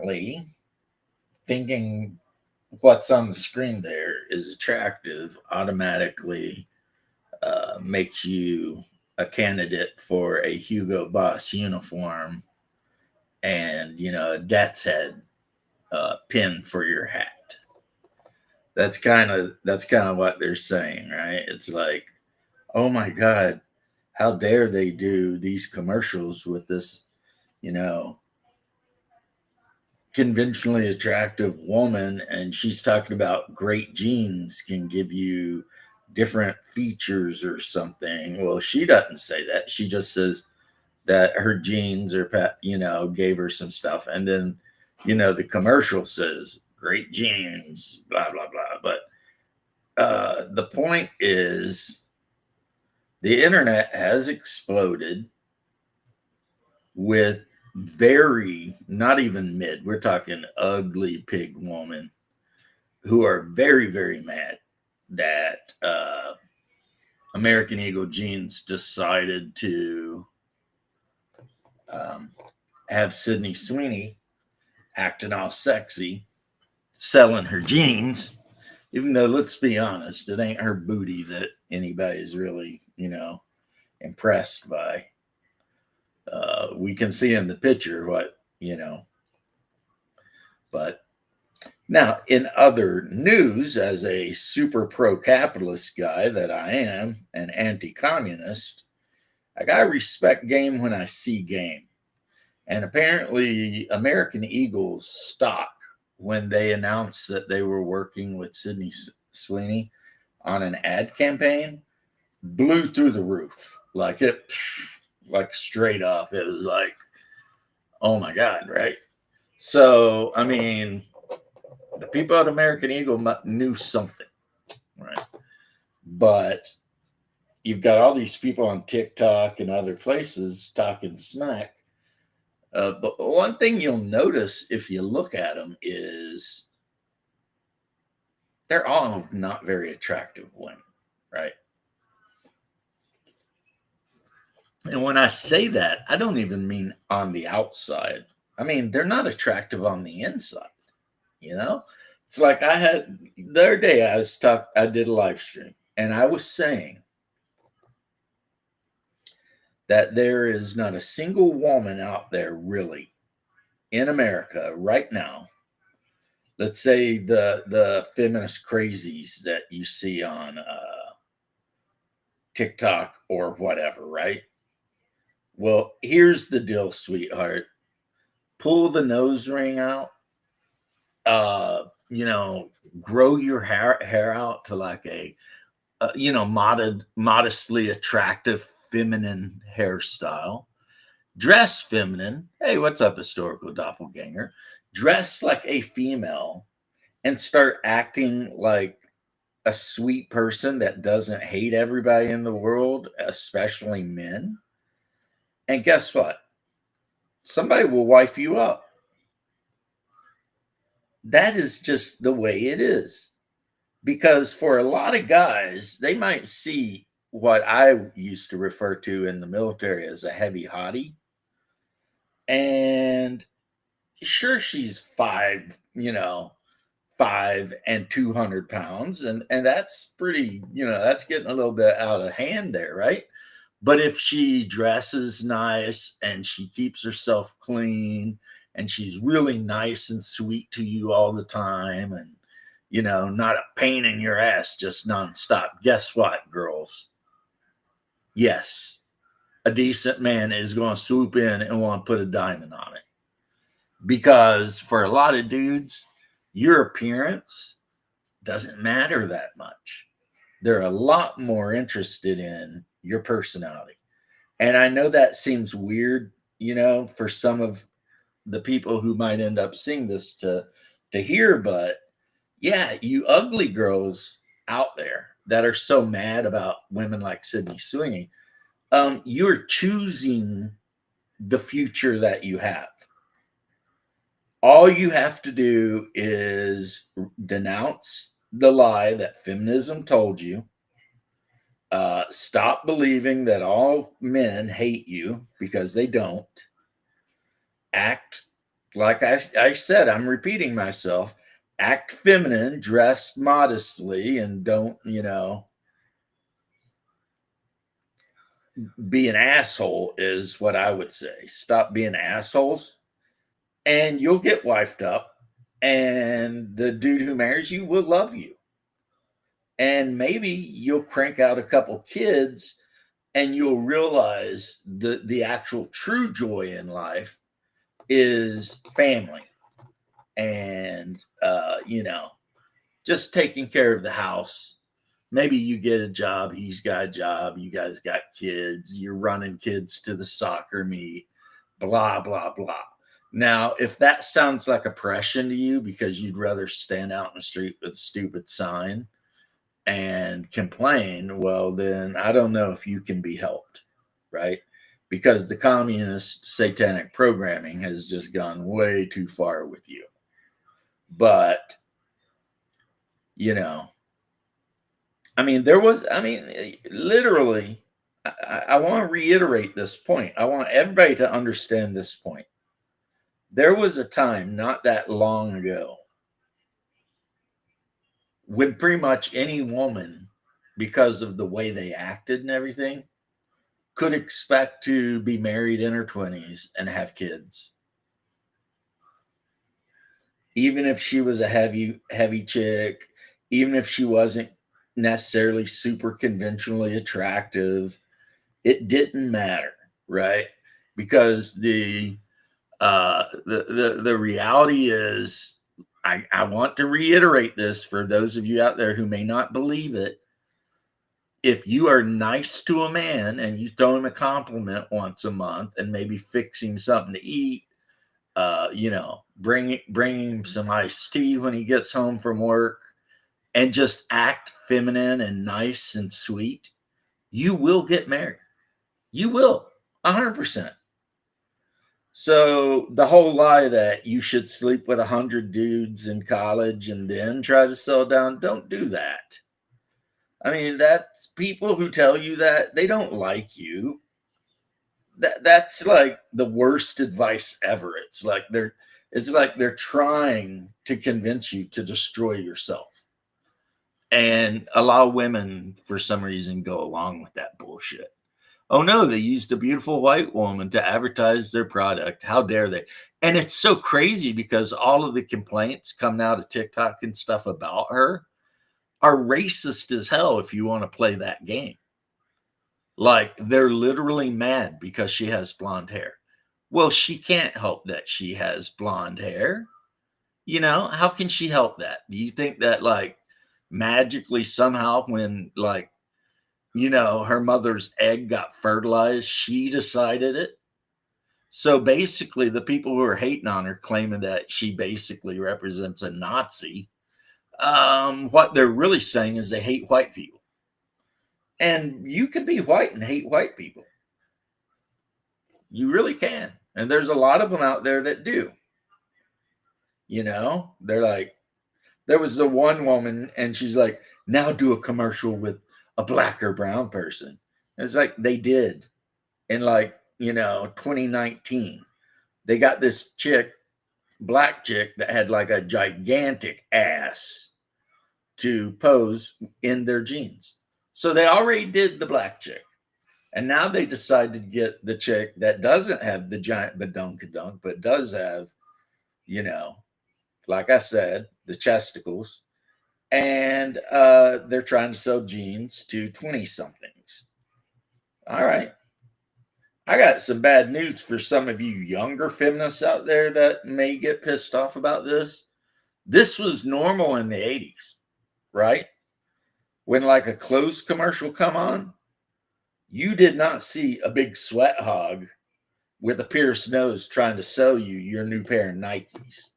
apparently thinking what's on the screen there is attractive automatically makes you a candidate for a Hugo Boss uniform and a death's head pin for your hat. That's kind of what they're saying, right? It's like, oh my god, how dare they do these commercials with this, you know, conventionally attractive woman, and she's talking about great genes can give you different features or something. Well, she doesn't say that. She just says that her genes are gave her some stuff, and then the commercial says great genes, blah blah blah. But the point is, the internet has exploded with very, not even mid, we're talking ugly pig woman, who are very, very mad that American Eagle Jeans decided to um, have Sydney Sweeney acting all sexy, selling her jeans, even though, let's be honest, it ain't her booty that anybody's really, impressed by. We can see in the picture but now, in other news, as a super pro capitalist guy that I am, an anti communist, I got to respect game when I see game. And apparently, American Eagles stock, when they announced that they were working with Sydney Sweeney on an ad campaign, blew through the roof. Like straight up. It was like, oh my God, right? So, I mean, the people at American Eagle knew something, right? But you've got all these people on TikTok and other places talking smack. But one thing you'll notice if you look at them is they're all not very attractive women, right? And when I say that, I don't even mean on the outside. I mean, they're not attractive on the inside, you know? It's like the other day I did a live stream and I was saying that there is not a single woman out there really in America right now. Let's say the feminist crazies that you see on TikTok or whatever, right? Well, here's the deal, sweetheart. Pull the nose ring out. Uh, you know, grow your hair out to like a modestly attractive feminine hairstyle. Dress feminine. Hey, what's up, historical doppelganger? Dress like a female and start acting like a sweet person that doesn't hate everybody in the world, especially men. And guess what? Somebody will wife you up. That is just the way it is. Because for a lot of guys, they might see what I used to refer to in the military as a heavy hottie. And sure, she's 5 and 200 pounds, and that's pretty, that's getting a little bit out of hand there, right? But if she dresses nice and she keeps herself clean and she's really nice and sweet to you all the time, and not a pain in your ass just nonstop, guess what, girls? Yes, a decent man is going to swoop in and want to put a diamond on it. Because for a lot of dudes, your appearance doesn't matter that much. They're a lot more interested in your personality. And I know that seems weird, for some of the people who might end up seeing this to hear, but yeah, you ugly girls out there that are so mad about women like Sydney Sweeney, you're choosing the future that you have. All you have to do is denounce the lie that feminism told you. Stop believing that all men hate you, because they don't. Act like I said, I'm repeating myself. Act feminine, dress modestly, and don't, be an asshole, is what I would say. Stop being assholes, and you'll get wifed up, and the dude who marries you will love you. And maybe you'll crank out a couple kids and you'll realize the actual true joy in life is family and just taking care of the house. Maybe you get a job, he's got a job, you guys got kids, you're running kids to the soccer meet, blah blah blah. Now if that sounds like oppression to you because you'd rather stand out in the street with a stupid sign and complain, well, then I don't know if you can be helped, right? Because the communist satanic programming has just gone way too far with you. But, you know, literally, I want to reiterate this point. I want everybody to understand this point. There was a time not that long ago when pretty much any woman, because of the way they acted and everything, could expect to be married in her 20s and have kids. Even if she was a heavy chick, even if she wasn't necessarily super conventionally attractive, it didn't matter, right? Because the reality is, I want to reiterate this for those of you out there who may not believe it. If you are nice to a man and you throw him a compliment once a month and maybe fixing something to eat, bring him some iced tea when he gets home from work, and just act feminine and nice and sweet, you will get married. You will, 100%. So the whole lie that you should sleep with 100 dudes in college and then try to settle down, don't do that. That's people who tell you that, they don't like you. That's like the worst advice ever. It's like they're trying to convince you to destroy yourself. And a lot of women, for some reason, go along with that bullshit. Oh no, they used a beautiful white woman to advertise their product. How dare they? And it's so crazy because all of the complaints coming out of TikTok and stuff about her are racist as hell if you want to play that game. Like they're literally mad because she has blonde hair. Well, she can't help that she has blonde hair. How can she help that? Do you think that like magically somehow when like her mother's egg got fertilized, she decided it? So basically the people who are hating on her claiming that she basically represents a Nazi, what they're really saying is they hate white people. And you can be white and hate white people. You really can. And there's a lot of them out there that do. They're like, there was the one woman and she's like, now do a commercial with a black or brown person. And it's like they did in 2019. They got this black chick that had like a gigantic ass to pose in their jeans. So they already did the black chick. And now they decided to get the chick that doesn't have the giant badonkadunk, but does have, like I said, the chesticles. And they're trying to sell jeans to 20 somethings. All right. I got some bad news for some of you younger feminists out there that may get pissed off about this. This was normal in the 80s, right? When like a clothes commercial come on, you did not see a big sweat hog with a pierced nose trying to sell you your new pair of Nikes.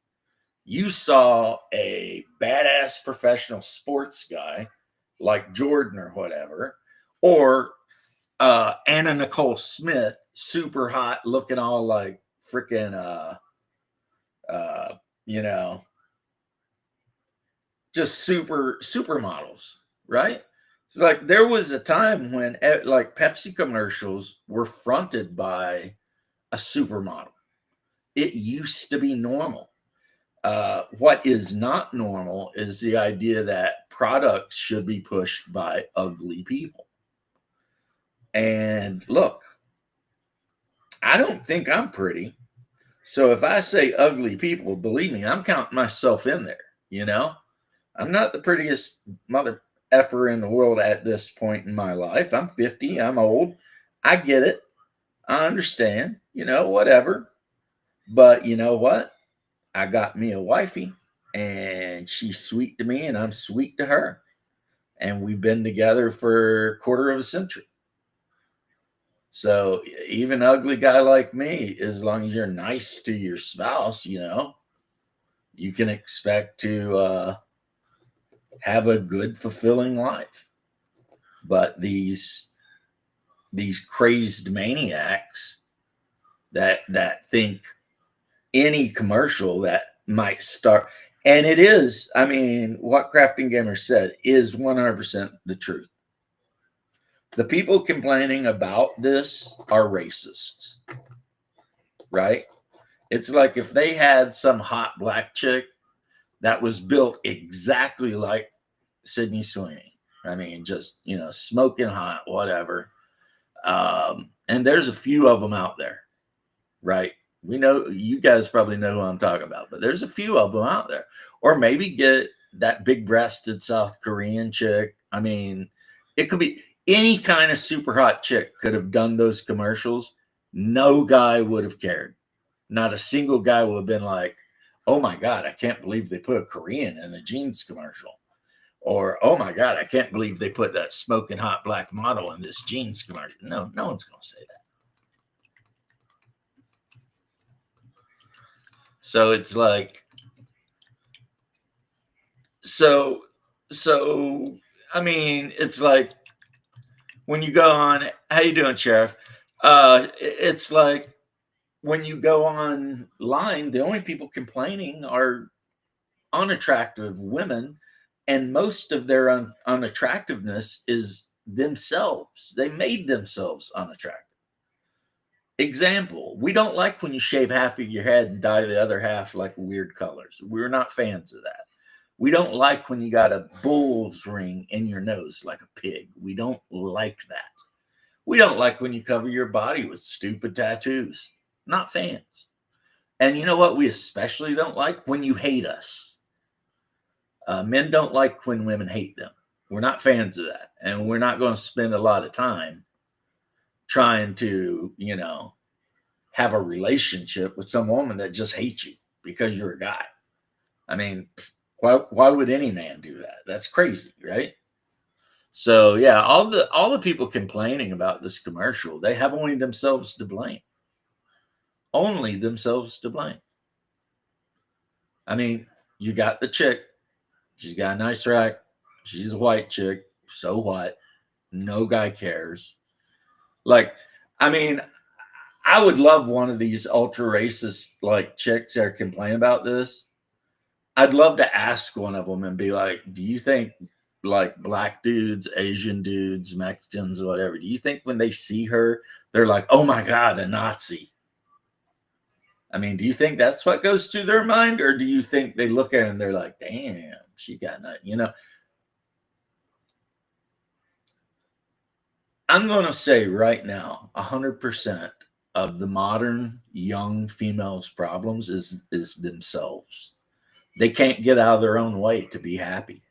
You saw a badass professional sports guy like Jordan or whatever, or Anna Nicole Smith, super hot, looking all like freaking, you know, just supermodels, right? So like there was a time when like Pepsi commercials were fronted by a supermodel. it used to be normal. What is not normal is the idea that products should be pushed by ugly people. And look, I don't think I'm pretty. So if I say ugly people, believe me, I'm counting myself in there, you know? I'm not the prettiest mother effer in the world at this point in my life. I'm 50, I'm old. I get it. I understand, whatever. But you know what? I got me a wifey and she's sweet to me and I'm sweet to her. And we've been together for a quarter of a century. So even ugly guy like me, as long as you're nice to your spouse, you can expect to have a good, fulfilling life. But these crazed maniacs that think any commercial that might start, and it is, I mean, what Crafting Gamer said is 100% the truth. The people complaining about this are racists, right? It's like if they had some hot black chick that was built exactly like Sydney Sweeney. I mean, just, smoking hot, whatever. And there's a few of them out there, right? We know, you guys probably know who I'm talking about, but there's a few of them out there. Or maybe get that big breasted South Korean chick. I mean, it could be any kind of super hot chick could have done those commercials. No guy would have cared. Not a single guy would have been like, oh my God, I can't believe they put a Korean in a jeans commercial. Or, oh my God, I can't believe they put that smoking hot black model in this jeans commercial. No, no one's going to say that. So it's like, so, I mean, it's like when you go on, how you doing, Sheriff? It's like when you go online, the only people complaining are unattractive women, and most of their unattractiveness is themselves. They made themselves unattractive. Example, we don't like when you shave half of your head and dye the other half like weird colors. We're not fans of that. We don't like when you got a bull's ring in your nose like a pig. We don't like that. We don't like when you cover your body with stupid tattoos. Not fans. And you know what we especially don't like? When you hate us. Men don't like when women hate them. We're not fans of that. And we're not going to spend a lot of time trying to, have a relationship with some woman that just hates you because you're a guy. I mean, why would any man do that? That's crazy, right? So yeah, all the people complaining about this commercial, they have only themselves to blame. Only themselves to blame. I mean, you got the chick. She's got a nice rack. She's a white chick. So what? No guy cares. Like, I mean, I would love one of these ultra racist like chicks that complain about this. I'd love to ask one of them and be like, do you think like black dudes, Asian dudes, Mexicans, whatever, do you think when they see her, they're like, oh my God, a Nazi? I mean, do you think that's what goes through their mind? Or do you think they look at it and they're like, damn, she got nothing, I'm going to say right now, 100% of the modern young females' problems is themselves. They can't get out of their own way to be happy.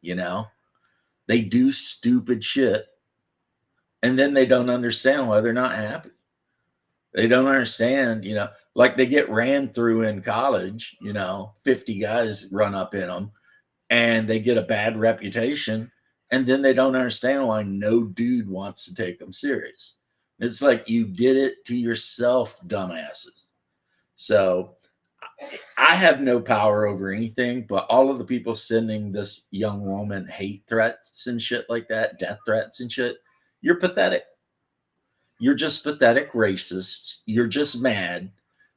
They do stupid shit and then they don't understand why they're not happy. They don't understand, like they get ran through in college, 50 guys run up in them and they get a bad reputation. And then they don't understand why no dude wants to take them serious. It's like you did it to yourself, dumbasses. So I have no power over anything, but all of the people sending this young woman hate threats and shit like that, death threats and shit, you're pathetic. You're just pathetic racists. You're just mad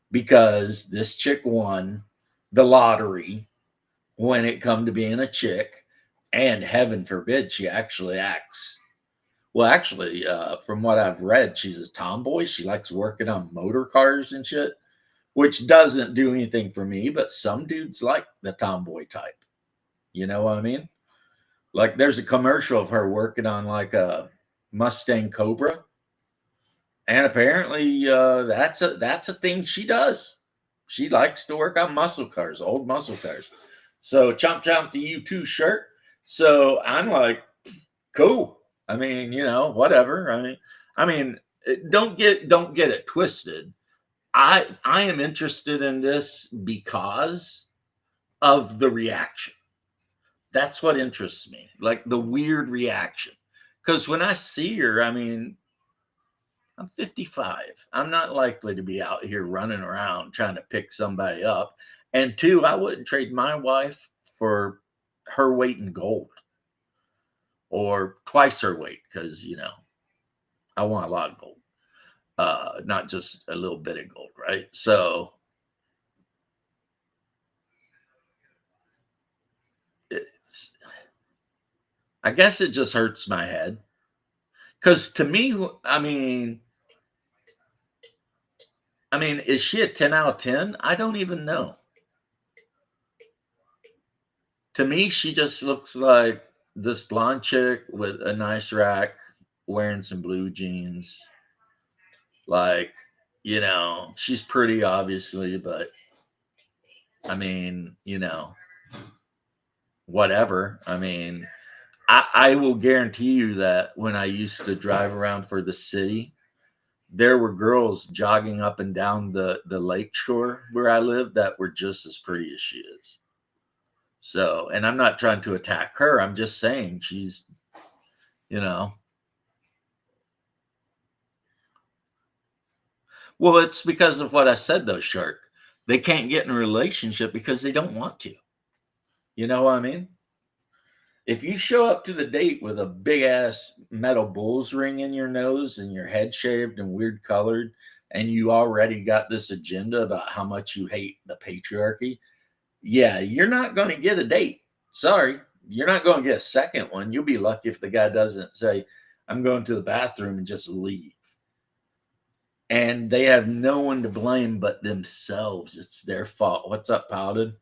because this chick won the lottery when it come to being a chick, and heaven forbid she actually acts. Well, actually, from what I've read, she's a tomboy. She likes working on motor cars and shit. which doesn't do anything for me, but some dudes like the tomboy type. You know what I mean? Like there's a commercial of her working on like a Mustang Cobra, and apparently that's a thing she does. She likes to work on muscle cars, old muscle cars. So chomp chomp the U2 shirt. So I'm like, cool. I mean, whatever. I mean, don't get it twisted. I am interested in this because of the reaction. That's what interests me, like the weird reaction. Because when I see her, I mean, I'm 55. I'm not likely to be out here running around trying to pick somebody up. And two, I wouldn't trade my wife for her weight in gold or twice her weight because, I want a lot of gold, not just a little bit of gold, right? So it's, I guess it just hurts my head because to me, I mean, is she a 10 out of 10? I don't even know. To me, she just looks like this blonde chick with a nice rack, wearing some blue jeans. Like, she's pretty, obviously, but I mean, whatever. I mean, I will guarantee you that when I used to drive around for the city, there were girls jogging up and down the lake shore where I live that were just as pretty as she is. So, and I'm not trying to attack her. I'm just saying she's, you know, well, it's because of what I said though, Shark. They can't get in a relationship because they don't want to. You know what I mean? If you show up to the date with a big ass metal bull's ring in your nose and your head shaved and weird colored, and you already got this agenda about how much you hate the patriarchy, yeah, you're not going to get a date. Sorry, you're not going to get a second one. You'll be lucky if the guy doesn't say, I'm going to the bathroom and just leave. And they have no one to blame but themselves. It's their fault. What's up, Paladin?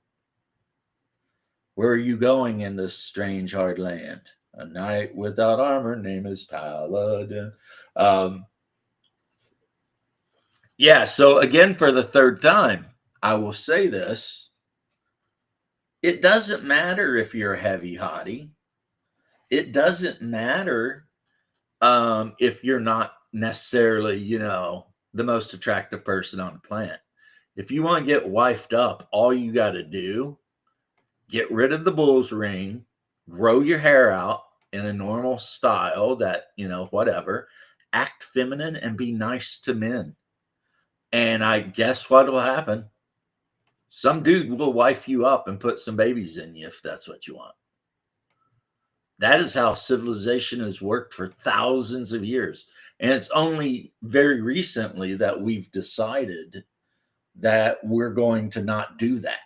Where are you going in this strange hard land? A knight without armor, name is Paladin. Um, yeah, so again, for the third time, I will say this. It doesn't matter if you're a heavy hottie. It doesn't matter if you're not necessarily, the most attractive person on the planet. If you want to get wifed up, all you got to do, get rid of the bull's ring, grow your hair out in a normal style that, whatever, act feminine and be nice to men. And I guess what will happen? Some dude will wife you up and put some babies in you if that's what you want. That is how civilization has worked for thousands of years. And it's only very recently that we've decided that we're going to not do that.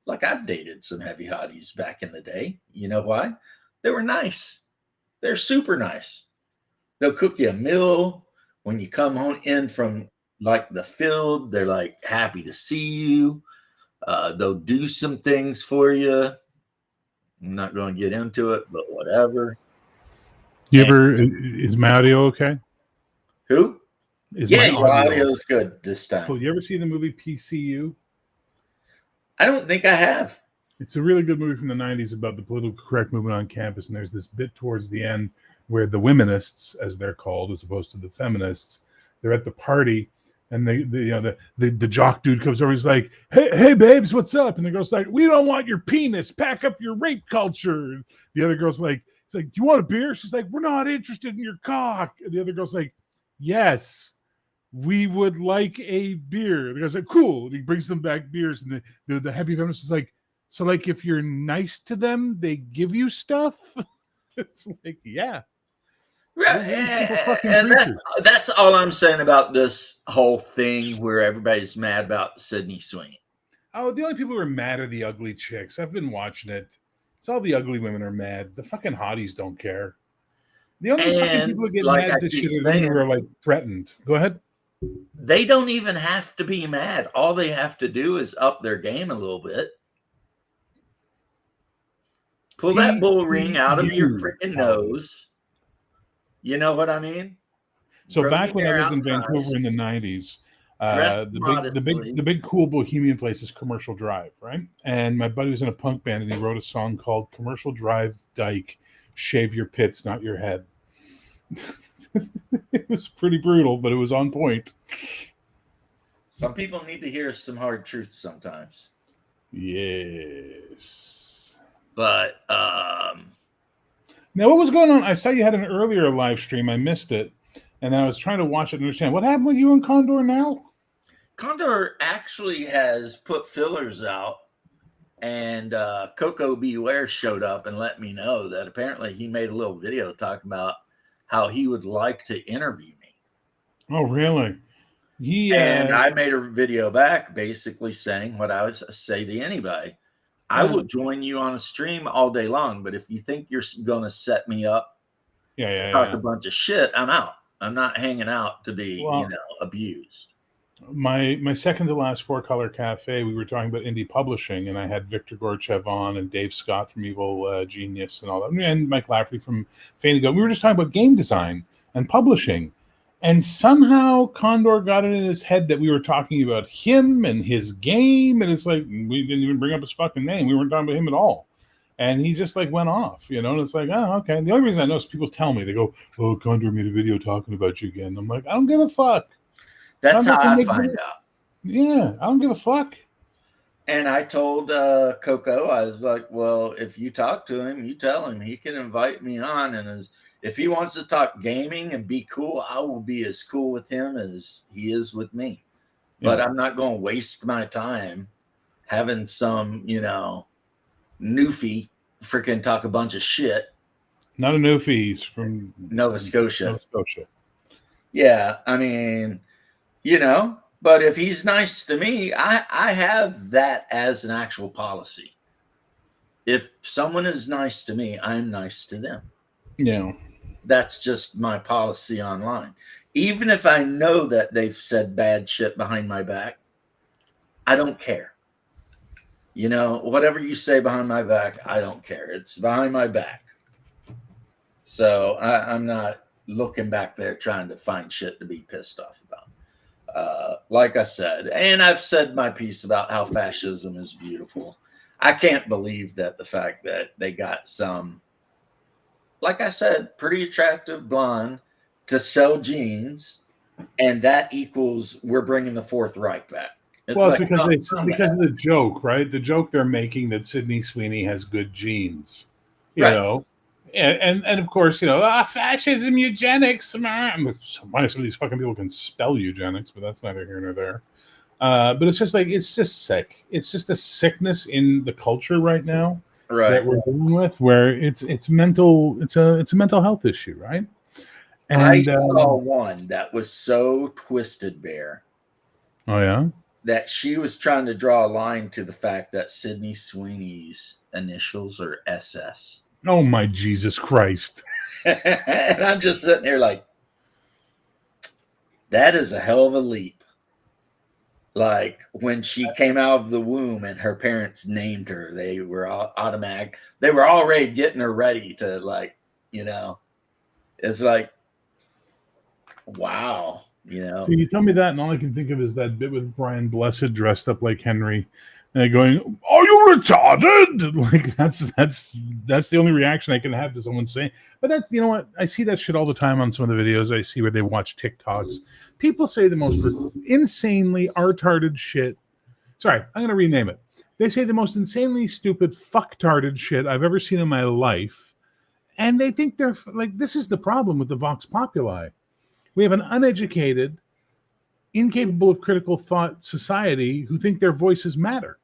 Like I've dated some heavy hotties back in the day. You know why? They were nice. They're super nice. They'll cook you a meal when you come home in from like the field. They're like happy to see you. They'll do some things for you. I'm not going to get into it, but whatever. Is my audio okay? Who? Is Yeah, my your audio audio's good this time. Cool. You ever see the movie PCU? I don't think I have. It's a really good movie from the 90s about the political correct movement on campus. And there's this bit towards the end where the womanists, as they're called, as opposed to the feminists, they're at the party. And the jock dude comes over. He's like, "Hey, babes, what's up?" And the girl's like, "We don't want your penis. Pack up your rape culture." The other girl's like, "It's like, do you want a beer?" She's like, "We're not interested in your cock." And the other girl's like, "Yes, we would like a beer." The guy's like, "Cool." And he brings them back beers. And the heavy feminist is like, "So like, if you're nice to them, they give you stuff?" It's like, yeah. And that's all I'm saying about this whole thing where everybody's mad about Sydney swinging. Oh, the only people who are mad are the ugly chicks. I've been watching it. It's all the ugly women are mad. The fucking hotties don't care. The only fucking people who get mad at this shit are the women who are like threatened. Go ahead. They don't even have to be mad. All they have to do is up their game a little bit. Pull that bull ring out of your PCU, freaking Calvin. nose. You know what I mean? So Grow back your when I hair lived out in nice. Vancouver in the '90s, Dress the modestly. big cool bohemian place is Commercial Drive, right? And my buddy was in a punk band, and he wrote a song called "Commercial Drive Dyke, Shave Your Pits, Not Your Head." It was pretty brutal, but it was on point. Some people need to hear some hard truths sometimes. Yes. But Now, what was going on? I saw you had an earlier live stream. I missed it, and I was trying to watch it and understand what happened with you and Condor now. Condor actually has put fillers out, and Coco Beware showed up and let me know that apparently he made a little video talking about how he would like to interview me. Oh, really? He And I made a video back basically saying what I would say to anybody. I yeah, will join you on a stream all day long, but if you think you're going to set me up yeah, to yeah, talk yeah. a bunch of shit, I'm out. I'm not hanging out to be, Well, abused. my second to last Four Color Cafe, we were talking about indie publishing, and I had Victor Gorchev on and Dave Scott from Evil Genius and all that, and Mike Lafferty from Faint Go. We were just talking about game design and publishing, and somehow Condor got it in his head that we were talking about him and his game, and it's like we didn't even bring up his fucking name. We weren't talking about him at all. And he just like went off, and it's like, oh, okay. And the only reason I know is people tell me, they go, "Oh, Condor made a video talking about you again." I'm like, I don't give a fuck. That's how Condor can I make find videos. out. Yeah, I don't give a fuck. And I told Coco, I was like, well, if you talk to him, you tell him he can invite me on. And if he wants to talk gaming and be cool, I will be as cool with him as he is with me. But Yeah, I'm not going to waste my time having some, newfie freaking talk a bunch of shit. not a no fees from Nova Scotia. Nova Scotia. Yeah, I mean, but if he's nice to me, I have that as an actual policy. If someone is nice to me, I'm nice to them. Yeah. That's just my policy online. Even if I know that they've said bad shit behind my back, I don't care. Whatever you say behind my back, I don't care. It's behind my back. So I'm not looking back there trying to find shit to be pissed off about. Like I said, and I've said my piece about how fascism is beautiful. I can't believe that the fact that they got some, like I said, pretty attractive blonde to sell jeans, and that equals we're bringing the Fourth Reich back. It's Well, it's like, because oh, because of the joke, right? The joke they're making that Sydney Sweeney has good genes, you right. know. And of course, fascism, eugenics. Why some of these fucking people can spell eugenics, but that's neither here nor there. But it's just sick. It's just a sickness in the culture right now that Right. we're dealing with, where it's mental. It's a mental health issue, right? I And saw one that was so twisted, Bear, oh yeah, that she was trying to draw a line to the fact that Sydney Sweeney's initials are SS. oh my Jesus Christ! And I'm just sitting here like, that is a hell of a leap. Like when she came out of the womb and her parents named her, they were automatic. They were already getting her ready to it's like, wow, So you tell me that, and all I can think of is that bit with Brian Blessed dressed up like Henry, and going, "Are you retarded?" Like that's the only reaction I can have to someone saying. But that's what I see that shit all the time on some of the videos I see where they watch TikToks. People say the most insanely retarded shit. Sorry, I'm going to rename it. They say the most insanely stupid fucktarded shit I've ever seen in my life, and they think they're like, this is the problem with the Vox Populi. We have an uneducated, incapable of critical thought society who think their voices matter.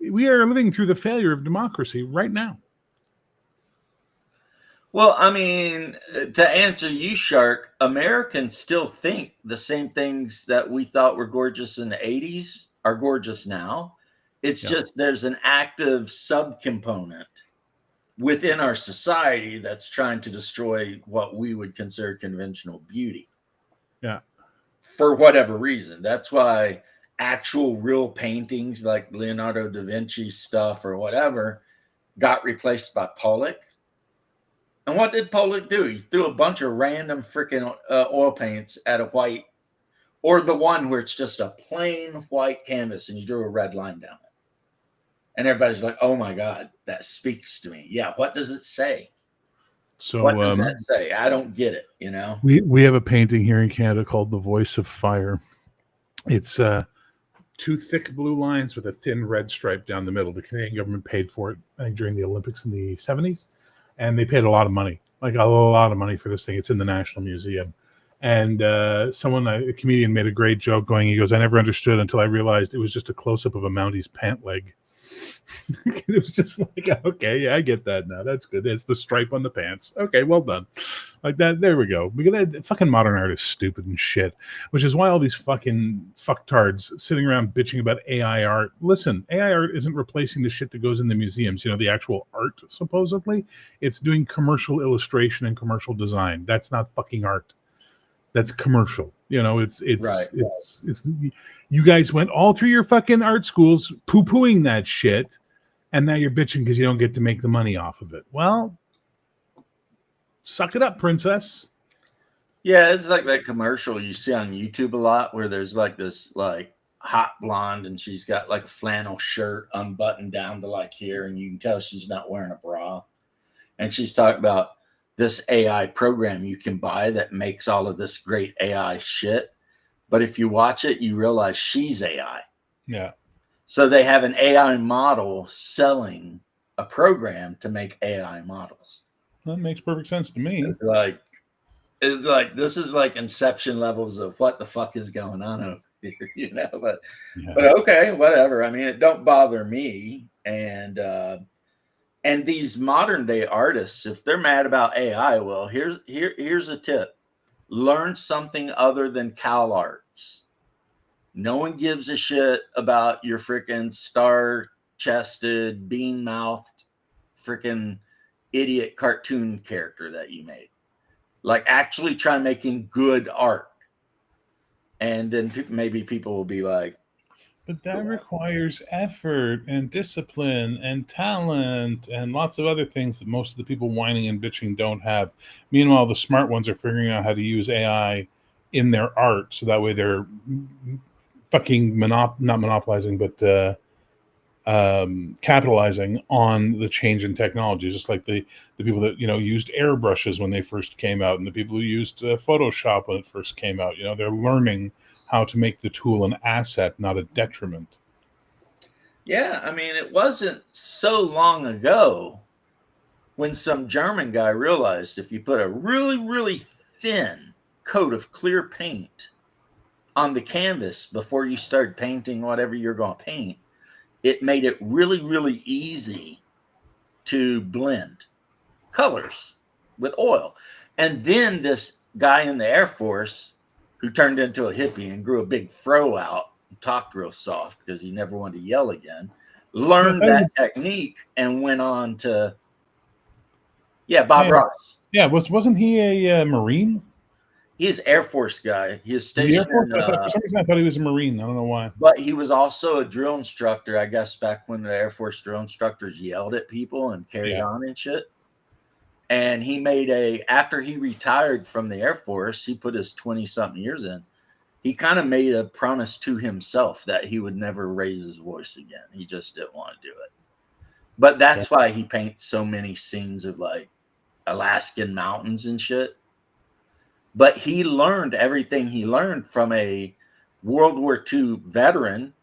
We are living through the failure of democracy right now. Well, I mean, to answer you, Shark, Americans still think the same things that we thought were gorgeous in the 80s are gorgeous now. It's Yeah. just there's an active subcomponent within our society that's trying to destroy what we would consider conventional beauty. Yeah. for whatever reason. That's why actual real paintings like Leonardo da Vinci's stuff or whatever got replaced by Pollock. And what did Pollock do? He threw a bunch of random freaking oil paints at a white, or the one where it's just a plain white canvas and you drew a red line down it. And everybody's like, oh my God, that speaks to me. Yeah, what does it say? So What does that say? I don't get it, you know? we have a painting here in Canada called The Voice of Fire. It's two thick blue lines with a thin red stripe down the middle. The Canadian government paid for it, I think, during the Olympics in the 70s. And they paid a lot of money, like a lot of money for this thing. It's in the National Museum. And a comedian made a great joke going, he goes, I never understood until I realized it was just a close-up of a Mounties pant leg. It was just like, okay, yeah, I get that now. That's good. It's the stripe on the pants. Okay, well done. Like that. There we go. Because that fucking modern art is stupid and shit, which is why all these fucking fucktards sitting around bitching about AI art. Listen, AI art isn't replacing the shit that goes in the museums. You know, the actual art, supposedly. It's doing commercial illustration and commercial design. That's not fucking art. That's commercial. You know, it's Right. you guys went all through your fucking art schools poo-pooing that shit, and now you're bitching because you don't get to make the money off of it. Well, suck it up, princess. Yeah, it's like that commercial you see on YouTube a lot where there's like this like hot blonde and she's got like a flannel shirt unbuttoned down to like here, and you can tell she's not wearing a bra. And she's talking about this AI program you can buy that makes all of this great AI shit. But if you watch it, you realize she's AI. Yeah. So they have an AI model selling a program to make AI models. That makes perfect sense to me. It's like this is like Inception levels of what the fuck is going on over here, you know. But okay, whatever. I mean, it don't bother me. And these modern day artists, if they're mad about AI, well, here's a tip: learn something other than Cal Arts. No one gives a shit about your freaking star-chested, bean-mouthed, freaking idiot cartoon character that you made. Like, actually try making good art. And then maybe people will be like, but that requires effort and discipline and talent and lots of other things that most of the people whining and bitching don't have. Meanwhile, the smart ones are figuring out how to use AI in their art, so that way they're fucking not monopolizing, but capitalizing on the change in technology, just like the people that, you know, used airbrushes when they first came out, and the people who used Photoshop when it first came out. You know, they're learning how to make the tool an asset, not a detriment. Yeah, I mean, it wasn't so long ago when some German guy realized if you put a really, really thin coat of clear paint on the canvas before you start painting whatever you're going to paint, it made it really, really easy to blend colors with oil. And then this guy in the Air Force who turned into a hippie and grew a big fro out and talked real soft because he never wanted to yell again, learned that technique and went on to, Bob Ross. Yeah, wasn't he a Marine? He's an Air Force guy. He is stationed for some reason I thought he was a Marine. I don't know why. But he was also a drill instructor, I guess, back when the Air Force drill instructors yelled at people and carried on and shit. And he made after he retired from the Air Force, he put his 20-something years in. He kind of made a promise to himself that he would never raise his voice again. He just didn't want to do it. But that's why he paints so many scenes of like Alaskan mountains and shit. But he learned everything he learned from a World War II veteran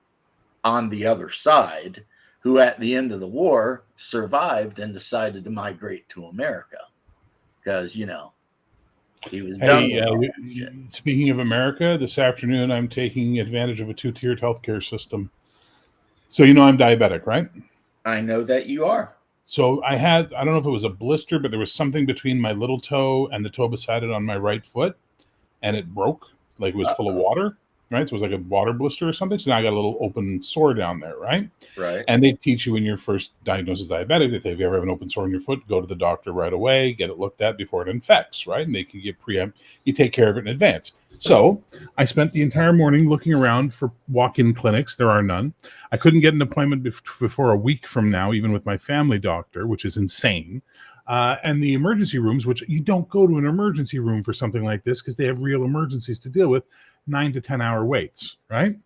on the other side who at the end of the war survived and decided to migrate to America because, you know, he was done. Speaking of America, this afternoon I'm taking advantage of a 2-tiered healthcare system. So, you know, I'm diabetic, right? I know that you are. So I don't know if it was a blister, but there was something between my little toe and the toe beside it on my right foot, and it broke, like it was full of water. right? So it was like a water blister or something. So now I got a little open sore down there, right? Right. And they teach you when you're first diagnosed as diabetic, if you ever have an open sore in your foot, go to the doctor right away, get it looked at before it infects, right? And they can get you take care of it in advance. So I spent the entire morning looking around for walk-in clinics. There are none. I couldn't get an appointment before a week from now, even with my family doctor, which is insane. And the emergency rooms, which you don't go to an emergency room for something like this because they have real emergencies to deal with, 9 to 10 hour waits, right?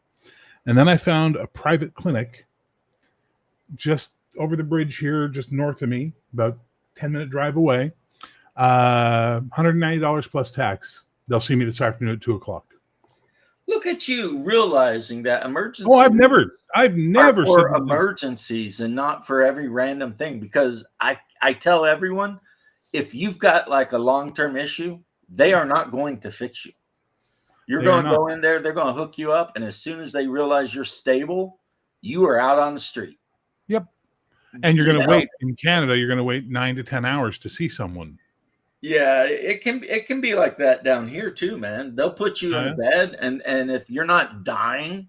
And then I found a private clinic just over the bridge here, just north of me, about 10-minute drive away. $190 plus tax. They'll see me this afternoon at 2:00. Look at you realizing that Oh, emergency I've never are said for emergencies and not for every random thing. Because I tell everyone, if you've got like a long-term issue, they are not going to fix you. You're going to go in there, they're going to hook you up, and as soon as they realize you're stable, you are out on the street. Yep. And you're going to wait in Canada. You're going to wait 9 to 10 hours to see someone. Yeah, it can be like that down here too, man. They'll put you in a bed, and if you're not dying,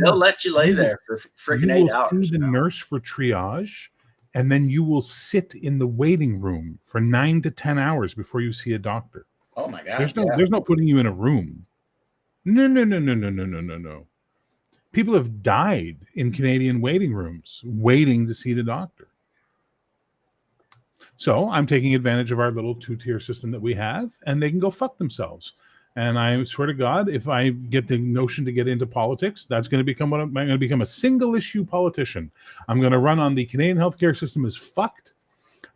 they'll let you lay there for freaking 8 hours. You will see the nurse for triage, and then you will sit in the waiting room for 9 to 10 hours before you see a doctor. Oh my God! There's no putting you in a room. No. People have died in Canadian waiting rooms waiting to see the doctor. So I'm taking advantage of our little 2-tier system that we have, and they can go fuck themselves. And I swear to God, if I get the notion to get into politics, that's going to become I'm going to become a single issue politician. I'm going to run on the Canadian healthcare system is fucked.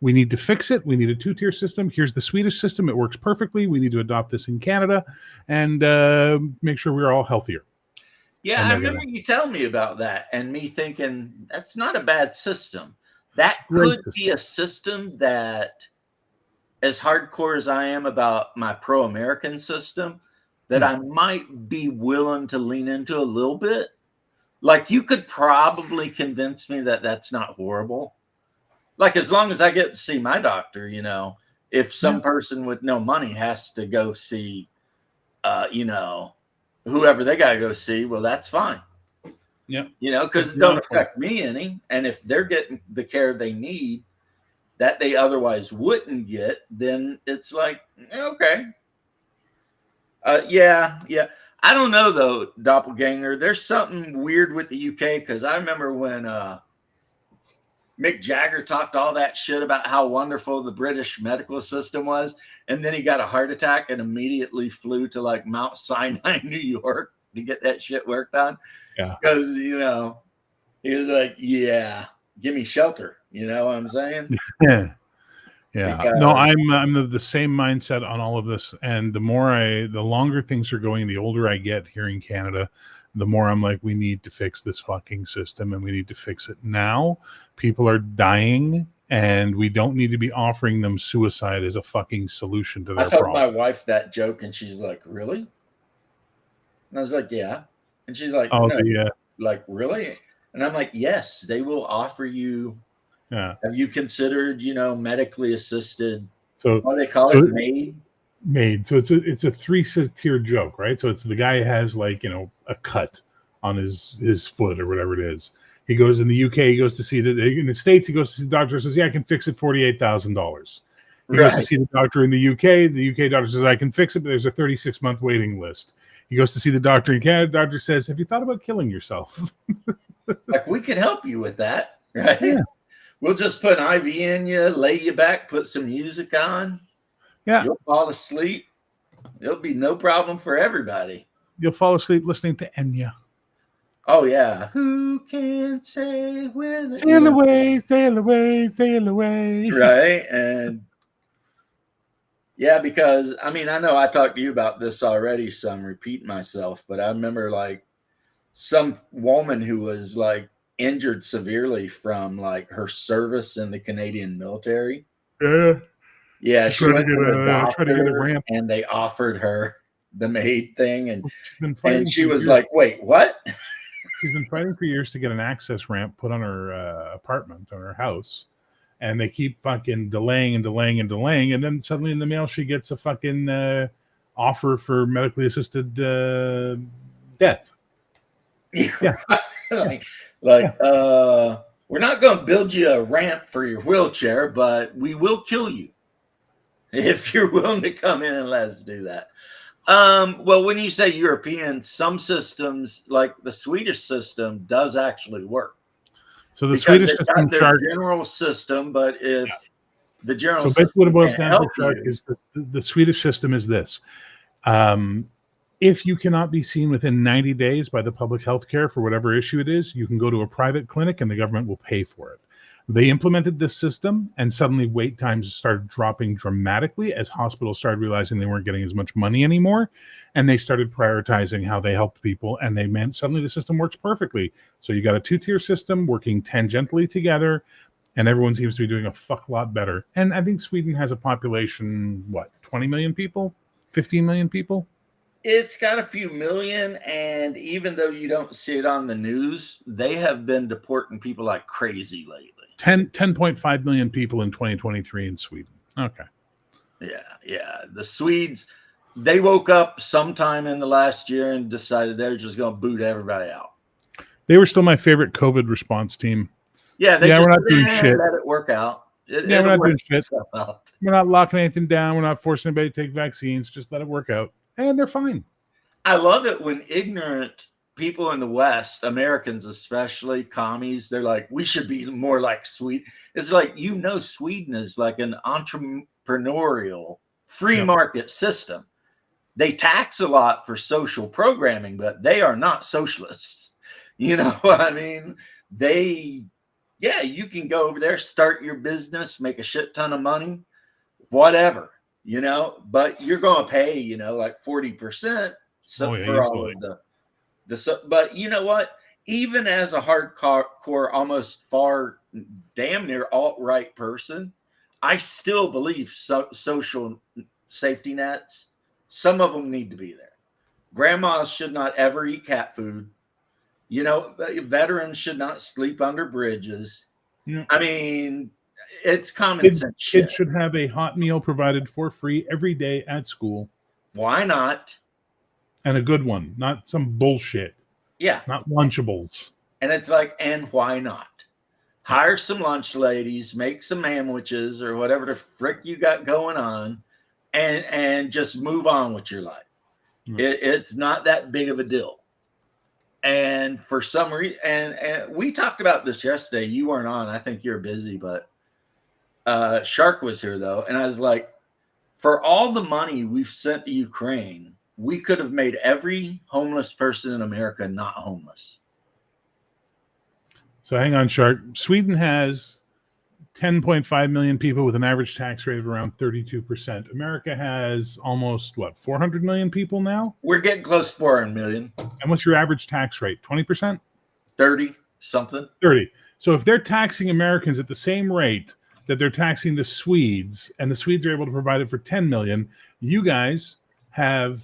We need to fix it. We need a 2-tier system. Here's the Swedish system. It works perfectly. We need to adopt this in Canada and make sure we're all healthier. Yeah, I remember you telling me about that and me thinking that's not a bad system. That could be a system that, as hardcore as I am about my pro-American system, that I might be willing to lean into a little bit. Like you could probably convince me that that's not horrible. Like as long as I get to see my doctor, you know, if some person with no money has to go see, you know, whoever they got to go see, well, that's fine. Yeah. You know, because it don't affect me any. And if they're getting the care they need that they otherwise wouldn't get, then it's like, okay. Yeah. I don't know, though, Doppelganger. There's something weird with the UK because I remember when Mick Jagger talked all that shit about how wonderful the British medical system was. And then he got a heart attack and immediately flew to like Mount Sinai, New York to get that shit worked on. Yeah. Because, you know, he was like, yeah, give me shelter. You know what I'm saying? Yeah. No, I'm the same mindset on all of this. And the longer things are going, the older I get here in Canada, the more I'm like, we need to fix this fucking system and we need to fix it now. People are dying and we don't need to be offering them suicide as a fucking solution to their problem. I told my wife that joke and she's like, really? And I was like, yeah. And she's like, oh, no, yeah. Like, really? And I'm like, yes, they will offer you. Yeah. Have you considered, you know, medically assisted? So what do they call it? MAID. So it's a 3-tier joke, right? So it's the guy has like, you know, a cut on his foot or whatever it is. He goes in the UK, he goes to see in the States, he goes to see the doctor, says, yeah, I can fix it $48,000. He goes to see the doctor in the UK. The UK doctor says, I can fix it, but there's a 36-month waiting list. He goes to see the doctor in Canada. The doctor says, have you thought about killing yourself? Like, we can help you with that, right? Yeah. We'll just put an IV in you, lay you back, put some music on. Yeah. You'll fall asleep. It'll be no problem for everybody. You'll fall asleep listening to Enya. Oh, yeah. Who can say where the sail away, sail away, sail away. Right. And yeah, because I mean, I know I talked to you about this already, so I'm repeating myself, but I remember like some woman who was like injured severely from like her service in the Canadian military. Yeah, she went to the doctor and they offered her the MAID thing, and she was like, "Wait, what?" She's been fighting for years to get an access ramp put on her apartment, on her house, and they keep fucking delaying, and then suddenly in the mail she gets a fucking offer for medically assisted Death. Yeah. like, Yeah. we're not going to build you a ramp for your wheelchair, but we will kill you if you're willing to come in and let us do that. Well, when you say European, some systems, like the Swedish system, does actually work. So the Because Swedish they've system got their chart. general system, but if the general So basically, what it system boils can't down to, help Shark, you, is the Swedish system is this: if you cannot be seen within 90 days by the public health care for whatever issue it is, you can go to a private clinic and the government will pay for it. They implemented this system, and suddenly wait times started dropping dramatically as hospitals started realizing they weren't getting as much money anymore, and they started prioritizing how they helped people, and they meant suddenly the system works perfectly. So you got a two-tier system working tangentially together, and everyone seems to be doing a fuck lot better. And I think Sweden has a population, what, 20 million people, 15 million people? it's got a few million. And even though you don't see it on the news, they have been deporting people like crazy lately. 10.5 million people in 2023 in Sweden. Okay. Yeah. The Swedes, they woke up sometime in the last year and decided they're just going to boot everybody out. They were still my favorite COVID response team. Yeah, they Yeah, just we're not doing shit. let it work out. Yeah, we're not doing shit. Out. We're not locking anything down. We're not forcing anybody to take vaccines. Just let it work out. And they're fine. I love it when ignorant people in the West, Americans especially, commies, they're like, we should be more like Sweden. It's like, Sweden is like an entrepreneurial free market system. They tax a lot for social programming, but they are not socialists. You know what I mean? You can go over there, start your business, make a shit ton of money, whatever, but you're going to pay, like 40%. For all of but you know what? Even as a hardcore, almost far, damn near alt-right person, I still believe social safety nets. Some of them need to be there. Grandmas should not ever eat cat food. Veterans should not sleep under bridges. Yeah. I mean, it's common sense shit. Kids should have a hot meal provided for free every day at school. Why not? And a good one, not some bullshit. Yeah. Not Lunchables. And it's like, and why not? Hire some lunch ladies, make some sandwiches or whatever the frick you got going on, and just move on with your life. It's not that big of a deal. And for some reason, and we talked about this yesterday. You weren't on. I think you're busy, but Shark was here though. And I was like, for all the money we've sent to Ukraine, we could have made every homeless person in America not homeless. So hang on, Shark. Sweden has 10.5 million people with an average tax rate of around 32%. America has almost, 400 million people now? We're getting close to 400 million. And what's your average tax rate? 20%? 30 something. 30. So if they're taxing Americans at the same rate that they're taxing the Swedes, and the Swedes are able to provide it for 10 million, you guys have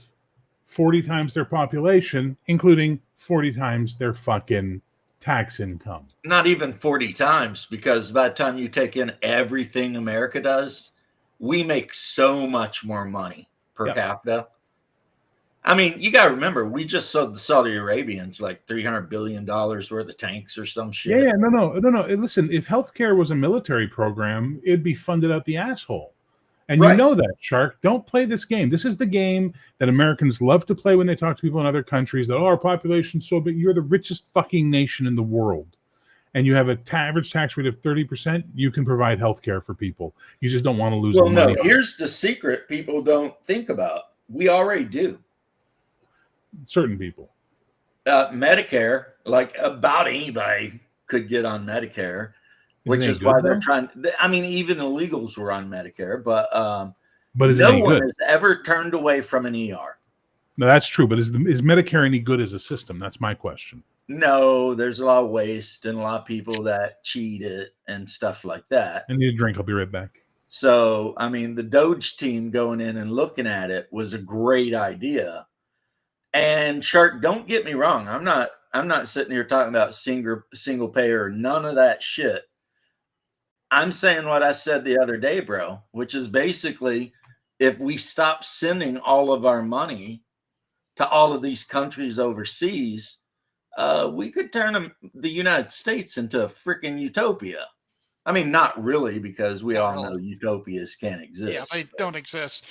40 times their population, including 40 times their fucking tax income. Not even 40 times, because by the time you take in everything America does, we make so much more money per capita. I mean, you got to remember, we just sold the Saudi Arabians like $300 billion worth of tanks or some shit. Yeah. No. Listen, if healthcare was a military program, it'd be funded out the asshole. And you know that, Shark. Don't play this game. This is the game that Americans love to play when they talk to people in other countries that, our population's so big. You're the richest fucking nation in the world. And you have an average tax rate of 30%. You can provide health care for people. You just don't want to lose money. No, here's the secret people don't think about. We already do. Certain people. Medicare, like about anybody could get on Medicare. Which is why they're trying. I mean, even illegals were on Medicare, but no one has ever turned away from an ER. No, that's true. But is Medicare any good as a system? That's my question. No, there's a lot of waste and a lot of people that cheat it and stuff like that. I need a drink. I'll be right back. So, I mean, the Doge team going in and looking at it was a great idea. And Shark, don't get me wrong. I'm not sitting here talking about single payer, none of that shit. I'm saying what I said the other day, bro, which is basically if we stop sending all of our money to to all of these countries overseas, we could turn the United States into a freaking utopia. I mean, not really, because we Not all really. know utopias can't exist. Yeah, they don't exist.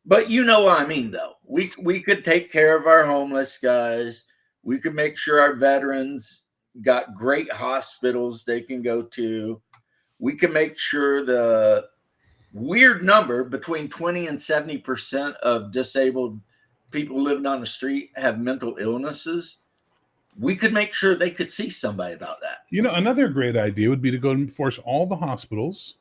But you know what I mean, though. We could take care of our homeless guys. We could make sure our veterans got great hospitals they can go to. We can make sure the weird number between 20 and 70% of disabled people living on the street have mental illnesses. We could make sure they could see somebody about that. You know, another great idea would be to go and force all the hospitals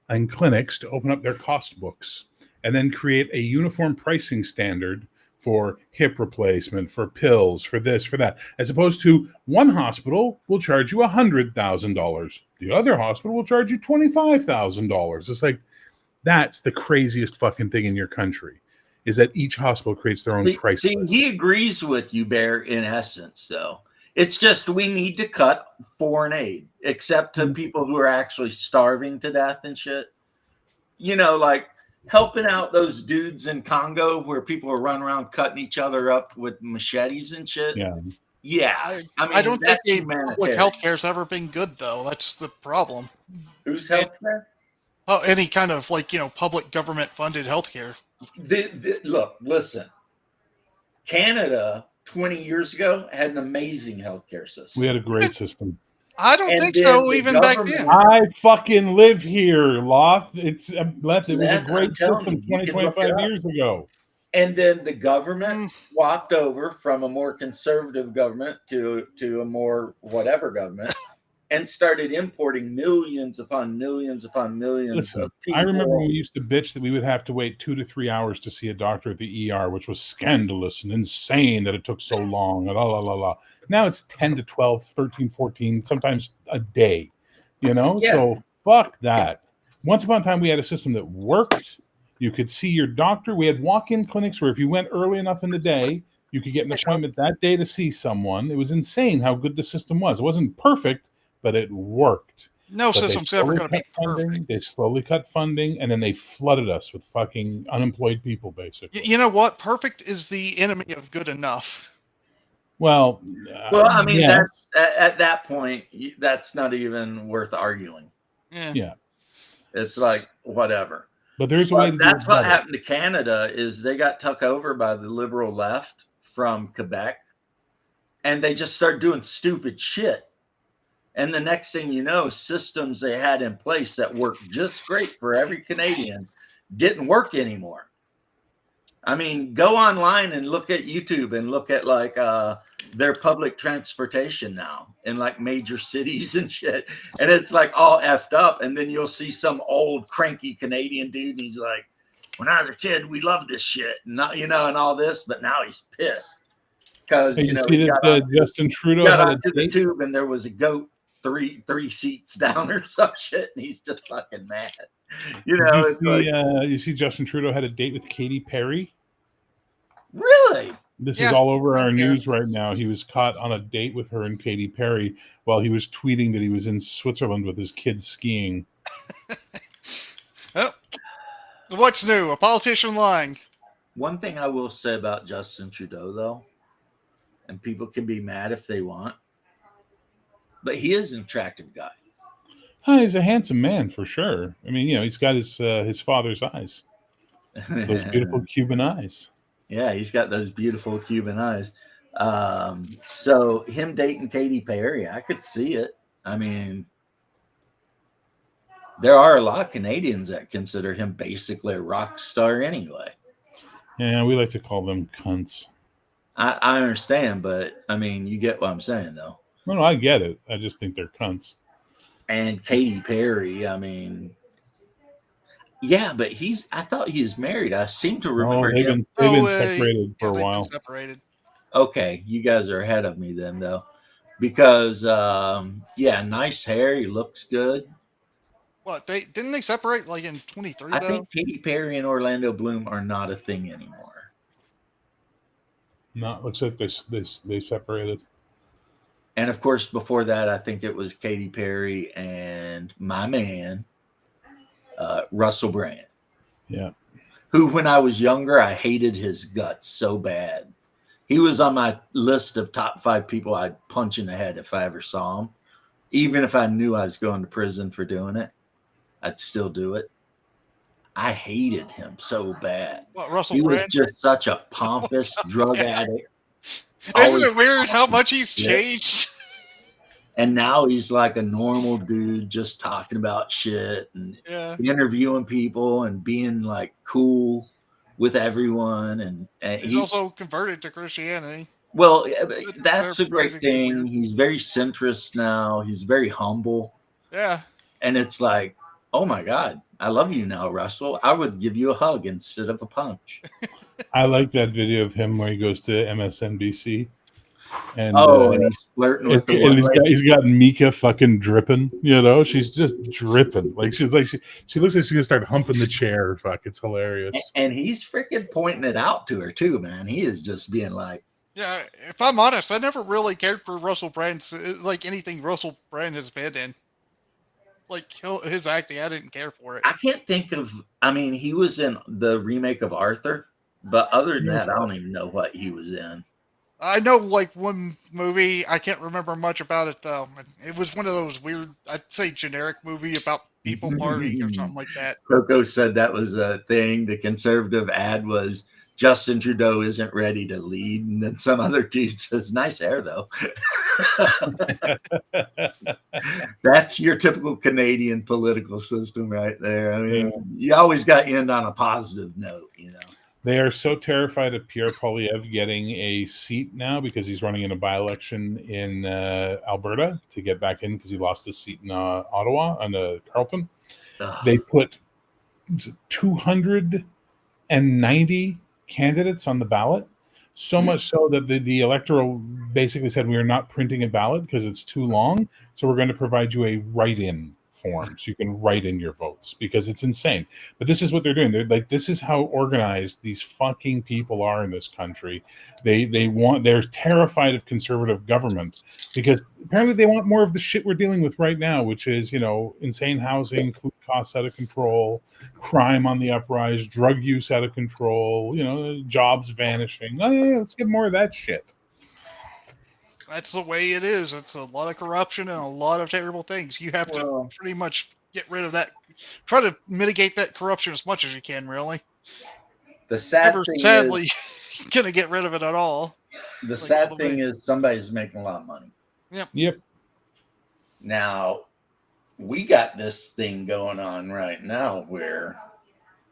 and clinics to open up their cost books and then create a uniform pricing standard for hip replacement, for pills, for this, for that, as opposed to one hospital will charge you $100,000. The other hospital will charge you $25,000. It's like, that's the craziest fucking thing in your country, is that each hospital creates their own price list. He agrees with you, Bear, in essence, though. It's just we need to cut foreign aid, except to people who are actually starving to death and shit. You know, like helping out those dudes in Congo where people are running around cutting each other up with machetes and shit. Yeah. Yeah. I mean, I don't think that's public healthcare's ever been good, though. That's the problem. Who's healthcare? Oh, any kind of public government funded healthcare. Look, listen. Canada 20 years ago had an amazing healthcare system. We had a great system. I don't think so, even back then. I fucking live here, Loth. It was a great system 20, 25 years ago. And then the government swapped over from a more conservative government to a more whatever government and started importing millions upon millions upon millions of people. I remember when we used to bitch that we would have to wait 2 to 3 hours to see a doctor at the ER, which was scandalous and insane that it took so long. And Now it's 10 to 12, 13, 14, sometimes a day, Yeah. So fuck that. Once upon a time, we had a system that worked. You could see your doctor. We had walk-in clinics where if you went early enough in the day, you could get an appointment that day to see someone. It was insane how good the system was. It wasn't perfect, but it worked. No system's ever going to be perfect. They slowly cut funding, and then they flooded us with fucking unemployed people, basically. You know what? Perfect is the enemy of good enough. Well, I mean, yes. At that point, that's not even worth arguing. Yeah. It's like, whatever. But there's a way to that's what happened to Canada is they got took over by the liberal left from Quebec, and they just started doing stupid shit. And the next thing you know, systems they had in place that worked just great for every Canadian didn't work anymore. I mean, go online and look at YouTube and look at like their public transportation now in like major cities and shit. And it's like all effed up. And then you'll see some old cranky Canadian dude. And he's like, when I was a kid, we loved this shit. And not, and all this, but now he's pissed. Because, he got on, Justin Trudeau got onto the tube and there was a goat three seats down or some shit. And he's just fucking mad. You see Justin Trudeau had a date with Katy Perry? Really? This is all over our news right now. He was caught on a date with her and Katy Perry while he was tweeting that he was in Switzerland with his kids skiing. Oh, what's new? A politician lying. One thing I will say about Justin Trudeau, though, and people can be mad if they want, but he is an attractive guy. He's a handsome man for sure. I mean, he's got his father's eyes, those beautiful Cuban eyes. Yeah, he's got those beautiful Cuban eyes. So him dating Katy Perry, I could see it. I mean, there are a lot of Canadians that consider him basically a rock star anyway. Yeah, we like to call them cunts. I understand, but I mean, you get what I'm saying, though. No, I get it. I just think they're cunts. And Katy Perry, I mean, yeah, but I thought he was married. I seem to remember him. They've been separated for a while. Separated. Okay, you guys are ahead of me then, though, because nice hair. He looks good. What didn't they separate like in 23? I think Katy Perry and Orlando Bloom are not a thing anymore. No, it looks like they separated. And of course, before that, I think it was Katy Perry and my man, Russell Brand. Yeah. who, when I was younger, I hated his guts so bad. He was on my list of top 5 people I'd punch in the head if I ever saw him. Even if I knew I was going to prison for doing it, I'd still do it. I hated him so bad. What, Russell He was Brand? just such a pompous drug addict. Isn't Always it weird how talking much he's shit. changed? And now he's like a normal dude, just talking about shit and Yeah. interviewing people and being like cool with everyone. And He's also converted to Christianity. well, They're that's a great surprisingly thing. weird. He's very centrist now. He's very humble. Yeah. And it's like, oh my God, I love you now, Russell. I would give you a hug instead of a punch. I like that video of him where he goes to MSNBC and And he's flirting with the one lady. he's got Mika fucking dripping. You know, she's just dripping. Like she looks like she's gonna start humping the chair. Fuck, it's hilarious. And he's freaking pointing it out to her too, man. He is just being like, Yeah, if I'm honest, I never really cared for Russell Brand's, like anything Russell Brand has been in. Like his acting, I didn't care for it. I can't think of, I mean, he was in the remake of Arthur, but other than that, I don't even know what he was in. I know like one movie, I can't remember much about it though. It was one of those weird, I'd say generic movie about people partying or something like that. Coco said that was a thing. The conservative ad was Justin Trudeau isn't ready to lead. And then some other dude says, nice hair though. That's your typical Canadian political system right there. I mean, you always got to end on a positive note, you know. They are so terrified of Pierre Poilievre getting a seat now because he's running in a by-election in Alberta to get back in because he lost his seat in Ottawa on Carleton. They put 290 candidates on the ballot, so much so that the electoral basically said we are not printing a ballot because it's too long, so we're going to provide you a write-in form so you can write in your votes because it's insane. But this is what they're doing. They're like, this is how organized these fucking people are in this country. They're terrified of conservative government because apparently they want more of the shit we're dealing with right now, which is, you know, insane housing, food costs out of control, crime on the uprise, drug use out of control, you know, jobs vanishing. Oh, yeah, let's get more of that shit. That's the way it is. It's a lot of corruption and a lot of terrible things. You have to pretty much get rid of that. Try to mitigate that corruption as much as you can, really. The sad Never, thing sadly, is, gonna get rid of it at all. the sad thing is somebody's making a lot of money. Yep. Now, we got this thing going on right now where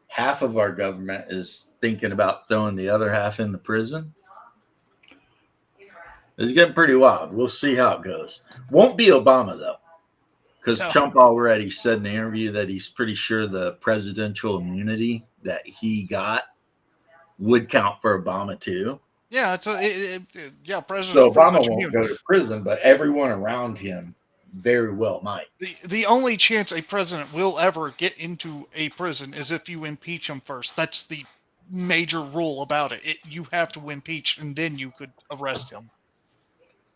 half of our government is thinking about throwing the other half into prison. It's getting pretty wild. We'll see how it goes. Won't be Obama, though, because Trump already said in the interview that he's pretty sure the presidential immunity that he got would count for Obama, too. Yeah, President. So Obama won't go to prison, but everyone around him very well might. The only chance a president will ever get into a prison is if you impeach him first. That's the major rule about it. You have to impeach, and then you could arrest him.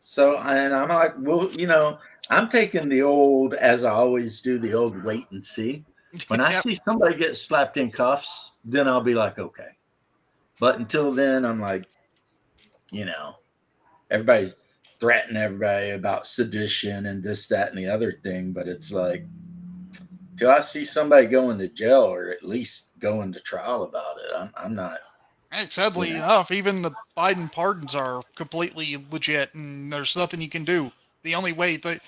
So, and I'm like, well, you know, I'm taking the old, as I always do, the old wait and see. When I see somebody get slapped in cuffs, then I'll be like, okay. But until then, I'm like, you know, everybody's threatening everybody about sedition and this, that, and the other thing. But it's like, till I see somebody going to jail or at least going to trial about it, I'm not. And sadly enough, even the Biden pardons are completely legit, and there's nothing you can do. The only way that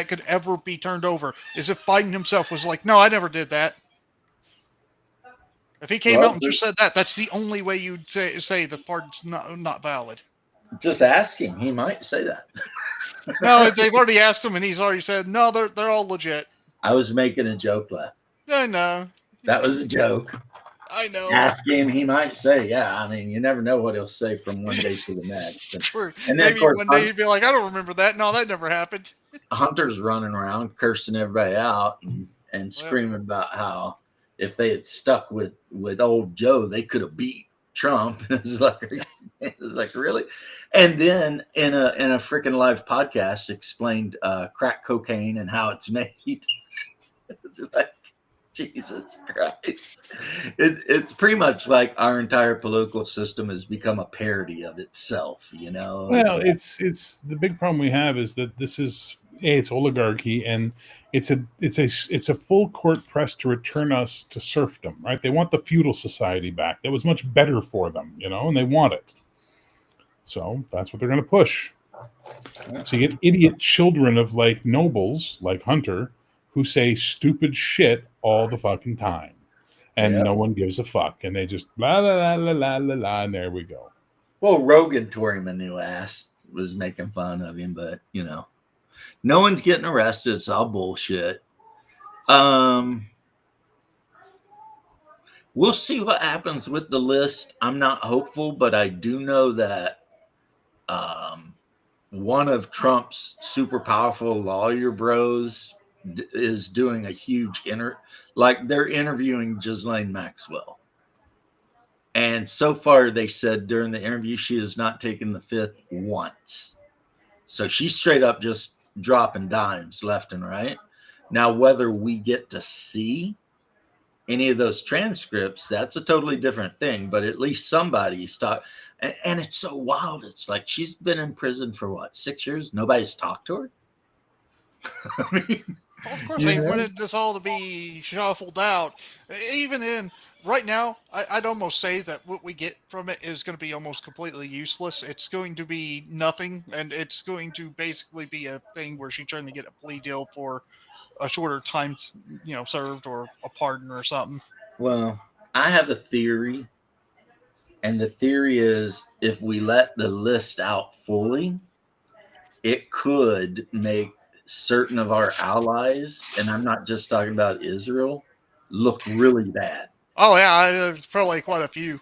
could ever be turned over is if Biden himself was like, "No, I never did that." If he came out and just said that, that's the only way you'd say the pardon's not valid. Just ask him; he might say that. No, they've already asked him, and he's already said, "No, they're all legit." I was making a joke laugh. I know. That was a joke. I know. Ask him, he might say, yeah. I mean, you never know what he'll say from one day to the next. Sure. And then, maybe of course, one day he'd be like, I don't remember that. No, that never happened. Hunter's running around cursing everybody out and screaming about how if they had stuck with old Joe, they could have beat Trump. It's like, really? And then in a freaking live podcast explained crack cocaine and how it's made. It's like, Jesus Christ. It's pretty much like our entire political system has become a parody of itself, you know? It's Well, like, it's the big problem we have is that this is it's oligarchy, and it's a full court press to return us to serfdom, right? They want the feudal society back. That was much better for them, and they want it. So that's what they're going to push. So you get idiot children of like nobles, like Hunter, who say stupid shit all the fucking time, and yeah. no one gives a fuck, and they just blah la la la la la la, and there we go. Well, Rogan tore him a new ass, was making fun of him, but, no one's getting arrested. It's all bullshit. Um, we'll see what happens with the list. I'm not hopeful, but I do know that um, one of Trump's super powerful lawyer bros is doing a huge like they're interviewing Ghislaine Maxwell. And so far, they said during the interview, she has not taken the fifth once. So she's straight up just dropping dimes left and right. Now, whether we get to see any of those transcripts, that's a totally different thing. But at least somebody's talked. And it's so wild. It's like she's been in prison for what, 6 years? Nobody's talked to her. I mean, Well, of course, they Yeah. wanted this all to be shuffled out. Even in right now, I'd almost say that what we get from it is going to be almost completely useless. It's going to be nothing, and it's going to basically be a thing where she's trying to get a plea deal for a shorter time, served or a pardon or something. well, I have a theory. And the theory is if we let the list out fully, it could make certain of our allies, and I'm not just talking about Israel, look really bad. Oh yeah, there's probably quite a few.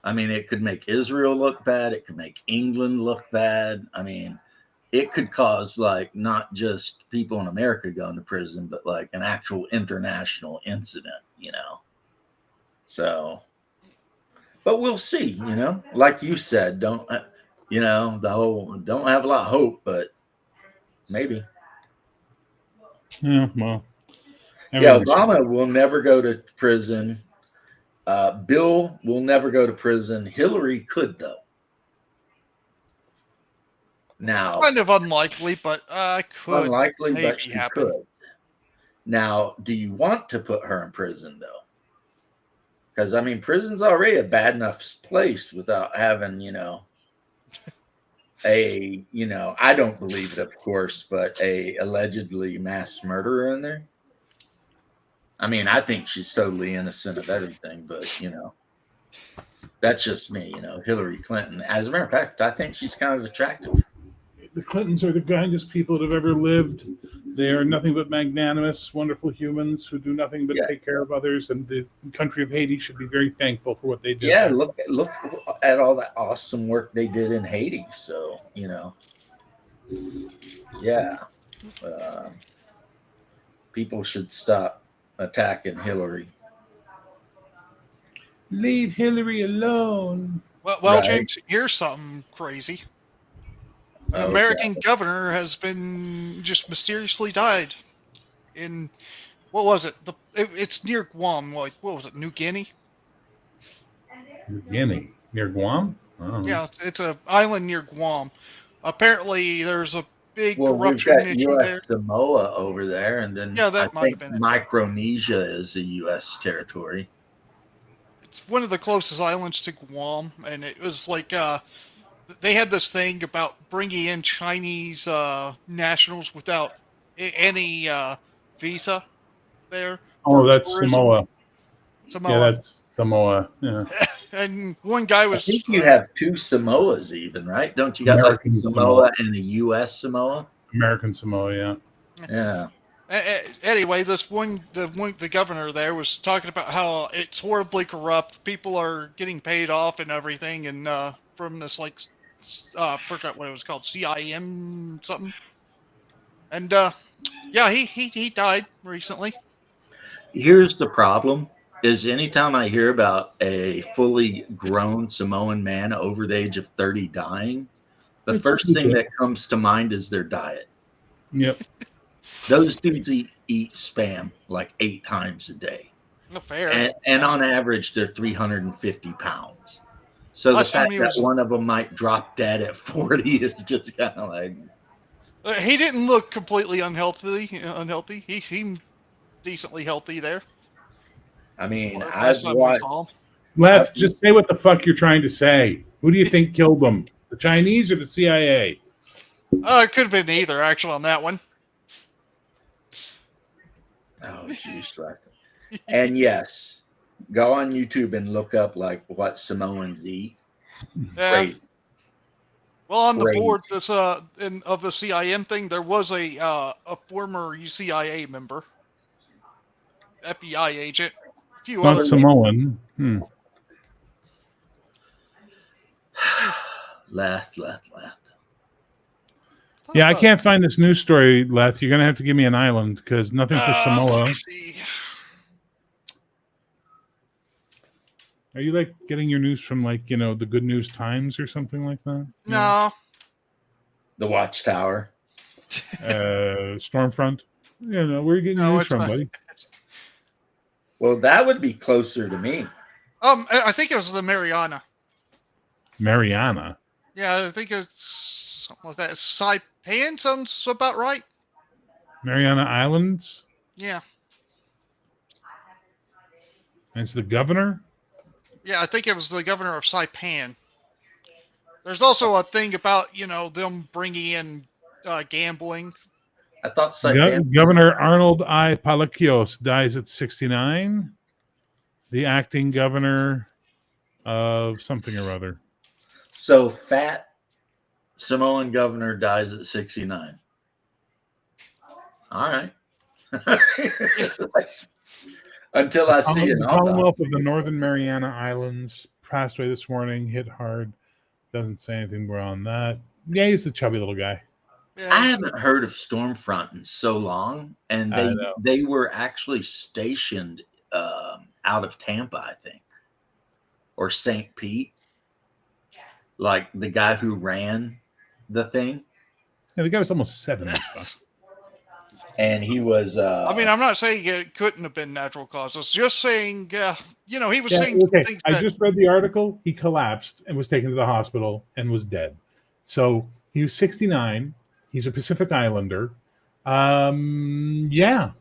I mean, it could make Israel look bad. It could make England look bad. I mean, it could cause like not just people in America going to prison, but like an actual international incident. So, but we'll see. Like you said, don't, the whole don't have a lot of hope, but maybe. Yeah, well, Yeah, everything's Obama will never go to prison. Bill will never go to prison. Hillary could, though. Now, Kind of unlikely, but could unlikely, but maybe she happen. could. Now, do you want to put her in prison, though? Because, I mean, prison's already a bad enough place without having, I don't believe it, of course, but a allegedly mass murderer in there. I mean, I think she's totally innocent of everything, but, that's just me, Hillary Clinton. As a matter of fact, I think she's kind of attractive. the Clintons are the kindest people that have ever lived. They are nothing but magnanimous, wonderful humans who do nothing but Yeah. take care of others. And the country of Haiti should be very thankful for what they did. Yeah, there. look at all that awesome work they did in Haiti. So, yeah, people should stop attacking Hillary. Leave Hillary alone. Well, Right. James, here's something crazy. An Okay. American governor has been just mysteriously died in what was it? It's near Guam. Like what was it? New Guinea? New Guinea, near Guam. Oh. Yeah, it's a island near Guam. Apparently, there's a big Well, we've corruption got issue there. U.S. Samoa over there, and then Yeah, I that might have think been it. Micronesia is a U.S. territory. It's one of the closest islands to Guam, and it was like they had this thing about bringing in Chinese nationals without any visa there Oh, for that's tourism. Samoa. Samoa. Yeah, that's Samoa. Yeah. And one guy I was think you have two Samoas, even, right? Don't you got like American Samoa Samoa. and the U.S. Samoa? American Samoa. Yeah. Yeah. Anyway, the governor there was talking about how it's horribly corrupt. People are getting paid off and everything, and from this like forgot what it was called, CIM something. And yeah, he died recently. Here's the problem: is anytime I hear about a fully grown Samoan man over the age of 30 dying, the It's first thing legit. that comes to mind is their diet. Yep. Those dudes eat spam like 8 times a day. No fair. And on average, they're 350 pounds. So the Last time fact he that was, one of them might drop dead at 40 is just kind of like, he didn't look completely unhealthy. Unhealthy. He seemed decently healthy there. I mean, Last time we saw him. Left, just say what the fuck you're trying to say. Who do you think killed them? The Chinese or the CIA? It could have been either, actually, on that one. oh, jeez, right. And yes, go on YouTube and look up like what Samoans eat. Yeah. Crazy. Well, on the Crazy. board this of the CIM thing, there was a former CIA member, FBI agent, a few It's not other Samoan. Left. Yeah, I can't find this news story, Leth. You're going to have to give me an island because nothing for Samoa. Let me see. Are you like getting your news from like, the Good News Times or something like that? No. The Watchtower. Stormfront? Where are you getting your news from, buddy? Well, that would be closer to me. I think it was the Mariana. Mariana? Yeah, I think it's something like that. Saipan sounds about right. Mariana Islands? Yeah. And it's the governor? Yeah, I think it was the governor of Saipan. There's also a thing about, them bringing in gambling. I thought Saipan. Governor Arnold I. Palacios dies at 69. The acting governor of something or other. So fat Samoan governor dies at 69. All right. Until I see it. The Commonwealth of the Northern Mariana Islands passed away this morning, hit hard. Doesn't say anything more on that. Yeah, he's a chubby little guy. Yeah. I haven't heard of Stormfront in so long, and they were actually stationed out of Tampa, I think, or St. Pete. Like the guy who ran the thing. Yeah, the guy was almost 70. And he was. I'm not saying it couldn't have been natural causes. Just saying, he was saying things. I just read the article. He collapsed and was taken to the hospital and was dead. So he was 69. He's a Pacific Islander. Yeah.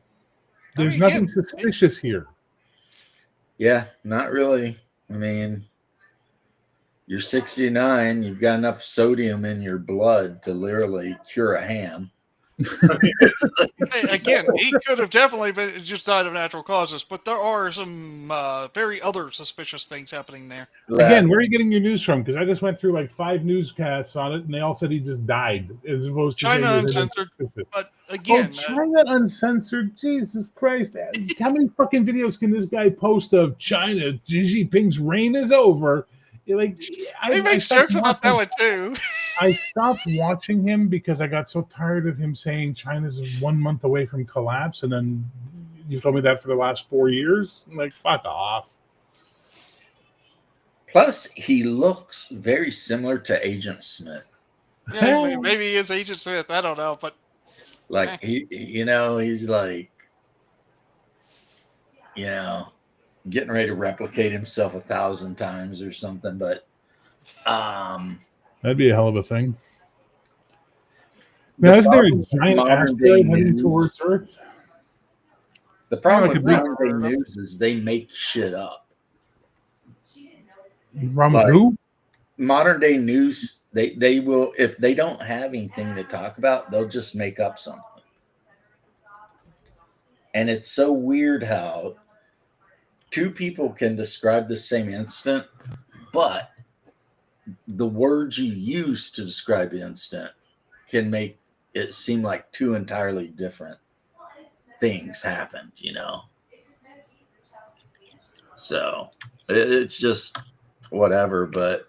There's nothing suspicious here. Yeah, not really. I mean, you're 69. You've got enough sodium in your blood to literally cure a ham. Again, he could have definitely been just died of natural causes, but there are some very other suspicious things happening there. Again, where are you getting your news from? Because I just went through like 5 newscasts on it, and they all said he just died, as opposed to China Uncensored. But again, China Uncensored. Jesus Christ! How many fucking videos can this guy post of China? Xi Jinping's reign is over. he makes jokes about that one too. I stopped watching him because I got so tired of him saying China's 1 month away from collapse, and then you told me that for the last 4 years. I'm like, fuck off. Plus, he looks very similar to Agent Smith. Yeah, maybe he is Agent Smith. I don't know, but like he's like, getting ready to replicate himself 1,000 times or something. But that'd be a hell of a thing. Now, isn't there a giant asteroid heading towards Earth? The problem with modern day news is they make shit up. Who? Modern day news, they will, if they don't have anything to talk about, they'll just make up something. And it's so weird how 2 people can describe the same incident, but the words you use to describe the incident can make it seem like 2 entirely different things happened, So it's just whatever, but.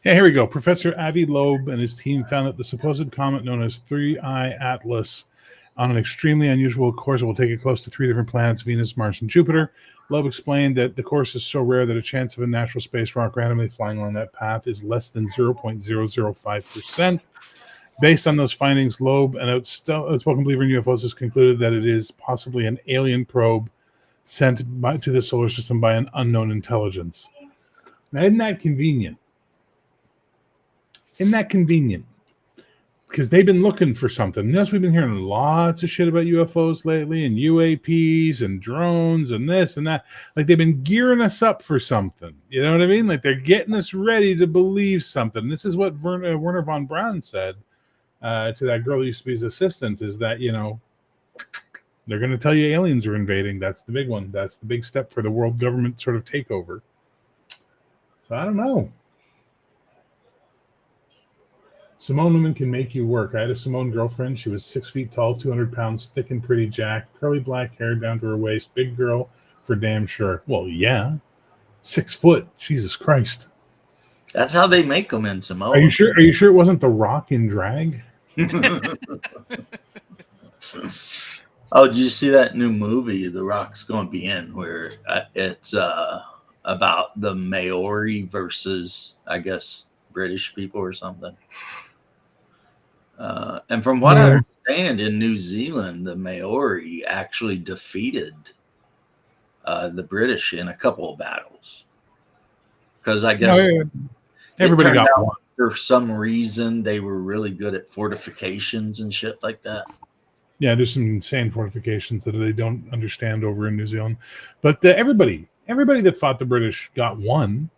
Yeah, here we go. Professor Avi Loeb and his team found that the supposed comet known as 3I Atlas on an extremely unusual course. It will take it close to 3 different planets, Venus, Mars, and Jupiter. Loeb explained that the course is so rare that a chance of a natural space rock randomly flying along that path is less than 0.005%. Based on those findings, Loeb, an outspoken believer in UFOs, has concluded that it is possibly an alien probe sent to the solar system by an unknown intelligence. Now, isn't that convenient? Isn't that convenient? Because they've been looking for something. Yes, we've been hearing lots of shit about UFOs lately and UAPs and drones and this and that. Like they've been gearing us up for something. You know what I mean? Like they're getting us ready to believe something. This is what Werner von Braun said to that girl who used to be his assistant, is that, you know, they're going to tell you aliens are invading. That's the big one. That's the big step for the world government sort of takeover. So I don't know. Simone women can make you work. I had a Simone girlfriend. She was 6 feet tall, 200 pounds, thick and pretty jacked, curly black hair down to her waist. Big girl for damn sure. Well, yeah. 6 foot. Jesus Christ. That's how they make them in Samoa. Are you sure? Are you sure it wasn't The Rock in drag? Oh, did you see that new movie The Rock's going to be in, where it's about the Maori versus, I guess, British people or something? And from what I understand, in New Zealand, the Maori actually defeated the British in a couple of battles. Because I guess everybody got one. For some reason, they were really good at fortifications and shit like that. Yeah, there's some insane fortifications that they don't understand over in New Zealand. But everybody that fought the British got one.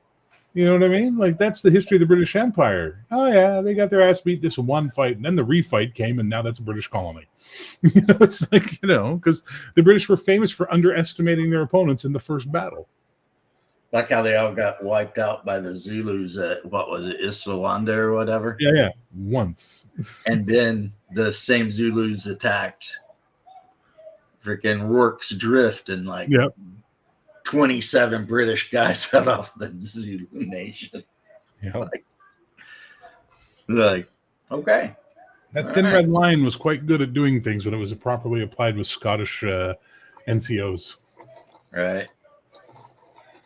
You know what I mean? Like, that's the history of the British Empire. Oh, yeah, they got their ass beat this one fight, and then the refight came, and now that's a British colony. You know, it's like, you know, because the British were famous for underestimating their opponents in the first battle. Like how they all got wiped out by the Zulus at, what was it, Islawanda or whatever? Yeah, once. And then the same Zulus attacked freaking Rorke's Drift, and like 27 British guys cut off the Zulu nation. Yeah. Like, okay. That thin red line was quite good at doing things when it was properly applied with Scottish NCOs. Right.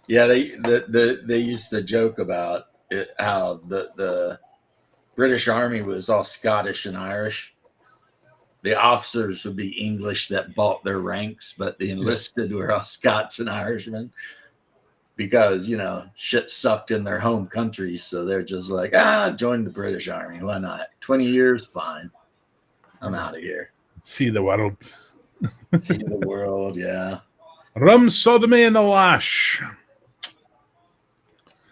Yeah, they used to joke about it, how the British Army was all Scottish and Irish. The officers would be English that bought their ranks, but the enlisted were all Scots and Irishmen because, you know, shit sucked in their home countries. So they're just like, join the British Army. Why not? 20 years, fine. I'm out of here. See the world. See the world, yeah. Rum, sodomy, and the lash.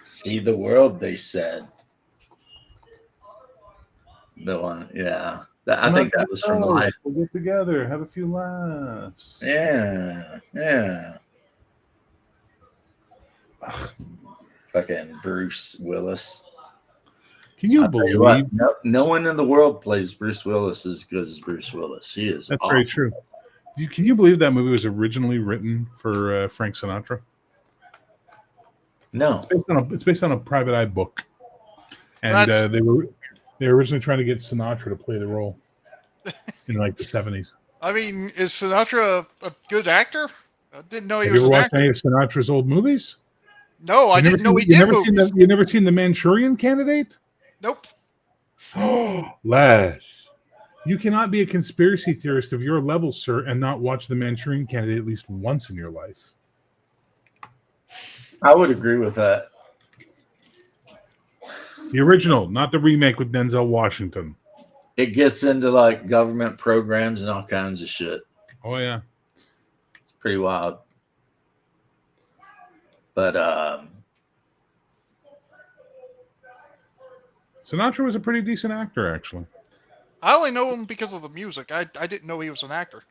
See the world, they said. The one, yeah. I think that was from Life. We'll get together, have a few laughs. Yeah. Fucking Bruce Willis. Can you believe? No one in the world plays Bruce Willis as good as Bruce Willis. He is. That's awful. very true. Can you believe that movie was originally written for Frank Sinatra? No. It's based on a private eye book, and they were originally trying to get Sinatra to play the role in like the 70s. I mean, is Sinatra a good actor? I didn't know he Have was you ever an watched actor. any of Sinatra's old movies? No, I didn't know he did movies. You never seen The Manchurian Candidate? Nope. Oh, Les. You cannot be a conspiracy theorist of your level, sir, and not watch The Manchurian Candidate at least once in your life. I would agree with that. The original, not the remake with Denzel Washington. It gets into like government programs and all kinds of shit. Oh, yeah. It's pretty wild. But Sinatra was a pretty decent actor, actually. I only know him because of the music. I didn't know he was an actor.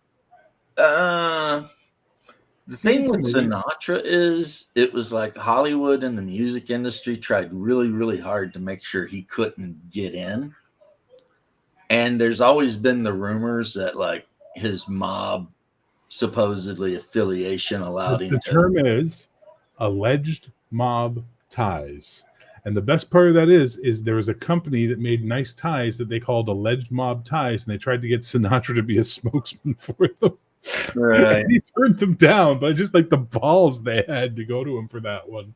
The thing with Sinatra is it was like Hollywood and the music industry tried really, really hard to make sure he couldn't get in. And there's always been the rumors that like his mob supposedly affiliation allowed him The term is alleged mob ties. And the best part of that is there was a company that made nice ties that they called alleged mob ties, and they tried to get Sinatra to be a spokesman for them. Right. And he turned them down, but just like the balls they had to go to him for that one.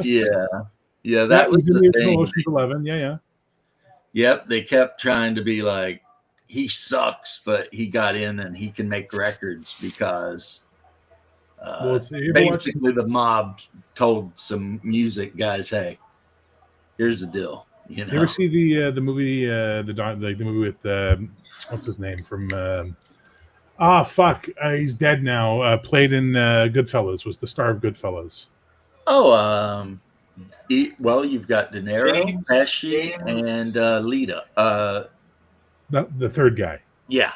Yeah, that was in the the thing. Ocean's 11. Yeah. Yep, they kept trying to be like, he sucks, but he got in and he can make records because Well, you ever watch? basically the mob told some music guys, hey, here's the deal. You You ever know, see the movie the movie with what's his name from? Fuck, he's dead now. Played in Goodfellas. Was the star of Goodfellas. oh, well, you've got De Niro, James, Pesci, and James. Lita. The third guy, Yeah,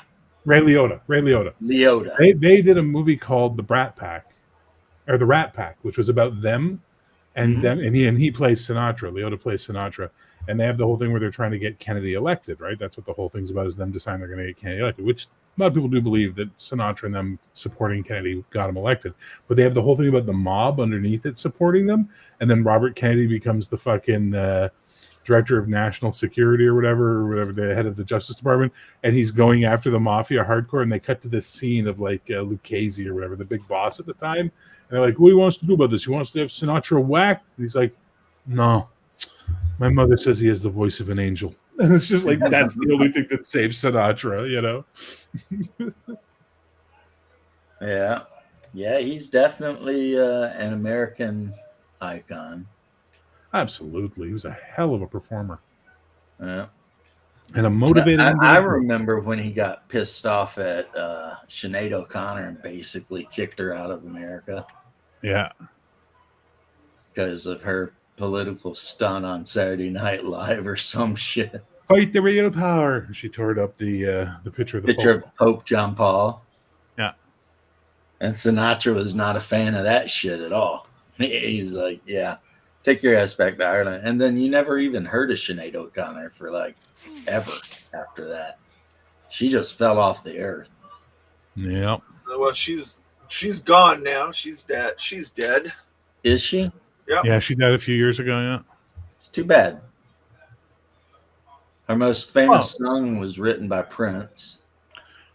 Ray Liotta. Ray Liotta. Leota. They did a movie called The Brat Pack, or The Rat Pack, which was about them and them, and he plays Sinatra. Liotta plays Sinatra, and they have the whole thing where they're trying to get Kennedy elected. Right, that's what the whole thing's about, is them deciding they're going to get Kennedy elected. Which a lot of people do believe that Sinatra and them supporting Kennedy got him elected. But they have the whole thing about the mob underneath it supporting them, and then Robert Kennedy becomes the fucking director of national security or whatever, the head of the Justice Department, and he's going after the mafia hardcore. And they cut to this scene of like Lucchese or whatever, the big boss at the time, and they're like, "What he wants to do about this? He wants to have Sinatra whacked." And he's like, "No, my mother says he has the voice of an angel." And it's just like, that's the only thing that saves Sinatra, you know? Yeah, he's definitely an American icon. Absolutely, he was a hell of a performer. Yeah. And a motivated I individual. remember when he got pissed off at Sinead O'Connor and basically kicked her out of America. Yeah. Because of her political stunt on Saturday Night Live or some shit. Fight the real power. She tore up the picture of the Picture Pope. of Pope John Paul. Yeah. And Sinatra was not a fan of that shit at all. He's like, yeah, take your ass back to Ireland. And then you never even heard of Sinead O'Connor for like ever after that. She just fell off the earth. Yeah. Well, she's gone now. She's dead. She's dead. Is she? Yeah. Yeah, she died a few years ago. Yeah. It's too bad. Her most famous song was written by Prince.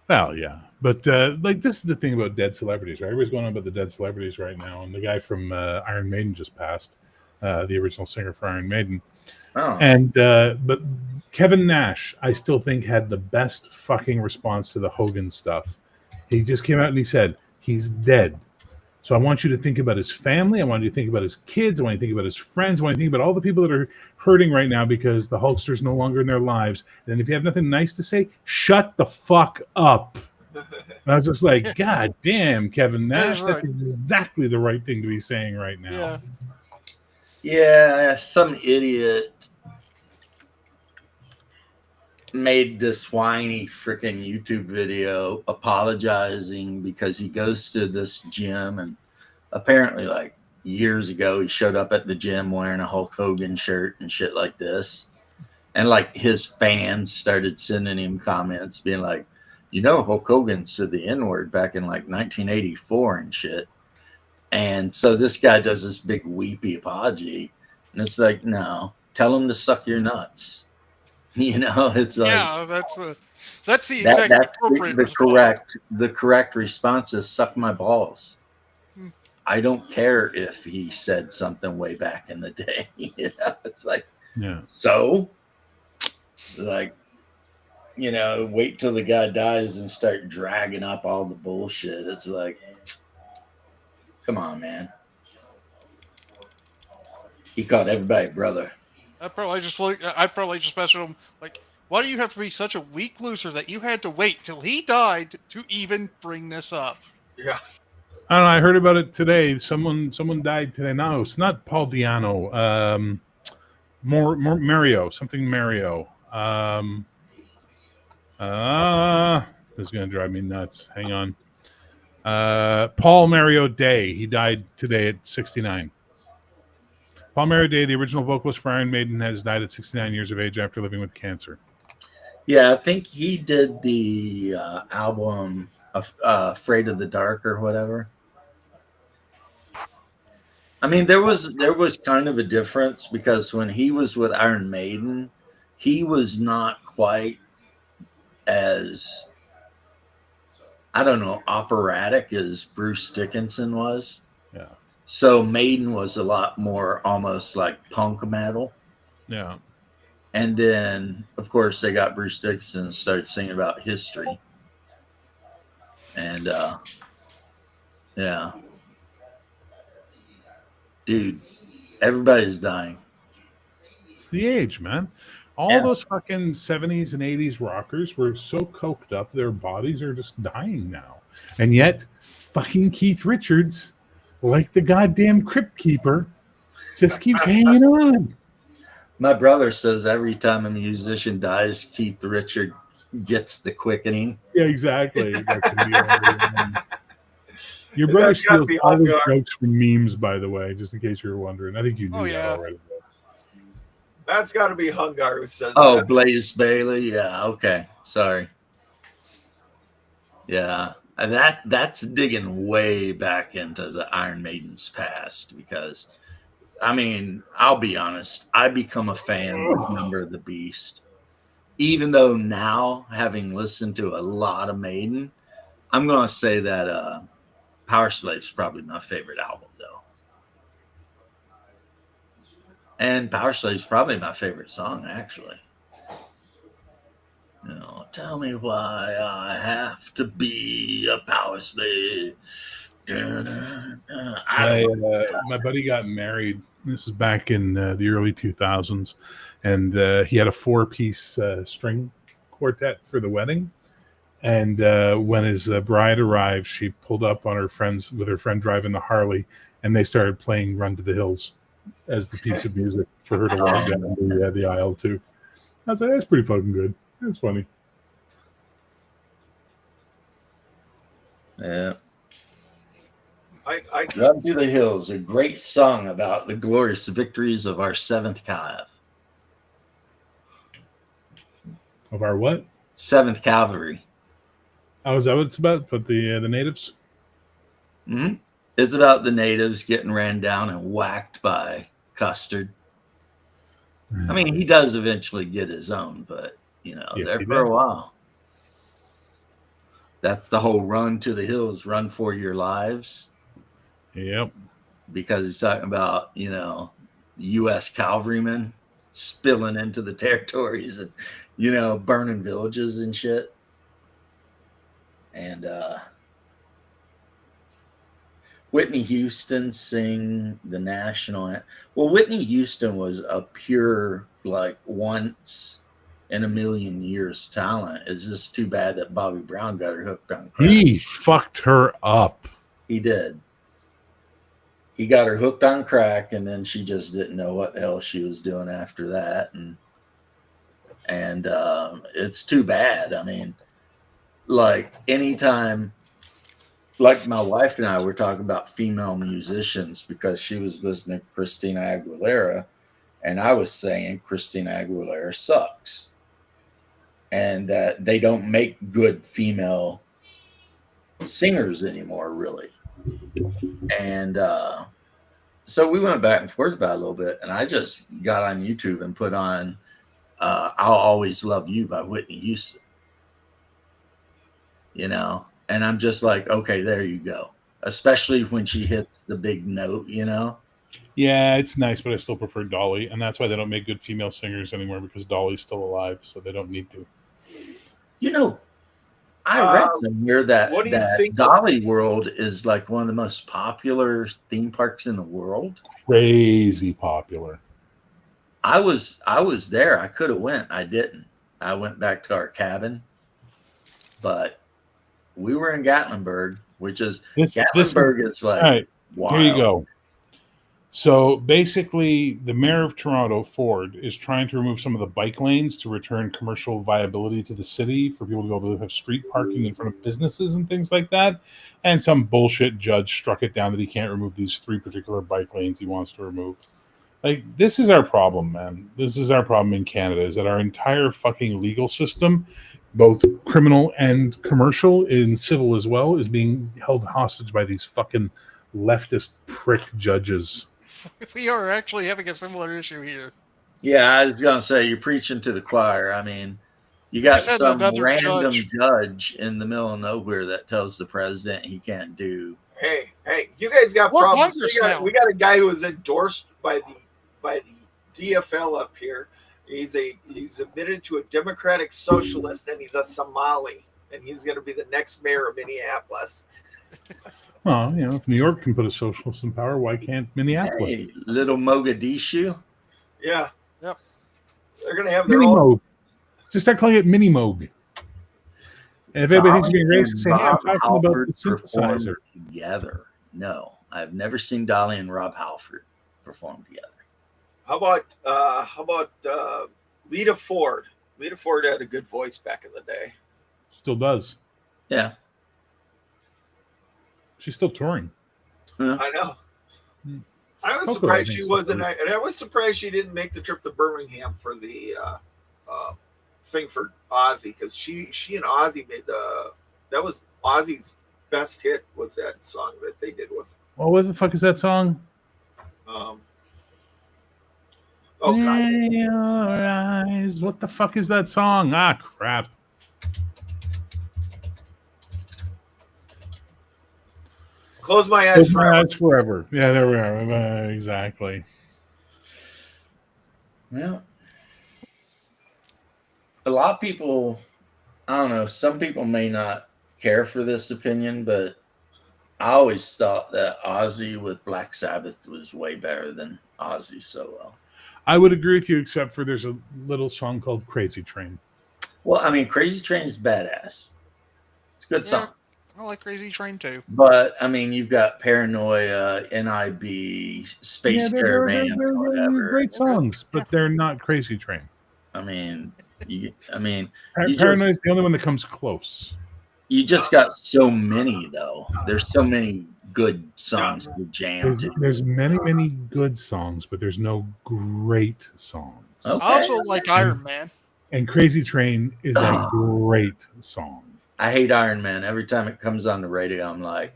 Well, yeah. But like, this is the thing about dead celebrities, right? Everybody's going on about the dead celebrities right now. And the guy from Iron Maiden just passed, the original singer for Iron Maiden. Oh. And but Kevin Nash, I still think, had the best fucking response to the Hogan stuff. He just came out and he said, he's dead. So I want you to think about his family. I want you to think about his kids. I want you to think about his friends. I want you to think about all the people that are hurting right now because the Hulkster's no longer in their lives. And if you have nothing nice to say, shut the fuck up. And I was just like, God damn, Kevin Nash, Right. that's exactly the right thing to be saying right now. Yeah, some idiot made this whiny freaking YouTube video apologizing because he goes to this gym, and apparently like years ago he showed up at the gym wearing a Hulk Hogan shirt and shit like this, and like his fans started sending him comments being like, you know, Hulk Hogan said the N-word back in like 1984 and shit. And so this guy does this big weepy apology, and it's like, no, tell him to suck your nuts. You know, it's like, Yeah, that's the exact appropriate response. The correct response is suck my balls. I don't care if he said something way back in the day. You know, it's like, Yeah. So, like, you know, wait till the guy dies and start dragging up all the bullshit. It's like, come on, man. He called everybody brother. I'd probably just mess with him like, why do you have to be such a weak loser that you had to wait till he died to even bring this up? Yeah. I don't know. I heard about it today. Someone died today. No, it's not Paul Diano. More Mario. Something Mario. This is gonna drive me nuts. Hang on. Paul Mario Day. He died today at 69. Paul Mario Day, the original vocalist for Iron Maiden, has died at 69 years of age after living with cancer. Yeah, I think he did the album Afraid of the Dark or whatever. I mean, there was kind of a difference because when he was with Iron Maiden, he was not quite as, I don't know, operatic as Bruce Dickinson was. Yeah. So Maiden was a lot more almost like punk metal. Yeah. And then, of course, they got Bruce Dickinson and started singing about history. And yeah, dude, everybody's dying. It's the age, man. All Yeah. those fucking 70s and 80s rockers were so coked up, their bodies are just dying now. And yet, fucking Keith Richards, like the goddamn crypt keeper, just keeps hanging on. My brother says every time a musician dies, Keith Richards gets the quickening. Yeah, exactly. That can be your That's brother gotta steals be all his Hungar. jokes from memes, by the way, just in case you were wondering. I think you knew Oh, that yeah. already. That's got to be Hungar who says Oh, that. Blaze Bailey. Yeah. Okay. Sorry. Yeah. And that's digging way back into the Iron Maiden's past because, I mean, I'll be honest. I become a fan of Number of the Beast, even though now, having listened to a lot of Maiden, I'm going to say that Power Slave's probably my favorite album, though. And Power Slave's probably my favorite song, actually. You know, tell me why I have to be a power slave. My buddy got married. This is back in the early 2000s, and he had a 4-piece string quartet for the wedding. And when his bride arrived, she pulled up on her friends with her friend driving the Harley, and they started playing "Run to the Hills" as the piece of music for her to walk down the aisle to. I was like, that's pretty fucking good. That's funny. Yeah. I Run to the Hills, a great song about the glorious victories of our 7th Cav. Of our what? 7th Cavalry. Oh, is that what it's about? But the natives? Mm-hmm. It's about the natives getting ran down and whacked by Custard. I mean, he does eventually get his own, but, you know, Yes, there he for a did. while. That's the whole run to the hills, run for your lives. Yep. Because he's talking about, you know, U.S. cavalrymen spilling into the territories and, you know, burning villages and shit. And Whitney Houston sing the national anthem. Well, Whitney Houston was a pure, like, once in a million years talent. It's just too bad that Bobby Brown got her hooked on crack. He fucked her up. He did. He got her hooked on crack, and then she just didn't know what the hell she was doing after that. And it's too bad. I mean, like, anytime, like my wife and I were talking about female musicians because she was listening to Christina Aguilera, and I was saying Christina Aguilera sucks. And that they don't make good female singers anymore, really. And so we went back and forth about it a little bit, and I just got on YouTube and put on I'll Always Love You by Whitney Houston. You know, and I'm just like, okay, there you go. Especially when she hits the big note, you know? Yeah, it's nice, but I still prefer Dolly, and that's why they don't make good female singers anymore because Dolly's still alive, so they don't need to. You know, I read somewhere that, what do you that think? Dolly World is like one of the most popular theme parks in the world. Crazy popular. I was there. I could have went. I didn't. I went back to our cabin, but we were in Gatlinburg, which is Gatlinburg is like all right. wild. Here you go. So basically, the mayor of Toronto, Ford, is trying to remove some of the bike lanes to return commercial viability to the city for people to be able to have street parking in front of businesses and things like that. And some bullshit judge struck it down that he can't remove these 3 particular bike lanes he wants to remove. Like, this is our problem, man. This is our problem in Canada, is that our entire fucking legal system, both criminal and commercial and civil as well, is being held hostage by these fucking leftist prick judges. We are actually having a similar issue here. Yeah, I was gonna say you're preaching to the choir. I mean, you got just had some another random judge. judge in the middle of nowhere that tells the president he can't do. Hey, you guys got Well, problems. Congress We now. got a guy who was endorsed by the DFL up here He's admitted to a democratic socialist, and he's a Somali, and he's going to be the next mayor of Minneapolis. Well, if New York can put a socialist in power, why can't Minneapolis? Hey, little Mogadishu. Yeah. Yep. They're going to have their Mini own. Moog. Just start calling it Mini Moog. And if anybody thinks you're being Dolly racist, and say, hey, I'm Rob talking about Halford the synthesizer. performed together. No, I've never seen Dolly and Rob Halford perform together. How about Lita Ford? Lita Ford had a good voice back in the day. Still does. Yeah. She's still touring. I know. I was Hopefully, surprised I she think wasn't. so. And I was surprised she didn't make the trip to Birmingham for the thing for Ozzy, because she and Ozzy made that was Ozzy's best hit, was that song that they did with. Well, what the fuck is that song? Oh God! In your eyes. What the fuck is that song? Ah, crap. Close my eyes Close forever. my eyes forever. Yeah, there we are. Exactly. Well, a lot of people, I don't know, some people may not care for this opinion, but I always thought that Ozzy with Black Sabbath was way better than Ozzy solo. I would agree with you, except for there's a little song called Crazy Train. Well, I mean, Crazy Train is badass. It's a good song. I like Crazy Train too. But, I mean, you've got Paranoia, NIB, Space Caravan, they're whatever. great songs, but they're not Crazy Train. I mean, you Paranoia is the only one that comes close. You just got so many, though. There's so many good songs to jam to. There's many good songs, but there's no great songs. Okay. I also like Iron Man. And Crazy Train is a great song. I hate Iron Man. Every time it comes on the radio, I'm like,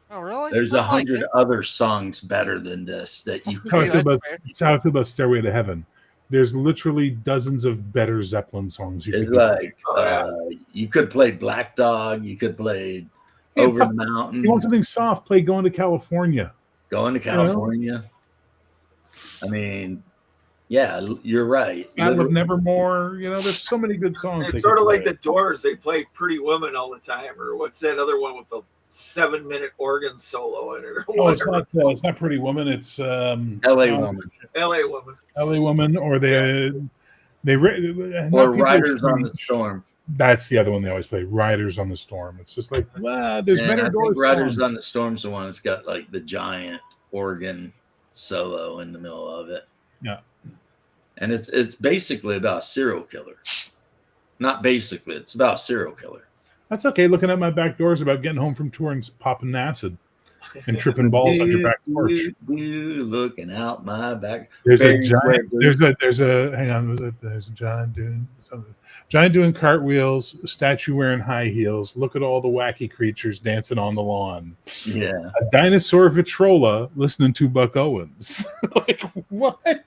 oh, really? there's 100 other songs better than this that you It's how I feel about Stairway to Heaven. There's literally dozens of better Zeppelin songs. It's like you could play Black Dog. You could play Over the Mountains. You want something soft? Play Going to California. Going to California. I mean, yeah, you're right. Battle of Nevermore. There's so many good songs. It's sort of like the Doors. They play Pretty Woman all the time, or what's that other one with the 7-minute organ solo in it? Oh, it's not Pretty Woman. It's L.A. Woman. L.A. Woman. L.A. Woman, or or Riders on the Storm. That's the other one they always play. Riders on the Storm. It's just like, there's better Doors. Riders on the Storm's the one that's got like the giant organ solo in the middle of it. Yeah. And it's basically about a serial killer. Not basically, it's about a serial killer. That's okay. Looking at my back door is about getting home from tour and popping acid and tripping balls on your back porch. Looking out my back. There's a giant doing cartwheels, a statue wearing high heels. Look at all the wacky creatures dancing on the lawn. Yeah. A dinosaur Vitrola listening to Buck Owens. Like, what?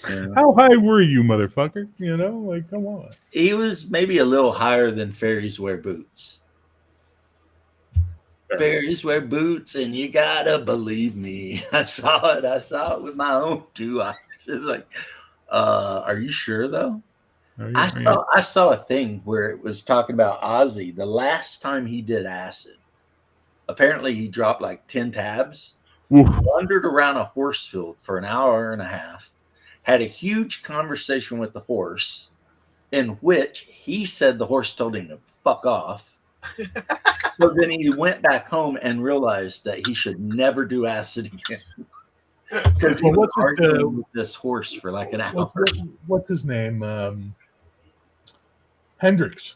Yeah. How high were you, motherfucker? Come on. He was maybe a little higher than Fairies Wear Boots. Fairies wear boots, and you gotta believe me. I saw it with my own 2 eyes. It's like, are you sure though? I saw a thing where it was talking about Ozzy. The last time he did acid, apparently he dropped like 10 tabs, wandered around a horse field for an hour and a half, had a huge conversation with the horse, in which he said the horse told him to fuck off. So then he went back home and realized that he should never do acid again. Because he was arguing with this horse for like an hour. What's his name? Hendrix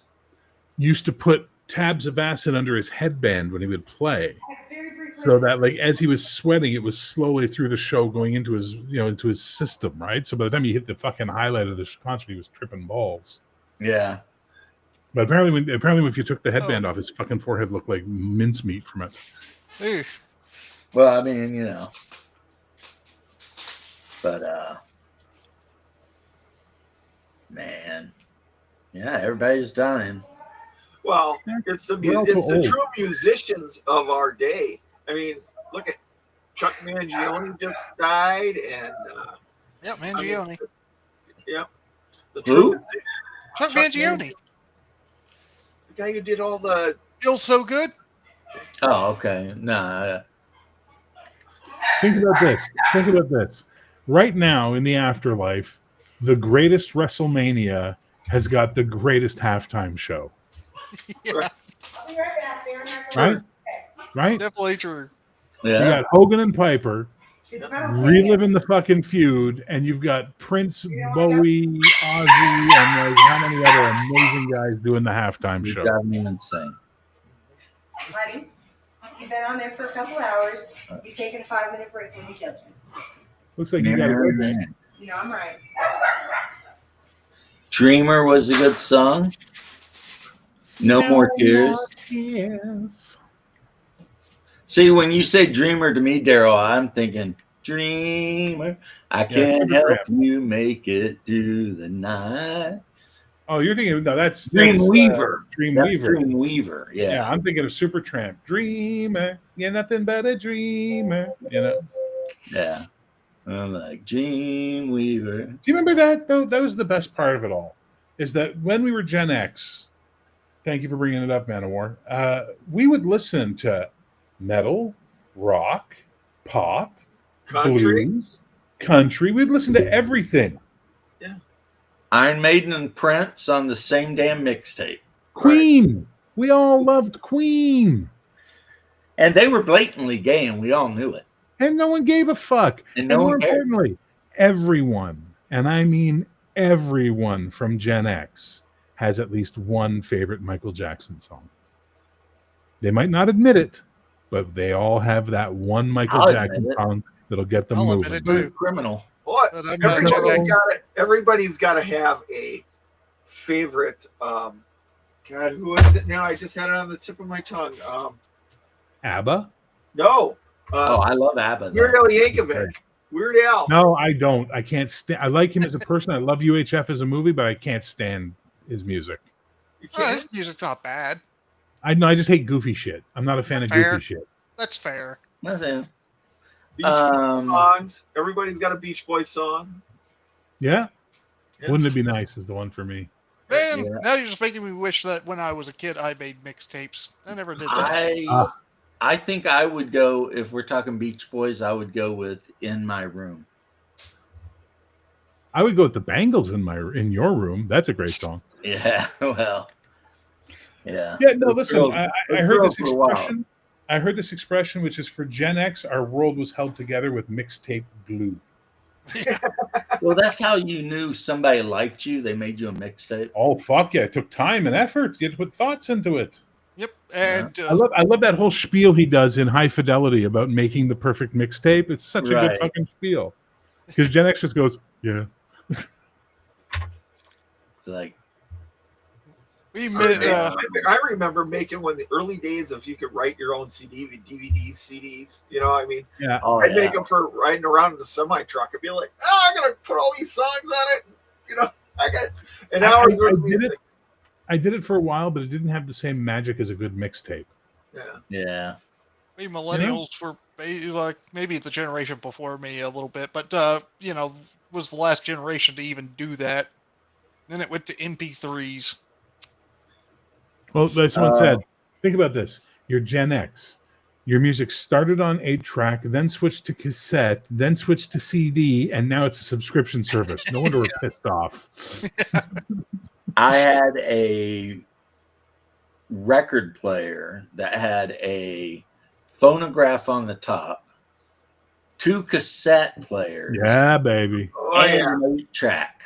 used to put tabs of acid under his headband when he would play, so that like as he was sweating, it was slowly through the show going into his into his system, right? So by the time he hit the fucking highlight of the concert, he was tripping balls. Yeah. But apparently, if you took the headband off, his fucking forehead looked like mincemeat from it. Ew. Well, I mean, but man, yeah, everybody's dying. Well, it's the true musicians of our day. I mean, look at Chuck Mangione just died, and Mangione. Yeah. The Who? truth. Chuck Chuck Mangione. The guy who did all the. Feels so good. Oh, okay. Nah. Think about this. Think about this. Right now in the afterlife, the greatest WrestleMania has got the greatest halftime show. Yeah, Right. I'll be right back. They're not Right? Right? definitely true. You Yeah. got Hogan and Piper It's about reliving the fucking feud, and you've got Prince, Bowie, Ozzy, and like how many other amazing guys doing the halftime You show. got me insane. Honey, you've been on there for a couple hours. You taking a 5-minute break when you killed you. Looks like you got a good Man. You know I'm right. Dreamer was a good song. No More Tears. Yes. See, when you say dreamer to me, Daryl, I'm thinking dreamer. I can't help Supertramp. you make it through the night. Oh, you're thinking no, that's Dreamweaver. Dreamweaver. Dreamweaver. Yeah, Yeah. I'm thinking of Supertramp. Dreamer, you're nothing but a dreamer. You know. Yeah. I'm like Dreamweaver. Do you remember that though? That was the best part of it all. Is that when we were Gen X? Thank you for bringing it up, Man of War. We would listen to metal, rock, pop, Country. blues, country. We'd listen to everything. Iron Maiden and Prince on the same damn mixtape. Queen. We all loved Queen. And they were blatantly gay, and we all knew it. And no one gave a fuck. And no more one cared. importantly, everyone, and I mean everyone from Gen X, has at least one favorite Michael Jackson song. They might not admit it, but they all have that one Michael I'll Jackson admit it. song that'll get them I'll moving. admit it Blue too. Criminal. What? But I'm not Everybody's got to have a favorite. God, who is it now? I just had it on the tip of my tongue. ABBA? No. Oh, I love ABBA. though. Weird Al Yankovic. Weird Al. No, I don't. I can't stand. I like him as a person. I love UHF as a movie, but I can't stand his music. You Oh, can't. his music's not bad. I know. I just hate goofy shit. I'm not a fan of Fair. goofy shit. That's fair. That's it. Beach Boys songs. Everybody's got a Beach Boys song. Yeah? Yeah. Wouldn't it be nice? Is the one for me. Man, Yeah. now you're just making me wish that when I was a kid, I made mixtapes. I never did that. I think I would go, if we're talking Beach Boys, I would go with In My Room. I would go with the Bangles in your room. That's a great song. Yeah, well, yeah. Yeah, no, Those listen. girls- I those heard girls this were wild. expression. I heard this expression, which is for Gen X. Our world was held together with mixtape glue. Well, that's how you knew somebody liked you. They made you a mixtape. Oh fuck yeah! It took time and effort. You had to put thoughts into it. Yep. And I love that whole spiel he does in High Fidelity about making the perfect mixtape. It's such a Right. good fucking spiel. Because Gen X just goes, yeah. It's like, we made, I remember making one of the early days of you could write your own DVDs, CDs. You know, I mean, Yeah. oh I'd yeah. make them for riding around in a semi truck. I'd be like, I'm gonna put all these songs on it. You know, I got an hour's worth of did music. it. I did it for a while, but it didn't have the same magic as a good mixtape. Yeah. Yeah. we millennials were like maybe the generation before me a little bit, but was the last generation to even do that. Then it went to MP3s. Well, like someone said, think about this. You're Gen X. Your music started on 8-track, then switched to cassette, then switched to CD, and now it's a subscription service. No wonder we're pissed off. I had a record player that had a phonograph on the top, 2 cassette players, Yeah, baby. Oh yeah. and an 8-track.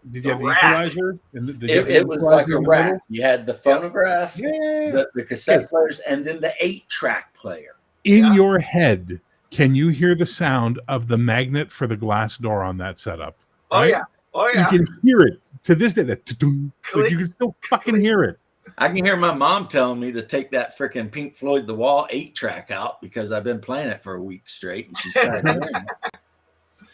Did you have the rack. equalizer? And did you have the It was like equalizer a in the rack. middle? You had the phonograph, Yeah. the cassette players, and then the 8-track player. In Yeah. your head, can you hear the sound of the magnet for the glass door on that setup? Oh Right? yeah. Oh yeah. You can hear it to this day. That like you can still fucking hear it. I can hear my mom telling me to take that freaking Pink Floyd The Wall 8-track out because I've been playing it for a week straight, and she's tired of hearing it.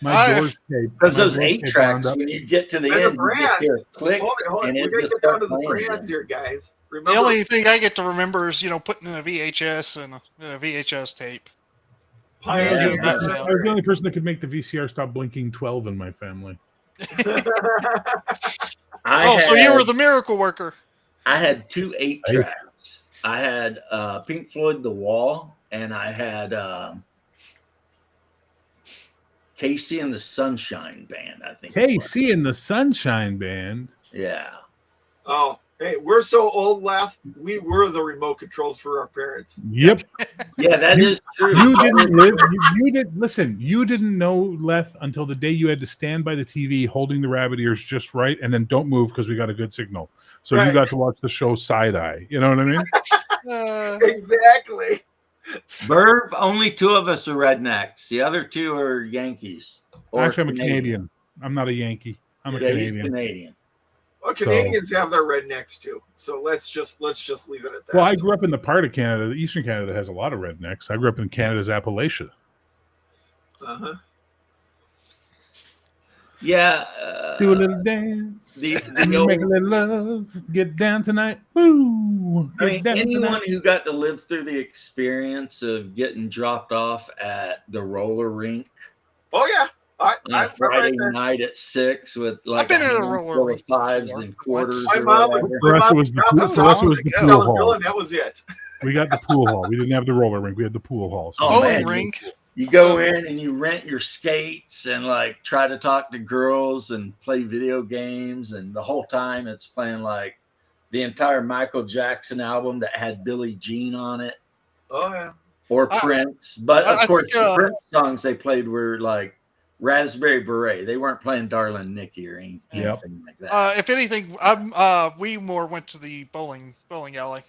My doors tape. Because my those doors 8 tape tracks, wound up. when you get to the And the end, you just hear brands. a click, Hold it. and We it gotta just get down starts to the playing brands again. here, guys. The Remember, only thing I get to remember is putting in a VHS and a VHS tape. I was, Yeah, the, that's I was the only person that could make the VCR stop blinking 12 in my family. So you were the miracle worker. I had 2 8-tracks. I had Pink Floyd The Wall, and I had Casey and the Sunshine Band, I think. KC and the Sunshine Band. Yeah. Oh, hey, we're so old, Laugh. We were the remote controls for our parents. Yep. Yeah, that is true. You didn't live. You didn't listen. You didn't know Leth until the day you had to stand by the TV holding the rabbit ears just right, and then don't move because we got a good signal. So you got to watch the show Side Eye. You know what I mean? Exactly. Burv, only 2 of us are rednecks. The other 2 are Yankees. Actually, I'm a Canadian. I'm not a Yankee. I'm a Canadian. He's Canadian. Well, Canadians have their rednecks too. So let's just leave it at that. Well, I grew up in the part of Canada, Eastern Canada, that has a lot of rednecks. I grew up in Canada's Appalachia. Uh-huh. Yeah. Do a little dance. Make a little love. Get down tonight. Woo! I mean, anyone who got to live through the experience of getting dropped off at the roller rink. Oh yeah. On Friday night at 6 with like I've been in a roller rink 5s and quarters. My mom for us, it was the pool hall. And that was it. We got the pool hall. We didn't have the roller rink. We had the pool hall. So bowling rink. You go in and you rent your skates and like try to talk to girls and play video games, and the whole time it's playing like the entire Michael Jackson album that had Billie Jean on it. Oh yeah. Or Prince. But of course the Prince songs they played were like Raspberry Beret. They weren't playing Darling Nikki or anything like that. If anything, we more went to the bowling alley.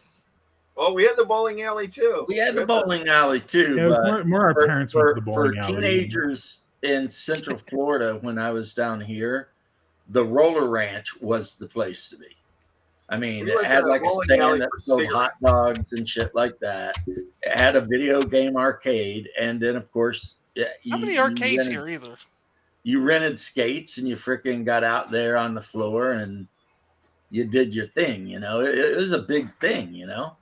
Oh, we had the bowling alley too. We had the bowling alley too. Yeah, but more our parents went to the bowling alley. For teenagers in Central Florida, when I was down here, the roller ranch was the place to be. I mean, it had like a stand that sold hot dogs and shit like that. It had a video game arcade, and then of course, how many arcades here either? You rented skates and you freaking got out there on the floor and you did your thing. You know, it was a big thing. You know.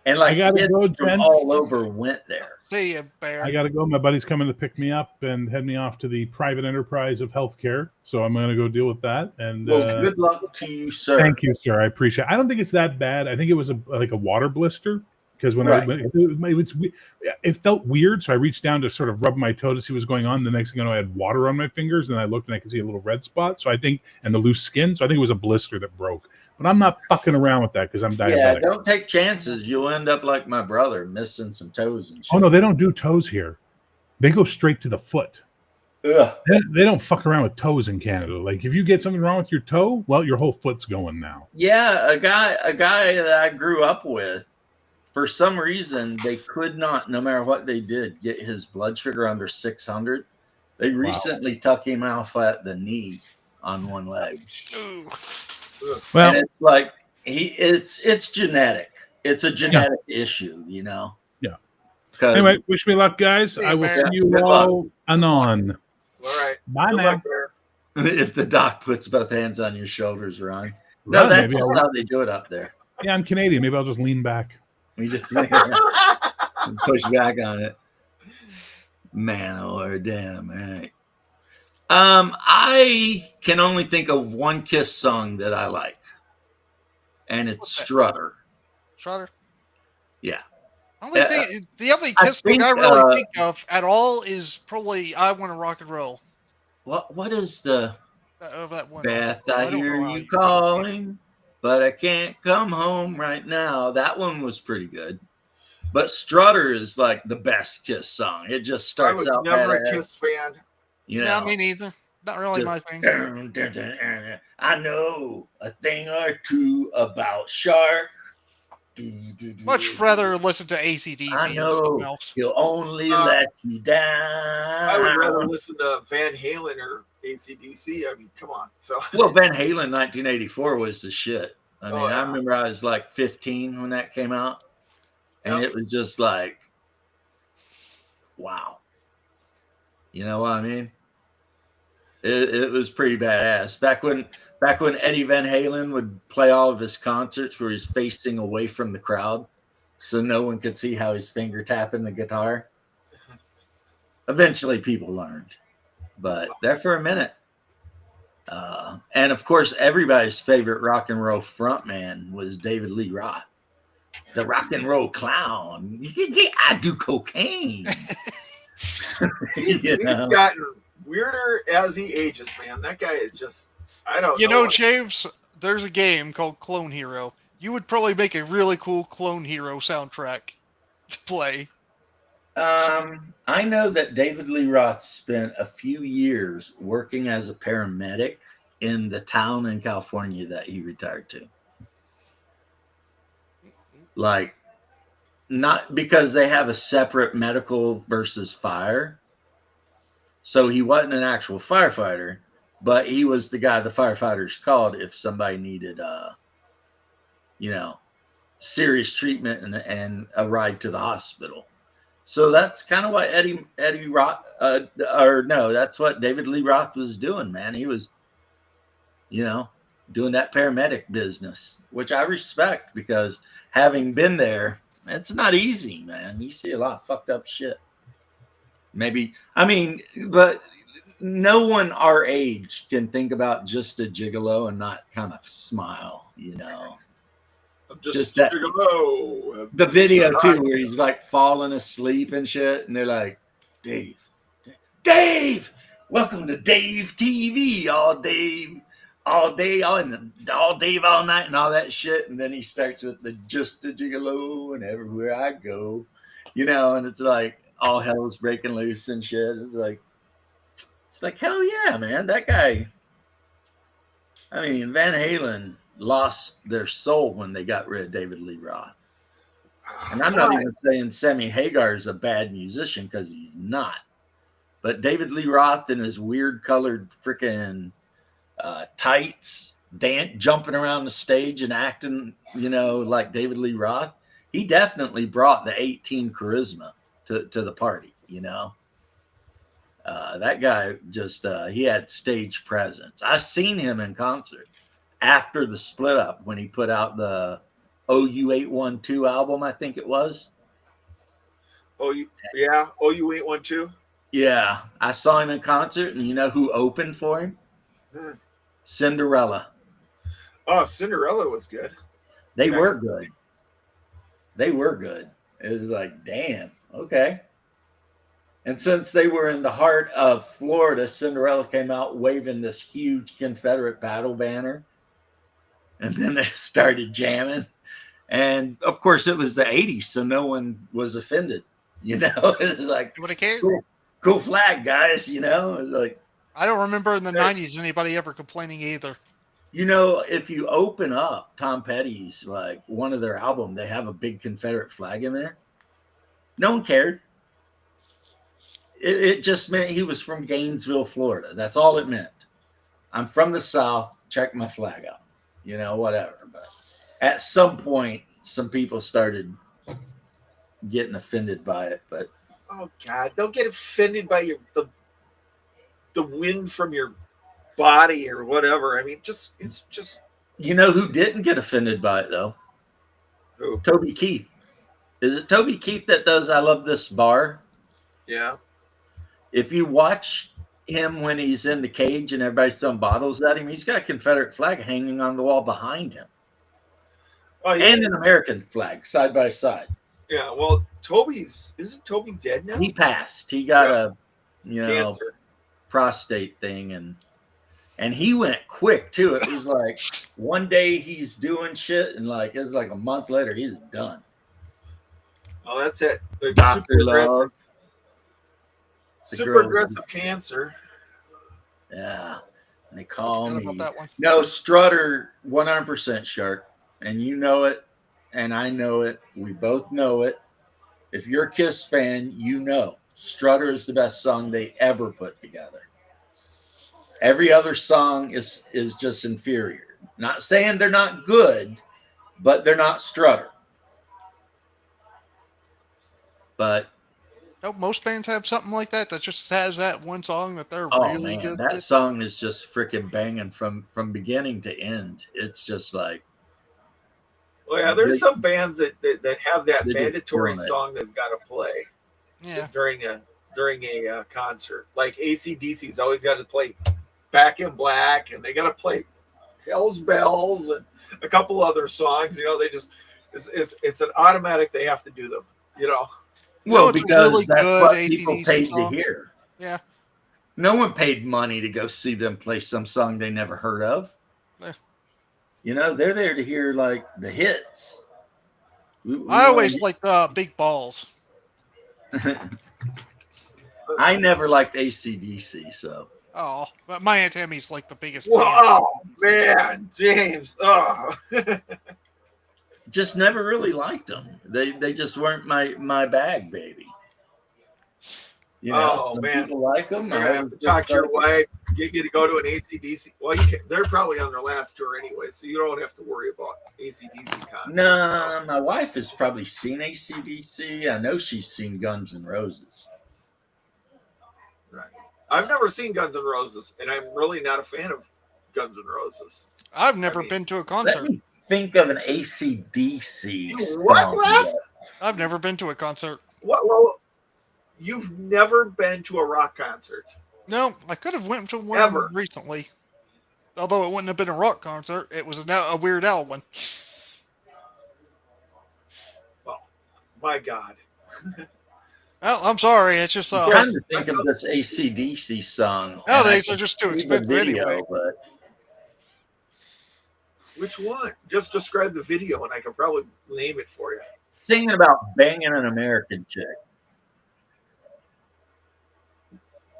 And like kids from all over went there. See you, Bear. I got to go. My buddy's coming to pick me up and head me off to the private enterprise of healthcare. So I'm going to go deal with that. And well, good luck to you, sir. Thank you, sir. I appreciate it. I don't think it's that bad. I think it was like a water blister because when it felt weird. So I reached down to sort of rub my toe to see what's going on. The next thing I know, I had water on my fingers, and I looked and I could see a little red spot. So I think, and the loose skin. So I think it was a blister that broke. But I'm not fucking around with that because I'm diabetic. Yeah, don't take chances. You'll end up like my brother, missing some toes and shit. Oh, no, they don't do toes here. They go straight to the foot. Ugh. They don't fuck around with toes in Canada. Like, if you get something wrong with your toe, well, your whole foot's going now. Yeah, a guy that I grew up with, for some reason, they could not, no matter what they did, get his blood sugar under 600. They recently took him off at the knee on one leg. Ooh. Well, and it's like it's genetic. It's a genetic issue, you know. Yeah. Anyway, wish me luck, guys. I will see you all anon. All right. Bye now. If the doc puts both hands on your shoulders, Ron. No, that's how they do it up there. Yeah, I'm Canadian. Maybe I'll just lean back. We just push back on it. Man, or damn, right. I can only think of one Kiss song that I like, and it's Strutter. Strutter? Yeah. The only Kiss thing I really think of at all is probably I Want to Rock and Roll. What is the that one? Beth, I hear you calling, but I can't come home right now. That one was pretty good. But Strutter is like the best Kiss song. It just starts out. I was never a Kiss fan. You know, me neither. Not really my thing. I know a thing or two about Shark. Much rather listen to AC/DC. I know he'll only let you down. I would rather listen to Van Halen or AC/DC. I mean, come on. So well, Van Halen 1984 was the shit. I mean, I remember I was like 15 when that came out, and it was just like, wow. You know what I mean? It was pretty badass. Back when Eddie Van Halen would play all of his concerts where he's facing away from the crowd so no one could see how he's finger tapping the guitar. Eventually people learned. But there for a minute. And of course, everybody's favorite rock and roll frontman was David Lee Roth, the rock and roll clown. I do cocaine. He's gotten weirder as he ages, man. That guy is just, I don't know. You know, James, there's a game called Clone Hero. You would probably make a really cool Clone Hero soundtrack to play. I know that David Lee Roth spent a few years working as a paramedic in the town in California that he retired to. Like, not because they have a separate medical versus fire. So he wasn't an actual firefighter, but he was the guy the firefighters called if somebody needed, serious treatment and a ride to the hospital. So that's kind of what Eddie Roth, that's what David Lee Roth was doing, man. He was, doing that paramedic business, which I respect because having been there, it's not easy, man. You see a lot of fucked up shit. But no one our age can think about Just a Gigolo and not kind of smile, Just that, the video too, where he's like falling asleep and shit, and they're like, Dave, welcome to Dave TV, all Dave, all Dave, all night, and all that shit. And then he starts with the Just a Gigolo and everywhere I go, and it's like all hell's breaking loose and shit. It's like hell yeah, man. That guy. I mean, Van Halen lost their soul when they got rid of David Lee Roth. And I'm not even saying Sammy Hagar is a bad musician because he's not. But David Lee Roth in his weird colored freaking tights, jumping around the stage and acting, like David Lee Roth, he definitely brought the 18 charisma to the party, That guy just, he had stage presence. I seen him in concert after the split up when he put out the OU812 album, I think it was. OU812? Yeah, I saw him in concert, and you know who opened for him? Cinderella. Oh, Cinderella was good. They were good. It was like, damn, okay. And since they were in the heart of Florida, Cinderella came out waving this huge Confederate battle banner. And then they started jamming. And of course, it was the 80s, so no one was offended. It was like, cool flag, guys. It was like, I don't remember in the 90s anybody ever complaining either. If you open up Tom Petty's, like one of their album, they have a big Confederate flag in there. No one cared. It just meant he was from Gainesville, Florida. That's all it meant. I'm from the South. Check my flag out. Whatever. But at some point, some people started getting offended by it. But oh God, don't get offended by the wind from your body or whatever. I mean, it's just. Who didn't get offended by it though? Who? Toby Keith. Is it Toby Keith that does "I Love This Bar"? Yeah. If you watch him when he's in the cage and everybody's throwing bottles at him, he's got a Confederate flag hanging on the wall behind him. Oh, and an American flag side by side. Yeah, well, isn't Toby dead now? He passed. He got a cancer. Prostate thing, and he went quick too. It was like one day he's doing shit, and like it's like a month later he's done. Oh, that's it. Dr. Love. Super aggressive cancer. Yeah. And they call me. About that one. No, Strutter 100% Shark. And you know it. And I know it. We both know it. If you're a Kiss fan, you know Strutter is the best song they ever put together. Every other song is just inferior. Not saying they're not good, but they're not Strutter. But most bands have something like that just has that one song that they're really good. That song is just freaking banging from beginning to end. It's just like, well, yeah, there's some bands that have that mandatory song they've got to play. Yeah. During a concert, like AC/DC's always got to play Back in Black, and they got to play Hell's Bells and a couple other songs. You know, they just it's an automatic. They have to do them. You know. Well, it's a because really that's good what people AC/DC paid song. to hear. Yeah. No one paid money to go see them play some song they never heard of. Yeah. You know, they're there to hear like the hits. I always liked Big Balls. I never liked AC/DC, so. Oh, but my Aunt Tammy's like the biggest fan. Wow, man, James. Oh. Just never really liked them. They just weren't my bag, baby. You know, some people like them. You're gonna have to talk to your wife, get you to go to an AC/DC. Well, you can, they're probably on their last tour anyway, so you don't have to worry about AC/DC concerts. No, my wife has probably seen AC/DC. I know she's seen Guns N' Roses. Right. I've never seen Guns N' Roses, and I'm really not a fan of Guns N' Roses. I've never been to a concert. Let me think of an AC/DC. What, Lef? I've never been to a concert. What? Well, you've never been to a rock concert? No, I could have went to one Ever. recently. Although it wouldn't have been a rock concert. It was a Weird Al one. Well, my God. Well, I'm sorry. It's just I'm trying to think of this AC/DC song. nowadays they're just too see the expensive anyway. but Which one? Just describe the video, and I can probably name it for you. singing about banging an American chick.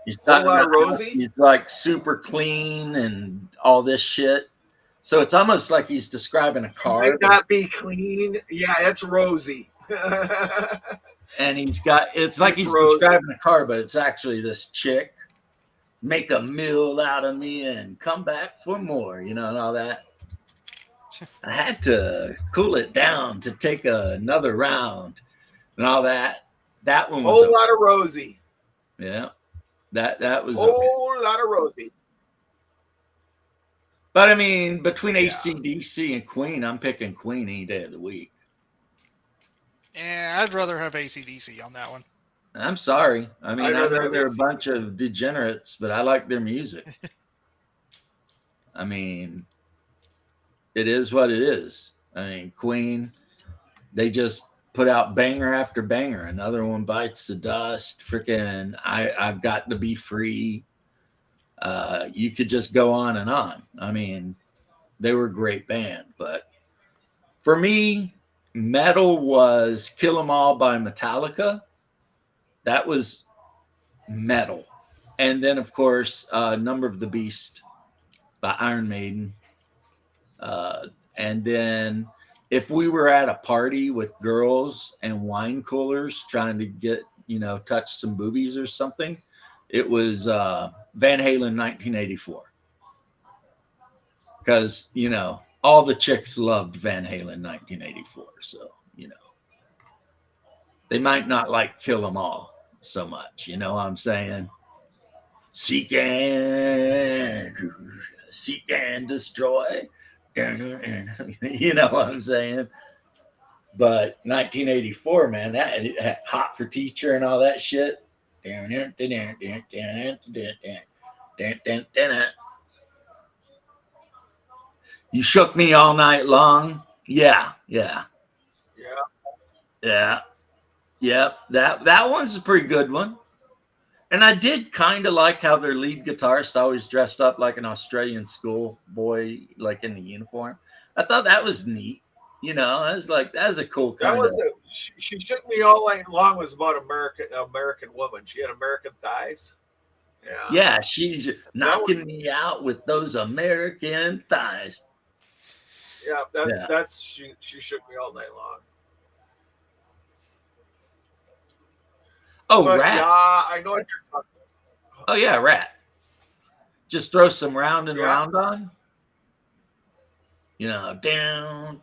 He's talking Whole Lotta about Rosie? he's like super clean and all this shit. So it's almost like he's describing a car. Might not be clean. Yeah, it's Rosie. And it's like he's Rosie. describing a car, but it's actually this chick. Make a meal out of me and come back for more, you know, and all that. I had to cool it down to take another round and all that. That one was Whole Lot of Rosie. Yeah. That was Whole Lot of Rosie. But I mean, between AC/DC and Queen, I'm picking Queen any day of the week. Yeah, I'd rather have AC/DC on that one. I'm sorry. I mean, I rather know have they're a AC/DC. bunch of degenerates, but I like their music. I mean, it is what it is. I mean, Queen, they just put out banger after banger. Another one bites the dust. Freaking, I've got to be free. You could just go on and on. I mean, they were a great band, but for me, metal was Kill 'Em All by Metallica. That was metal. And then, of course, Number of the Beast by Iron Maiden. And then if we were at a party with girls and wine coolers trying to get, touch some boobies or something, it was Van Halen 1984. Because, all the chicks loved Van Halen 1984. So, they might not like Kill 'Em All so much. You know what I'm saying? Seek and destroy. You know what I'm saying? But 1984, man, that Hot for Teacher and all that shit. You shook me all night long. Yeah. That one's a pretty good one. And I did kind of like how their lead guitarist always dressed up like an Australian schoolboy, like in the uniform. I thought that was neat. I was like, that was a cool kind of. She shook me all night long was about American woman. She had American thighs. Yeah, she's knocking me out with those American thighs. Yeah, that's she shook me all night long. Oh, but, Rat. Yeah, I know what you're talking about. Oh, yeah, Rat. Just throw some round and round on. Down.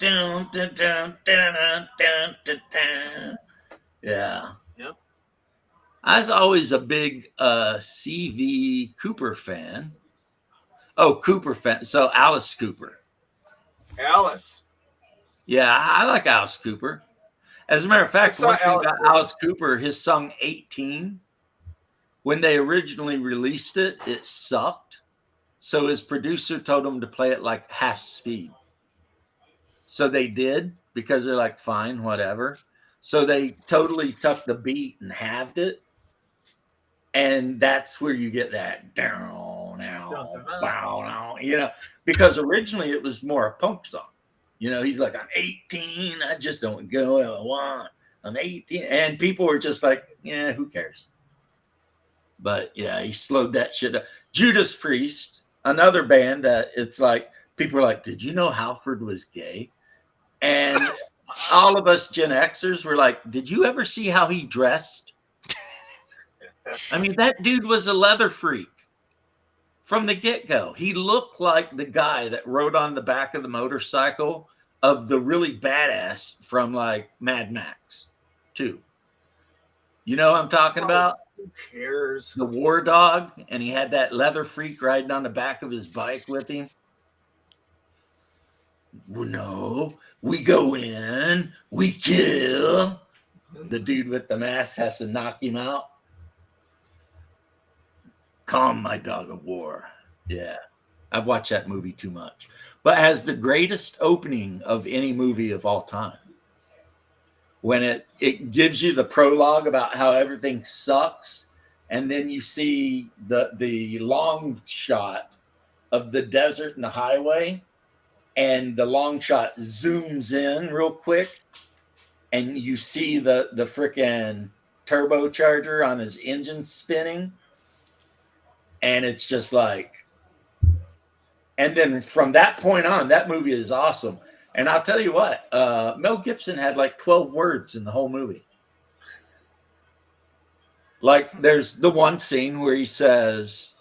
Yeah. Yep. I was always a big C.V. Cooper fan. Oh, Cooper fan. So Alice Cooper. Alice. Yeah, I like Alice Cooper. As a matter of fact, one thing about Alice Cooper, his song 18, when they originally released it, it sucked. So his producer told him to play it like half speed. So they did, because they're like, fine, whatever. So they totally took the beat and halved it. And that's where you get that down now, bow, because originally it was more a punk song. He's like, I'm 18, I just don't go where I want. I'm 18. And people were just like, yeah, who cares? But yeah, he slowed that shit up. Judas Priest, another band that it's like, people are like, did you know Halford was gay? And all of us Gen Xers were like, did you ever see how he dressed? I mean, that dude was a leather freak from the get-go. He looked like the guy that rode on the back of the motorcycle of the really badass from like Mad Max 2. You know what I'm talking about? Who cares? The War Dog, and he had that leather freak riding on the back of his bike with him. Well, no, we go in, we kill. The dude with the mask has to knock him out. Calm, my dog of war. Yeah, I've watched that movie too much. But has the greatest opening of any movie of all time. When it gives you the prologue about how everything sucks, and then you see the long shot of the desert and the highway, and the long shot zooms in real quick, and you see the freaking turbocharger on his engine spinning, and it's just like, and then from that point on, that movie is awesome. And I'll tell you what, Mel Gibson had like 12 words in the whole movie. Like, there's the one scene where he says,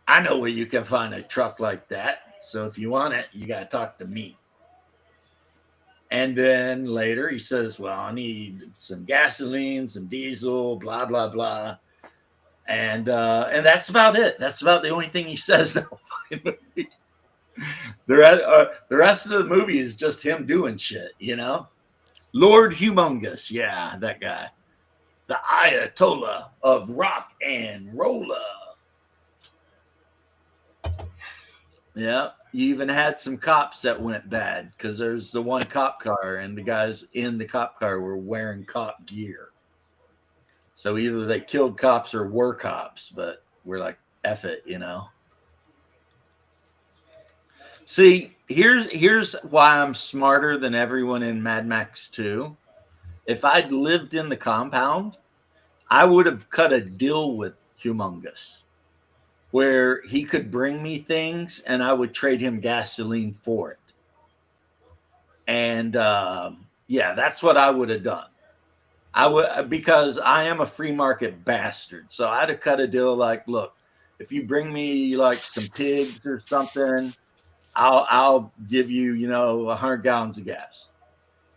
I know where you can find a truck like that. So if you want it, you got to talk to me. And then later he says, well, I need some gasoline, some diesel, blah, blah, blah. And that's about it. That's about the only thing he says in the fucking movie. The rest of the movie is just him doing shit, Lord Humongous. Yeah, that guy. The Ayatollah of rock and roller. Yeah, you even had some cops that went bad because there's the one cop car and the guys in the cop car were wearing cop gear. So either they killed cops or were cops, but we're like, F it, See, here's why I'm smarter than everyone in Mad Max 2. If I'd lived in the compound, I would have cut a deal with Humongous where he could bring me things and I would trade him gasoline for it. And yeah, that's what I would have done. I would, because I am a free market bastard. So I'd have cut a deal like, look, if you bring me like some pigs or something, I'll give you, 100 gallons of gas.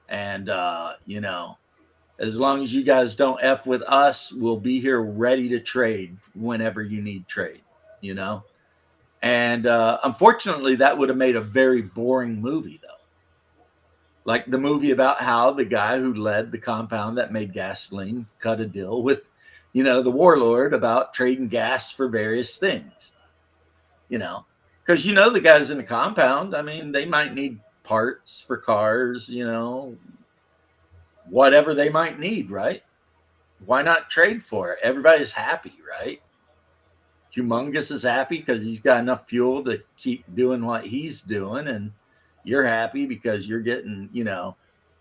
And, as long as you guys don't F with us, we'll be here ready to trade whenever you need trade, And unfortunately, that would have made a very boring movie, though. Like the movie about how the guy who led the compound that made gasoline cut a deal with, the warlord about trading gas for various things, because, the guys in the compound, I mean, they might need parts for cars, whatever they might need, right? Why not trade for it? Everybody's happy, right? Humongous is happy because he's got enough fuel to keep doing what he's doing. And you're happy because you're getting,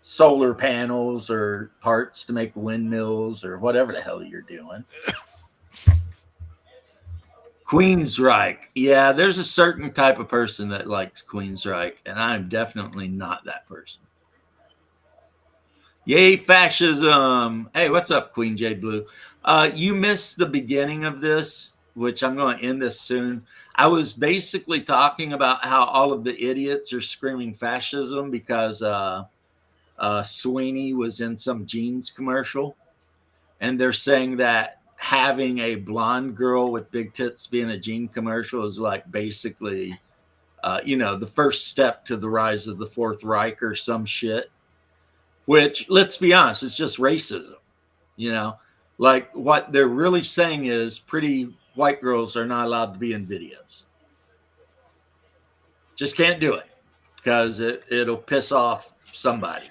solar panels or parts to make windmills or whatever the hell you're doing. Queensryche. Yeah, there's a certain type of person that likes Queensryche, and I'm definitely not that person. Yay, fascism. Hey, what's up, Queen Jade Blue? You missed the beginning of this, which I'm going to end this soon. I was basically talking about how all of the idiots are screaming fascism because Sweeney was in some jeans commercial. And they're saying that having a blonde girl with big tits being a jean commercial is like basically, the first step to the rise of the Fourth Reich or some shit. Which, let's be honest, it's just racism, Like what they're really saying is pretty white girls are not allowed to be in videos. Just can't do it because it'll piss off somebody.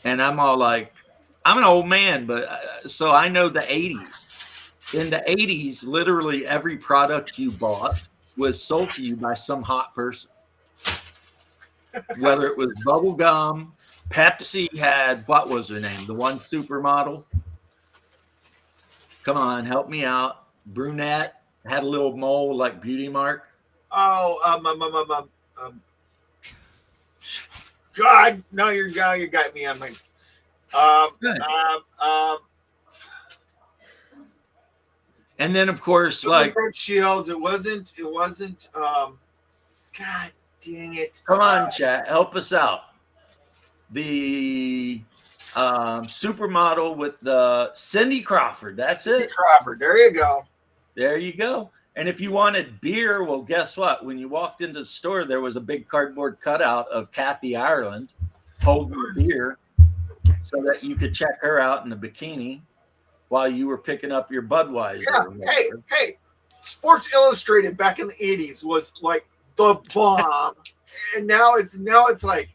And I'm all like, I'm an old man, but so I know the 80s. In the 80s, literally every product you bought was sold to you by some hot person. Whether it was bubble gum, Pepsi had, what was her name? The one supermodel. Come on, help me out. Brunette, had a little mole like Beauty Mark. Oh, God, now you got me on my. And then, of course, like Brooke Shields. It wasn't. God dang it! Come on, chat, help us out. The supermodel with the Cindy Crawford. That's it. Crawford. There you go. There you go. And if you wanted beer, well, guess what? When you walked into the store, there was a big cardboard cutout of Kathy Ireland holding a beer so that you could check her out in the bikini while you were picking up your Budweiser. Yeah. Hey, Sports Illustrated back in the 80s was like the bomb. And now it's like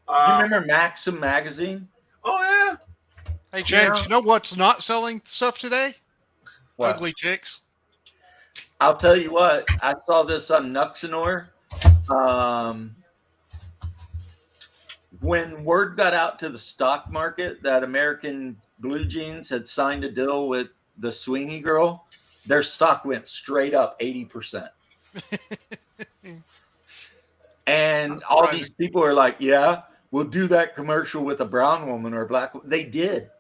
you remember Maxim magazine? Oh yeah. Hey James, you know what's not selling stuff today? What? Ugly chicks. I'll tell you what, I saw this on Nuxenor. When word got out to the stock market that American Blue Jeans had signed a deal with the Sweeney girl, their stock went straight up 80%. And all these people are like, yeah, we'll do that commercial with a brown woman or a black woman. They did.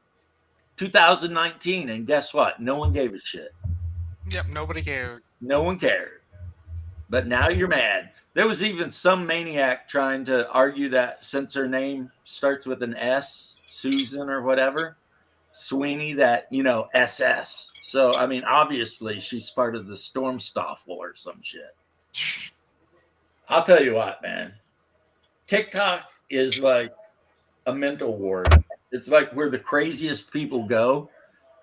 2019. And guess what? No one gave a shit. Yep, nobody cared. No one cared. But now you're mad. There was even some maniac trying to argue that since her name starts with an S, Susan or whatever, Sweeney, that, SS. So, I mean, obviously she's part of the Stormstoffel or some shit. I'll tell you what, man. TikTok is like a mental ward. It's like where the craziest people go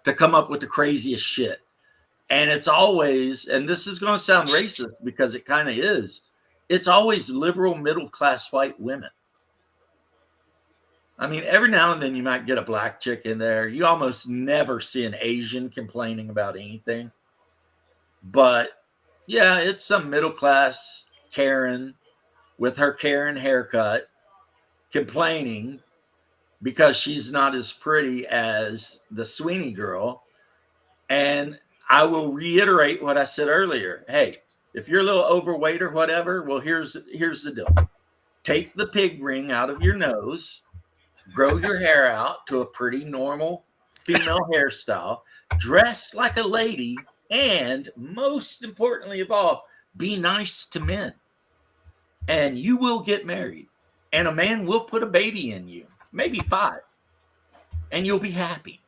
to come up with the craziest shit. And it's always, and this is going to sound racist because it kind of is, it's always liberal, middle-class white women. I mean, every now and then you might get a black chick in there. You almost never see an Asian complaining about anything. But, yeah, it's some middle-class Karen with her Karen haircut complaining because she's not as pretty as the Sweeney girl. And I will reiterate what I said earlier. Hey, if you're a little overweight or whatever, well, here's the deal. Take the pig ring out of your nose, grow your hair out to a pretty normal female hairstyle, dress like a lady, and most importantly of all, be nice to men. And you will get married. And a man will put a baby in you, maybe 5. And you'll be happy.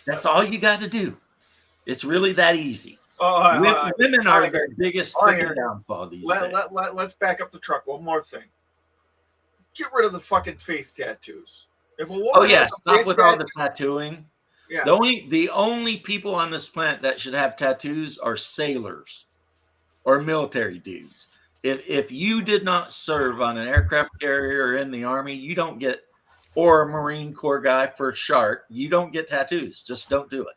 That's all you got to do. It's really that easy. Women are their biggest downfall these days. Let's back up the truck. One more thing. Get rid of the fucking face tattoos. If a woman stop with all the tattooing. Yeah. The only people on this planet that should have tattoos are sailors or military dudes. If you did not serve on an aircraft carrier or in the Army, you don't get, or a Marine Corps guy for a shark, you don't get tattoos. Just don't do it.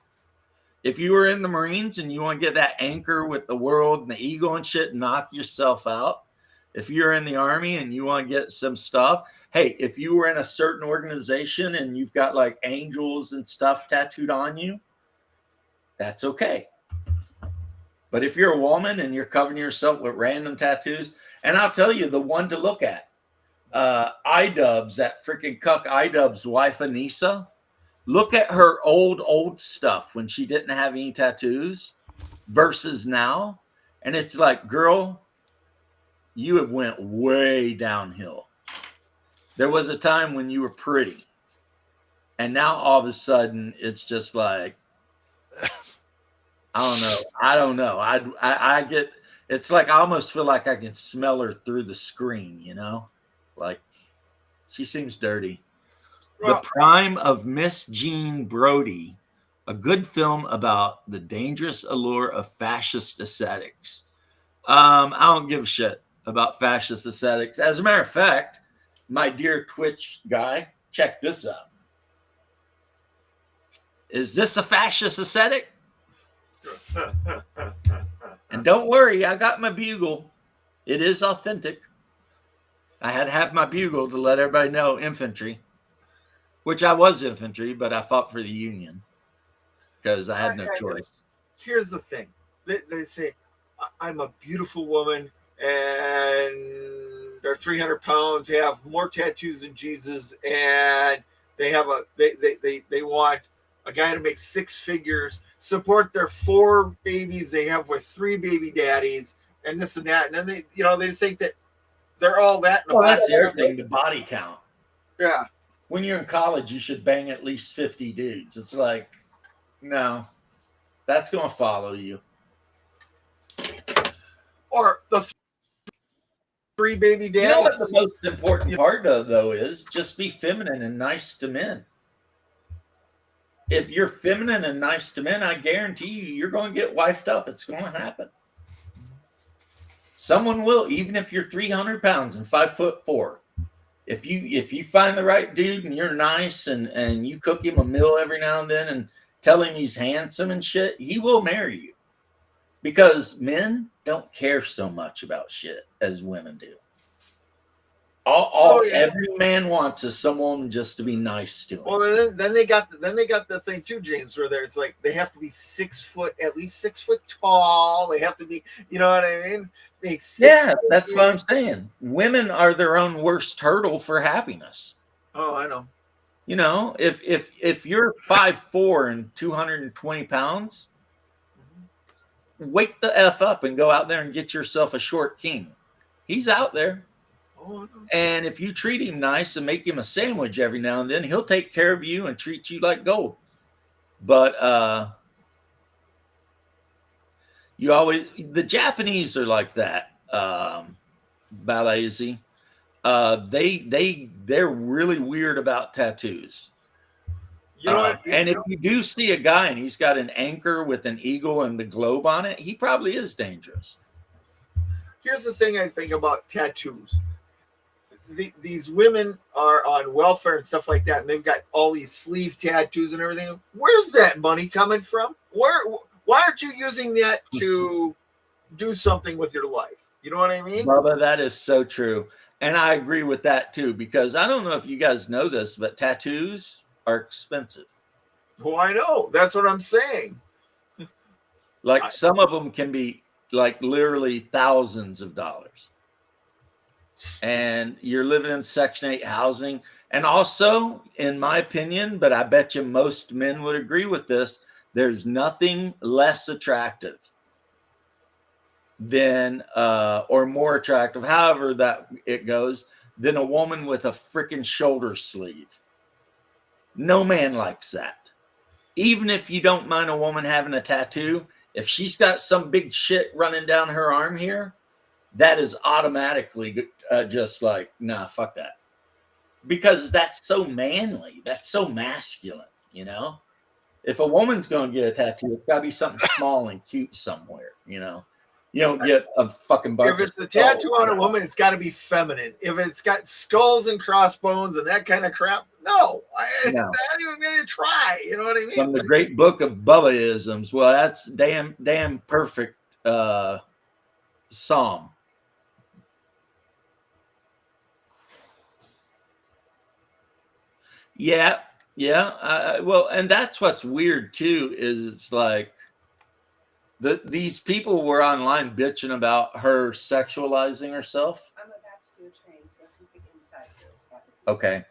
If you were in the Marines and you want to get that anchor with the world and the eagle and shit, knock yourself out. If you're in the Army and you want to get some stuff, hey, if you were in a certain organization and you've got like angels and stuff tattooed on you, that's okay. But if you're a woman and you're covering yourself with random tattoos, and I'll tell you the one to look at, iDubbbz, that freaking cuck iDubbbz wife Anissa, look at her old stuff when she didn't have any tattoos versus now. And it's like, girl, you have went way downhill. There was a time when you were pretty. And now all of a sudden it's just like, I don't know. I get, it's like, I almost feel like I can smell her through the screen, like she seems dirty. The prime of Miss Jean Brody A good film about the dangerous allure of fascist aesthetics. I don't give a shit about fascist aesthetics. As a matter of fact, my dear Twitch guy, check this out. Is this a fascist aesthetic? And don't worry, I got my bugle. It is authentic. I had to have my bugle to let everybody know infantry, which I was infantry, but I fought for the Union because I had no choice. Here's the thing. They say, I'm a beautiful woman and they're 300 pounds, have more tattoos than Jesus, and they want a guy to make 6 figures, support their 4 babies they have with 3 baby daddies, and this and that. And then they think that they're all that. Well, that's the other thing, the body count. Yeah. When you're in college, you should bang at least 50 dudes. It's like, no, that's going to follow you. Or the 3 baby daddies. You know what the most important part, though, is just be feminine and nice to men. If you're feminine and nice to men, I guarantee you're going to get wifed up. It's going to happen. Someone will, even if you're 300 pounds and 5'4". If you find the right dude and you're nice and you cook him a meal every now and then and tell him he's handsome and shit, he will marry you. Because men don't care so much about shit as women do. Every man wants is someone just to be nice to him. Well, then they got the thing too, James, where it's like they have to be 6 foot, at least 6 foot tall. They have to be, you know what I mean? That's what I'm saying. Women are their own worst hurdle for happiness. Oh, I know. You know, if you're 5'4" and 220 pounds, wake the F up and go out there and get yourself a short king. He's out there. And if you treat him nice and make him a sandwich every now and then, he'll take care of you and treat you like gold. But the Japanese are like that. Balazi. They're really weird about tattoos. You know what? And if you do see a guy and he's got an anchor with an eagle and the globe on it, he probably is dangerous. Here's the thing I think about tattoos. These women are on welfare and stuff like that, and they've got all these sleeve tattoos and everything. Where's that money coming from? Why aren't you using that to do something with your life? You know what I mean? Bubba, that is so true. And I agree with that too, because I don't know if you guys know this, but tattoos are expensive. Well, I know. That's what I'm saying. Like some of them can be like literally thousands of dollars. And you're living in Section 8 housing. And also, in my opinion, but I bet you most men would agree with this, there's nothing less attractive than, or more attractive, however that it goes, than a woman with a freaking shoulder sleeve. No man likes that. Even if you don't mind a woman having a tattoo, if she's got some big shit running down her arm here, that is automatically just like, nah, fuck that. Because that's so manly. That's so masculine, you know? If a woman's going to get a tattoo, it's got to be something small and cute somewhere, you know? You don't get a fucking bunch. If it's a tattoo on a woman, it's got to be feminine. If it's got skulls and crossbones and that kind of crap, no. I'm not even going to try. You know what I mean? From the great book of Bubbaisms. Well, that's damn perfect psalm. Yeah. Well, and that's what's weird too, is it's like these people were online bitching about her sexualizing herself. I'm about to do a training, so if you could inside this. Okay.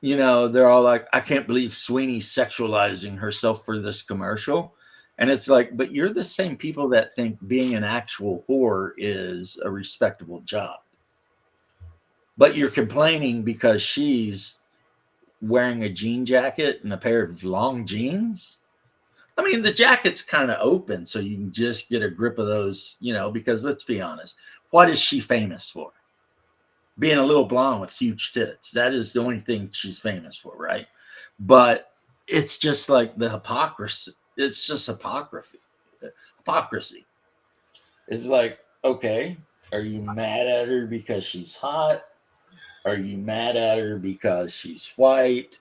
You know, they're all like, I can't believe Sweeney's sexualizing herself for this commercial. And it's like, but you're the same people that think being an actual whore is a respectable job. But you're complaining because she's wearing a jean jacket and a pair of long jeans. I mean, the jacket's kind of open, so you can just get a grip of those, you know, because let's be honest, what is she famous for? Being a little blonde with huge tits. That is the only thing she's famous for, right? But it's just like the hypocrisy. It's just hypocrisy. Hypocrisy. It's like, okay, are you mad at her because she's hot? Are you mad at her because she's white?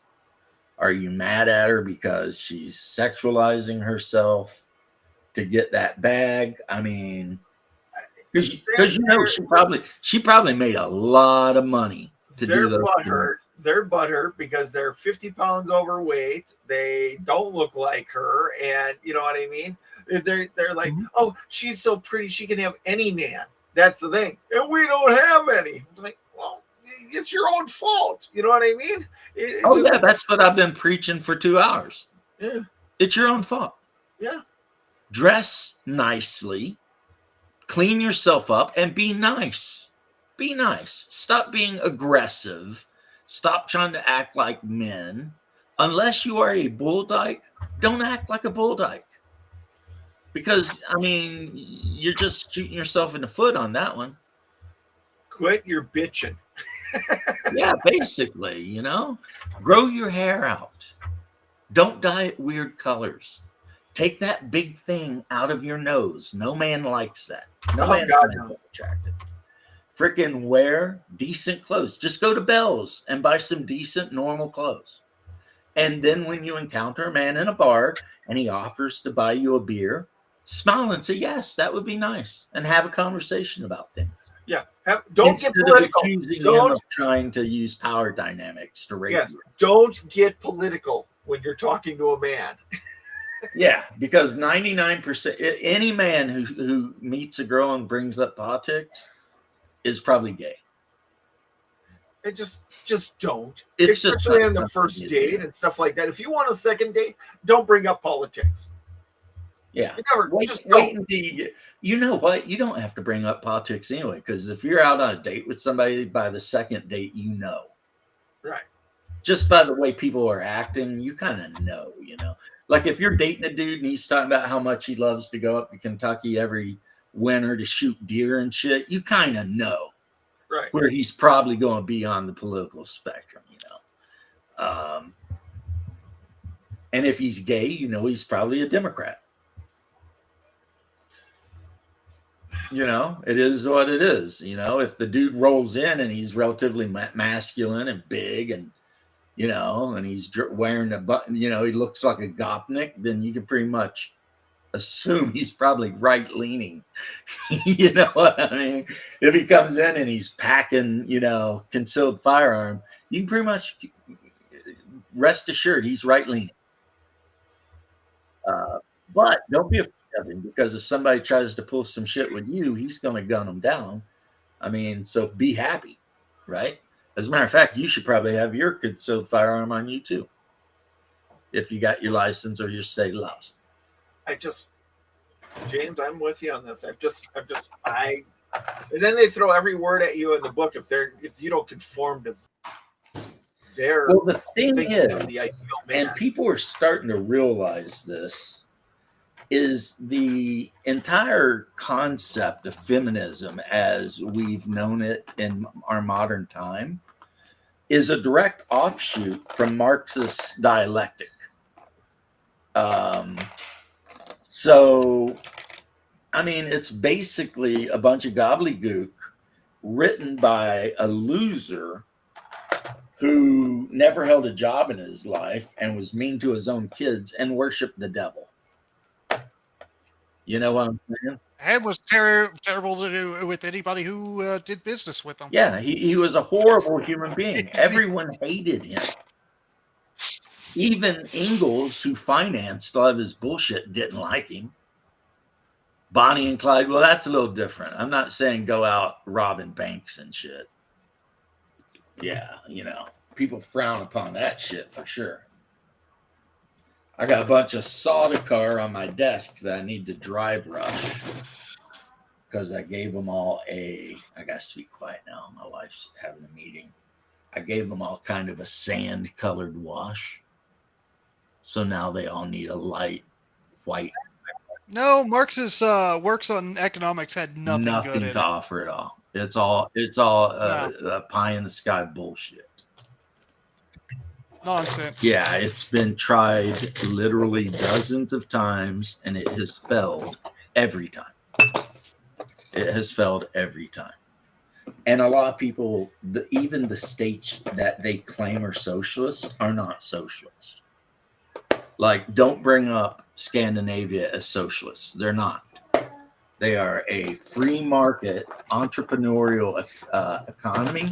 Are you mad at her because she's sexualizing herself to get that bag? I mean, because she probably made a lot of money to They're do those butthurt. They're butthurt because they're 50 pounds overweight. They don't look like her, and you know what I mean. They're like, oh, she's so pretty, she can have any man. That's the thing, and we don't have any. It's like, well, it's your own fault. You know what I mean? Yeah, that's what I've been preaching for 2 hours. Yeah, it's your own fault. Yeah, dress nicely, clean yourself up, and be nice. Be nice. Stop being aggressive. Stop trying to act like men. Unless you are a bull dyke, don't act like a bull dyke. Because, I mean, you're just shooting yourself in the foot on that one. Quit your bitching. Yeah, basically, you know. Grow your hair out. Don't dye it weird colors. Take that big thing out of your nose. No man likes that. No man finds attractive. Freaking wear decent clothes. Just go to Bell's and buy some decent, normal clothes. And then when you encounter a man in a bar and he offers to buy you a beer, smile and say, yes, that would be nice. And have a conversation about things. Yeah. Don't Instead get political. Of accusing him of trying to use power dynamics to rape you. Don't get political when you're talking to a man. Yeah, because 99%, any man who meets a girl and brings up politics is probably gay. It just don't. It's especially just on the first date and stuff like that. If you want a second date, don't bring up politics. Yeah. Wait until you get. You know what? You don't have to bring up politics anyway, because if you're out on a date with somebody, by the second date, you know. Right. Just by the way people are acting, you kind of know, you know. Like if you're dating a dude and he's talking about how much he loves to go up to Kentucky every winter to shoot deer and shit, you kind of know. Right. Where he's probably going to be on the political spectrum, you know. And if he's gay, you know he's probably a Democrat. You know, it is what it is. You know, if the dude rolls in and he's relatively masculine and big and, you know, and he's wearing a button, you know, he looks like a Gopnik, then you can pretty much assume he's probably right-leaning. You know what I mean? If he comes in and he's packing, you know, concealed firearm, you can pretty much rest assured he's right-leaning. But don't be afraid of him, because if somebody tries to pull some shit with you, he's going to gun them down. I mean, so be happy, right? As a matter of fact, you should probably have your concealed firearm on you too, if you got your license or your state laws. James, I'm with you on this. And then they throw every word at you in the book if you don't conform to their. Well, the thing is, the ideal man. and people are starting to realize this, is the entire concept of feminism as we've known it in our modern time is a direct offshoot from Marxist dialectic. So, I mean, it's basically a bunch of gobbledygook written by a loser who never held a job in his life and was mean to his own kids and worshiped the devil. You know what I'm saying? And was terrible to do with anybody who did business with him. Yeah, he was a horrible human being. Everyone hated him. Even Ingalls, who financed a lot of his bullshit, didn't like him. Bonnie and Clyde, well, that's a little different. I'm not saying go out robbing banks and shit. Yeah, you know, people frown upon that shit for sure. I got a bunch of Saudicar on my desk that I need to dry brush because I gave them all I got to be quiet now. My wife's having a meeting. I gave them all kind of a sand-colored wash. So now they all need a light white. No, Marx's works on economics had nothing good in to it. offer at all. It's all pie in the sky bullshit. nonsense. Yeah, it's been tried literally dozens of times, and it has failed every time. It has failed every time. And a lot of people, even the states that they claim are socialist, are not socialist. Like, don't bring up Scandinavia as socialists. They're not. They are a free market entrepreneurial economy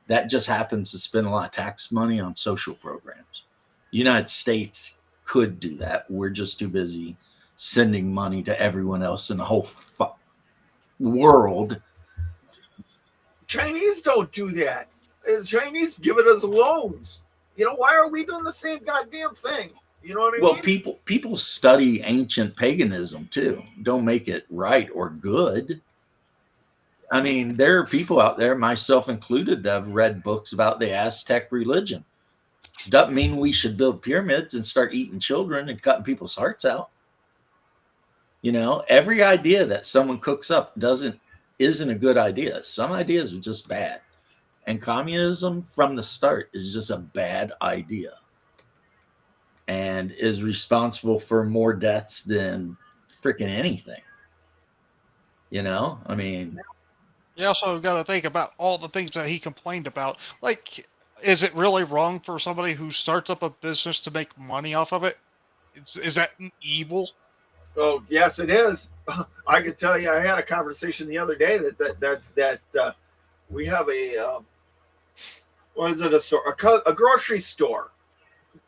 that just happens to spend a lot of tax money on social programs. The United States could do that. We're just too busy sending money to everyone else in the whole world. Chinese don't do that. The Chinese give it as loans. You know, why are we doing the same goddamn thing? You know what I Well, mean? people study ancient paganism too. Don't make it right or good. I mean, there are people out there, myself included, that have read books about the Aztec religion. Doesn't mean we should build pyramids and start eating children and cutting people's hearts out. You know, every idea that someone cooks up isn't a good idea. Some ideas are just bad. And communism from the start is just a bad idea and is responsible for more deaths than freaking anything. You know, I mean, You also got to think about all the things that he complained about. Like, is it really wrong for somebody who starts up a business to make money off of it? Is that evil? Oh, yes, it is. I can tell you, I had a conversation the other day that we have a what is it? A store, a grocery store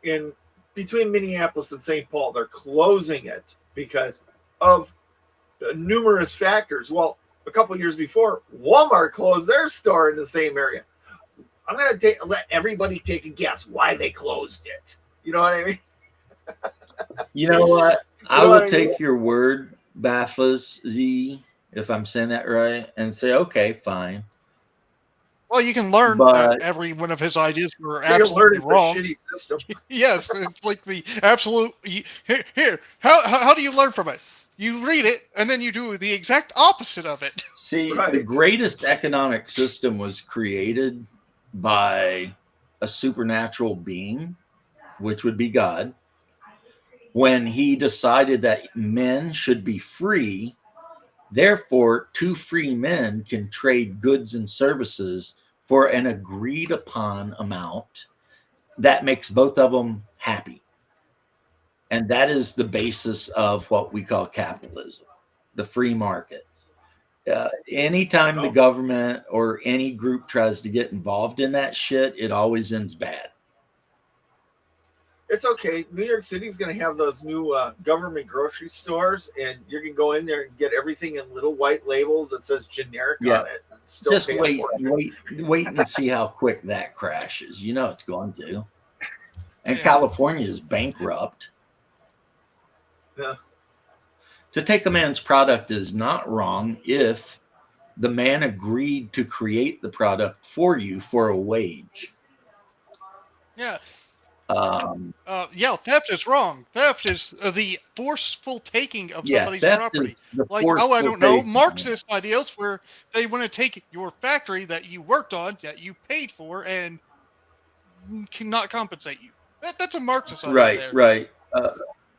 in between Minneapolis and St. Paul. They're closing it because of numerous factors. Well, a couple of years before, Walmart closed their store in the same area. I'm going to let everybody take a guess why they closed it. You know what I mean? you know what? I know will what I take mean? your word, Baffles Z, if I'm saying that right, and say, okay, fine. Well, you can learn that But every one of his ideas were You can learn absolutely it's wrong. a shitty system. Yes, it's like the absolute. Here, how do you learn from it? You read it, and then you do the exact opposite of it. see, the Right. greatest economic system was created by a supernatural being, which would be God, when he decided that men should be free. Therefore, two free men can trade goods and services for an agreed upon amount that makes both of them happy. And that is the basis of what we call capitalism, the free market. Anytime the government or any group tries to get involved in that shit, it always ends bad. It's okay. New York City's going to have those new government grocery stores, and you can go in there and get everything in little white labels that says generic on it. And still Just pay wait, a fortune. wait and see how quick that crashes. You know it's going to. And Yeah. California is bankrupt. Yeah. To take a man's product is not wrong if the man agreed to create the product for you for a wage. Yeah. Yeah, Theft is wrong. Theft is the forceful taking of somebody's theft property. is the Like, I don't know, forceful Marxist ideals where they want to take your factory that you worked on, that you paid for, and cannot compensate you. That's a Marxist idea right, there. right.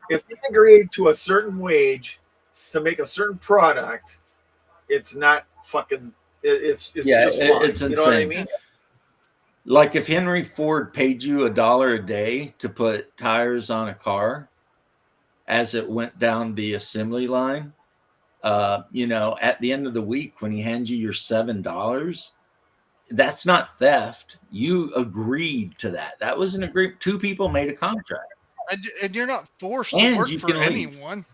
If you agreed to a certain wage to make a certain product, it's not fucking. It's just fine. It's insane. You know what I mean? Like if Henry Ford paid you $1 a day to put tires on a car as it went down the assembly line, you know, at the end of the week when he hands you your $7, that's not theft. You agreed to that. That was an agreement. Two people made a contract. And you're not forced to And work you for can leave. anyone.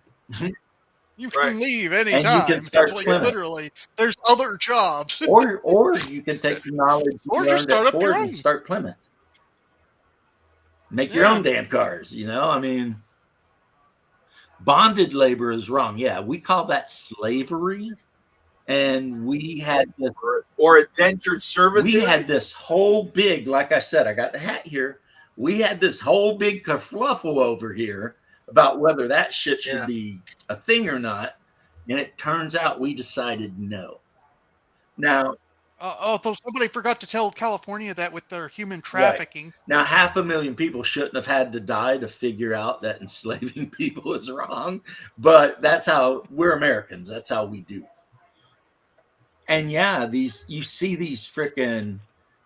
You Right. can leave And you anytime. can start It's like Plymouth. literally, there's other jobs. Or you can take the knowledge you Or just learned start at up your Ford and own. start Plymouth. Make your Yeah. own damn cars, you know? I mean, bonded labor is wrong. Yeah, we call that slavery. And we had this, Or indentured servitude. we had this whole big, like I said, I got the hat here. We had this whole big kerfluffle over here about whether that shit should be a thing or not. And it turns out we decided no. Now, Although somebody forgot to tell California that with their human Right. trafficking. Now, 500,000 people shouldn't have had to die to figure out that enslaving people is wrong, but that's how we're Americans. That's how we do. And yeah, you see these freaking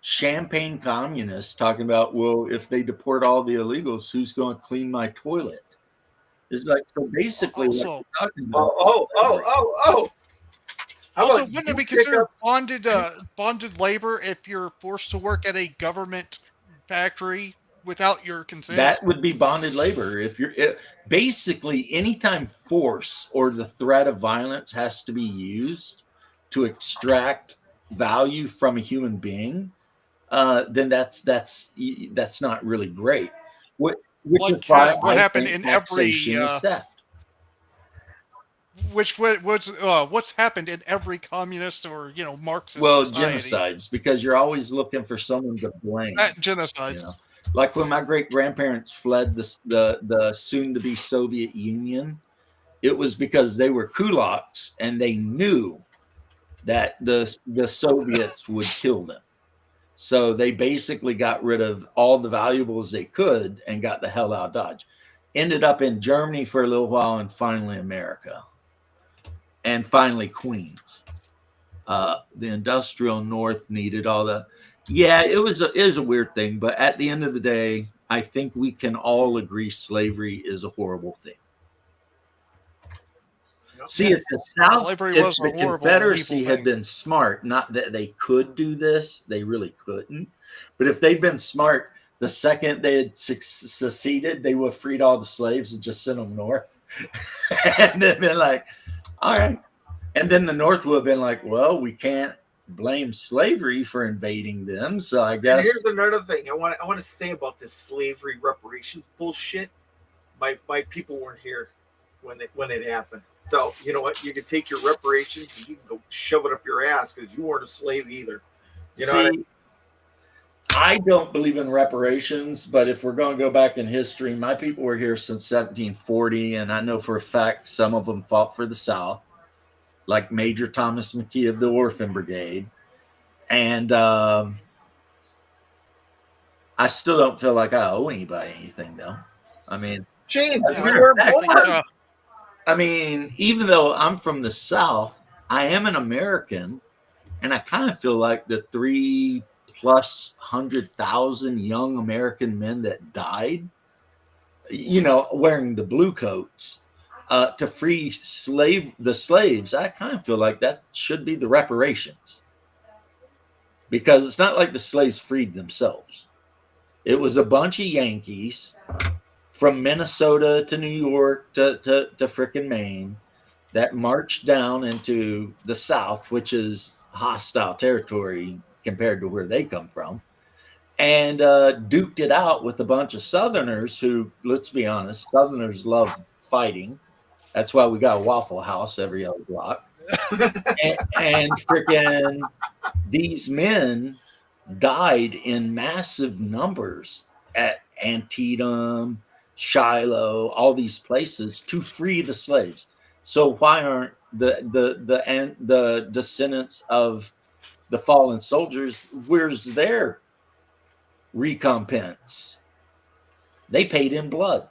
champagne communists talking about, well, if they deport all the illegals, who's going to clean my toilet? It's like, so basically, what Also, you're talking about. How also, about wouldn't you it be pick considered up- bonded labor if you're forced to work at a government factory without your consent? That would be bonded labor. Basically, anytime force or the threat of violence has to be used to extract value from a human being, then that's not really great. Which is why What I happened think in taxation is theft. what's happened in every communist or Marxist Well, society. genocides, because you're always looking for someone to blame. Genocides. You know, like when my great grandparents fled the soon to be Soviet Union, it was because they were kulaks and they knew that the Soviets would kill them. So they basically got rid of all the valuables they could and got the hell out of Dodge. Ended up in Germany for a little while and finally America. And finally Queens. The industrial North needed all the. Yeah, it was a weird thing, but at the end of the day, I think we can all agree slavery is a horrible thing. See, if the South, Slavery if was the a horrible, Confederacy evil had thing. been smart, not that they could do this, they really couldn't. But if they'd been smart, the second they had seceded, they would have freed all the slaves and just sent them north. And then been like, all right. And then the North would have been like, well, we can't blame slavery for invading them. So I And guess. here's another thing I want to say about this slavery reparations bullshit. My people weren't here when it happened. So you know what? You can take your reparations and you can go shove it up your ass because you weren't a slave either. You know what I mean? I don't believe in reparations, but if we're going to go back in history, my people were here since 1740, and I know for a fact some of them fought for the South, like Major Thomas McKee of the Orphan Brigade. And I still don't feel like I owe anybody anything, though. I mean, James, as a you matter were of fact, born. I mean, even though I'm from the South, I am an American, and I kind of feel like the 3,100,000 young American men that died, wearing the blue coats to free the slaves. I kind of feel like that should be the reparations, because it's not like the slaves freed themselves. It was a bunch of Yankees from Minnesota to New York to frickin' Maine that marched down into the South, which is hostile territory compared to where they come from, and duked it out with a bunch of Southerners who, let's be honest, Southerners love fighting. That's why we got a Waffle House every other block. and freaking these men died in massive numbers at Antietam, Shiloh, all these places to free the slaves. So why aren't the descendants of the fallen soldiers? Where's their recompense? They paid in blood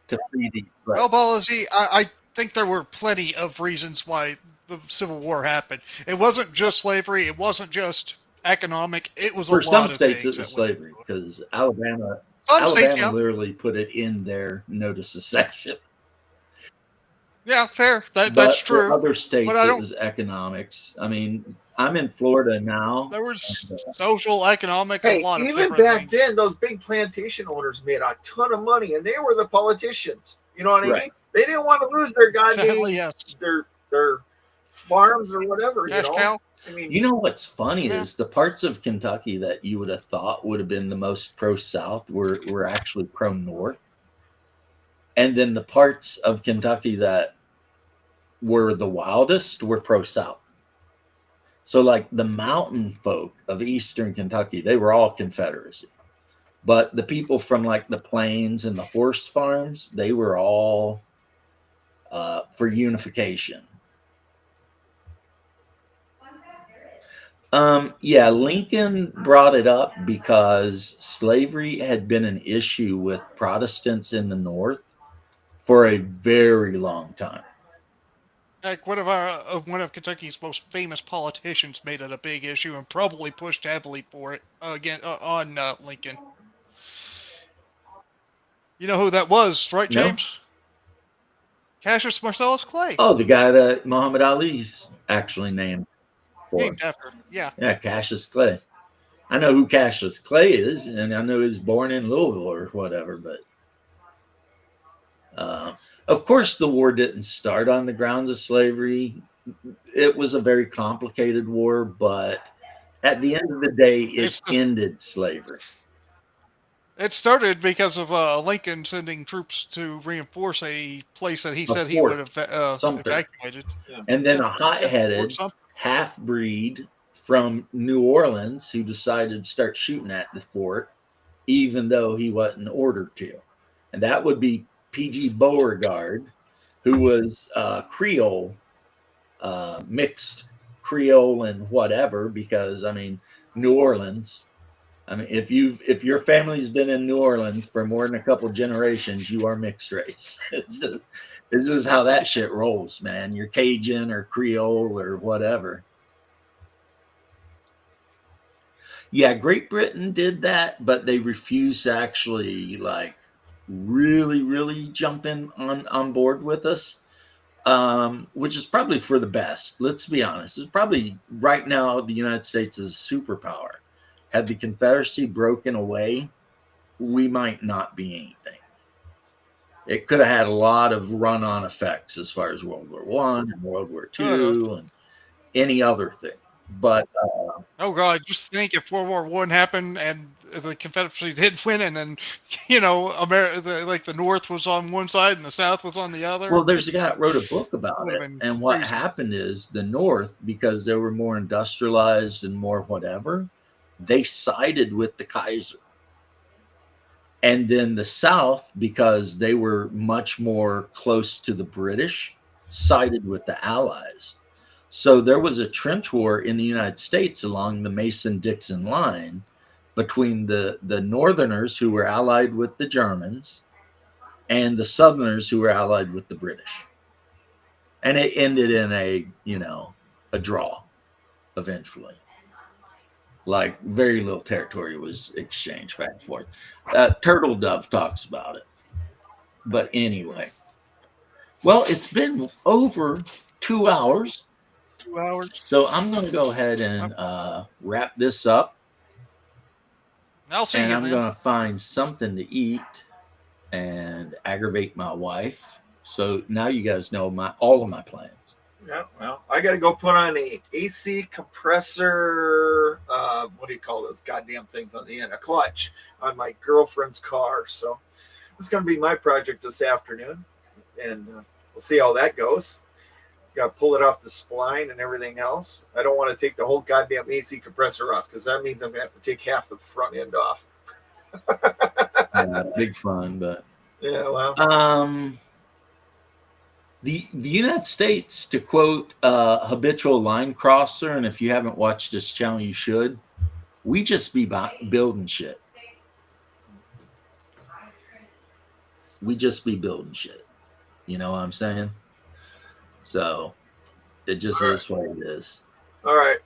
to free these slaves. Well, Balaji, I think there were plenty of reasons why the Civil War happened. It wasn't just slavery. It wasn't just economic. It was For a some lot of states, things. it was slavery, because Alabama Some states, yeah. literally put it in their notice of secession. Yeah, fair. But That's for true. other states, But I it don't. was economics. I mean, I'm in Florida now. There was social, economic, Hey, a lot of even different back things. then, those big plantation owners made a ton of money, and they were the politicians. You know what I Right. mean? They didn't want to lose their goddamn Yes. their farms or whatever. Cash cow. I mean, You know what's funny Yeah. is the parts of Kentucky that you would have thought would have been the most pro-South were actually pro-North. And then the parts of Kentucky that were the wildest were pro-South. So like the mountain folk of Eastern Kentucky, they were all Confederacy. But the people from like the plains and the horse farms, they were all for unification. Yeah, Lincoln brought it up because slavery had been an issue with Protestants in the North for a very long time. Heck, one of Kentucky's most famous politicians made it a big issue and probably pushed heavily for it again on Lincoln. You know who that was, right, No? James? Cassius Marcellus Clay, Oh, the guy that Muhammad Ali's actually named for. named after. Yeah, Yeah, Cassius Clay. I know who Cassius Clay is, and I know he was born in Louisville or whatever, but of course, the war didn't start on the grounds of slavery. It was a very complicated war, but at the end of the day, it it's the, ended slavery. it started because of Lincoln sending troops to reinforce a place that he A said he would fort, have Sumter. evacuated. And then Yeah, a yeah, Fort hot-headed Sumter. half-breed from New Orleans who decided to start shooting at the fort, even though he wasn't ordered to. And that would be P.G. Beauregard, who was Creole, mixed Creole and whatever, because I mean, New Orleans. I mean, if your family's been in New Orleans for more than a couple generations, you are mixed race. It's just how that shit rolls, man. You're Cajun or Creole or whatever. Yeah, Great Britain did that, but they refused to actually like really jump in on board with us, which is probably for the best. Let's be honest. It's probably right now the United States is a superpower. Had the Confederacy broken away, we might not be anything. It could have had a lot of run-on effects as far as World War One and World War Could have. Two and any other thing. But Oh God, just think if World War One happened and the Confederacy did win, and then you know, like the North was on one side and the South was on the other, well, there's a guy that wrote a book it about would have it. been And what crazy. happened is the North, because they were more industrialized and more whatever, they sided with the Kaiser. And then the South, because they were much more close to the British, sided with the Allies. So there was a trench war in the United States along the Mason-Dixon line between the Northerners who were allied with the Germans and the Southerners who were allied with the British. And it ended in a draw eventually. Like very little territory was exchanged back and forth. Turtle Dove talks about it. But anyway, well, it's been over 2 hours. 2 hours. So I'm going to go ahead and wrap this up. I'll see And you I'm then. going to find something to eat and aggravate my wife. So now you guys know all of my plans. Yeah, well, I got to go put on a AC compressor. What do you call those goddamn things on the end? A clutch on my girlfriend's car. So it's going to be my project this afternoon, and we'll see how that goes. Got to pull it off the spline and everything else. I don't want to take the whole goddamn AC compressor off because that means I'm going to have to take half the front end off. Big fun, but yeah, well, the United States, to quote habitual line crosser, and if you haven't watched this channel, you should. We just be building shit. We just be building shit. You know what I'm saying? So it just is what it is. all right.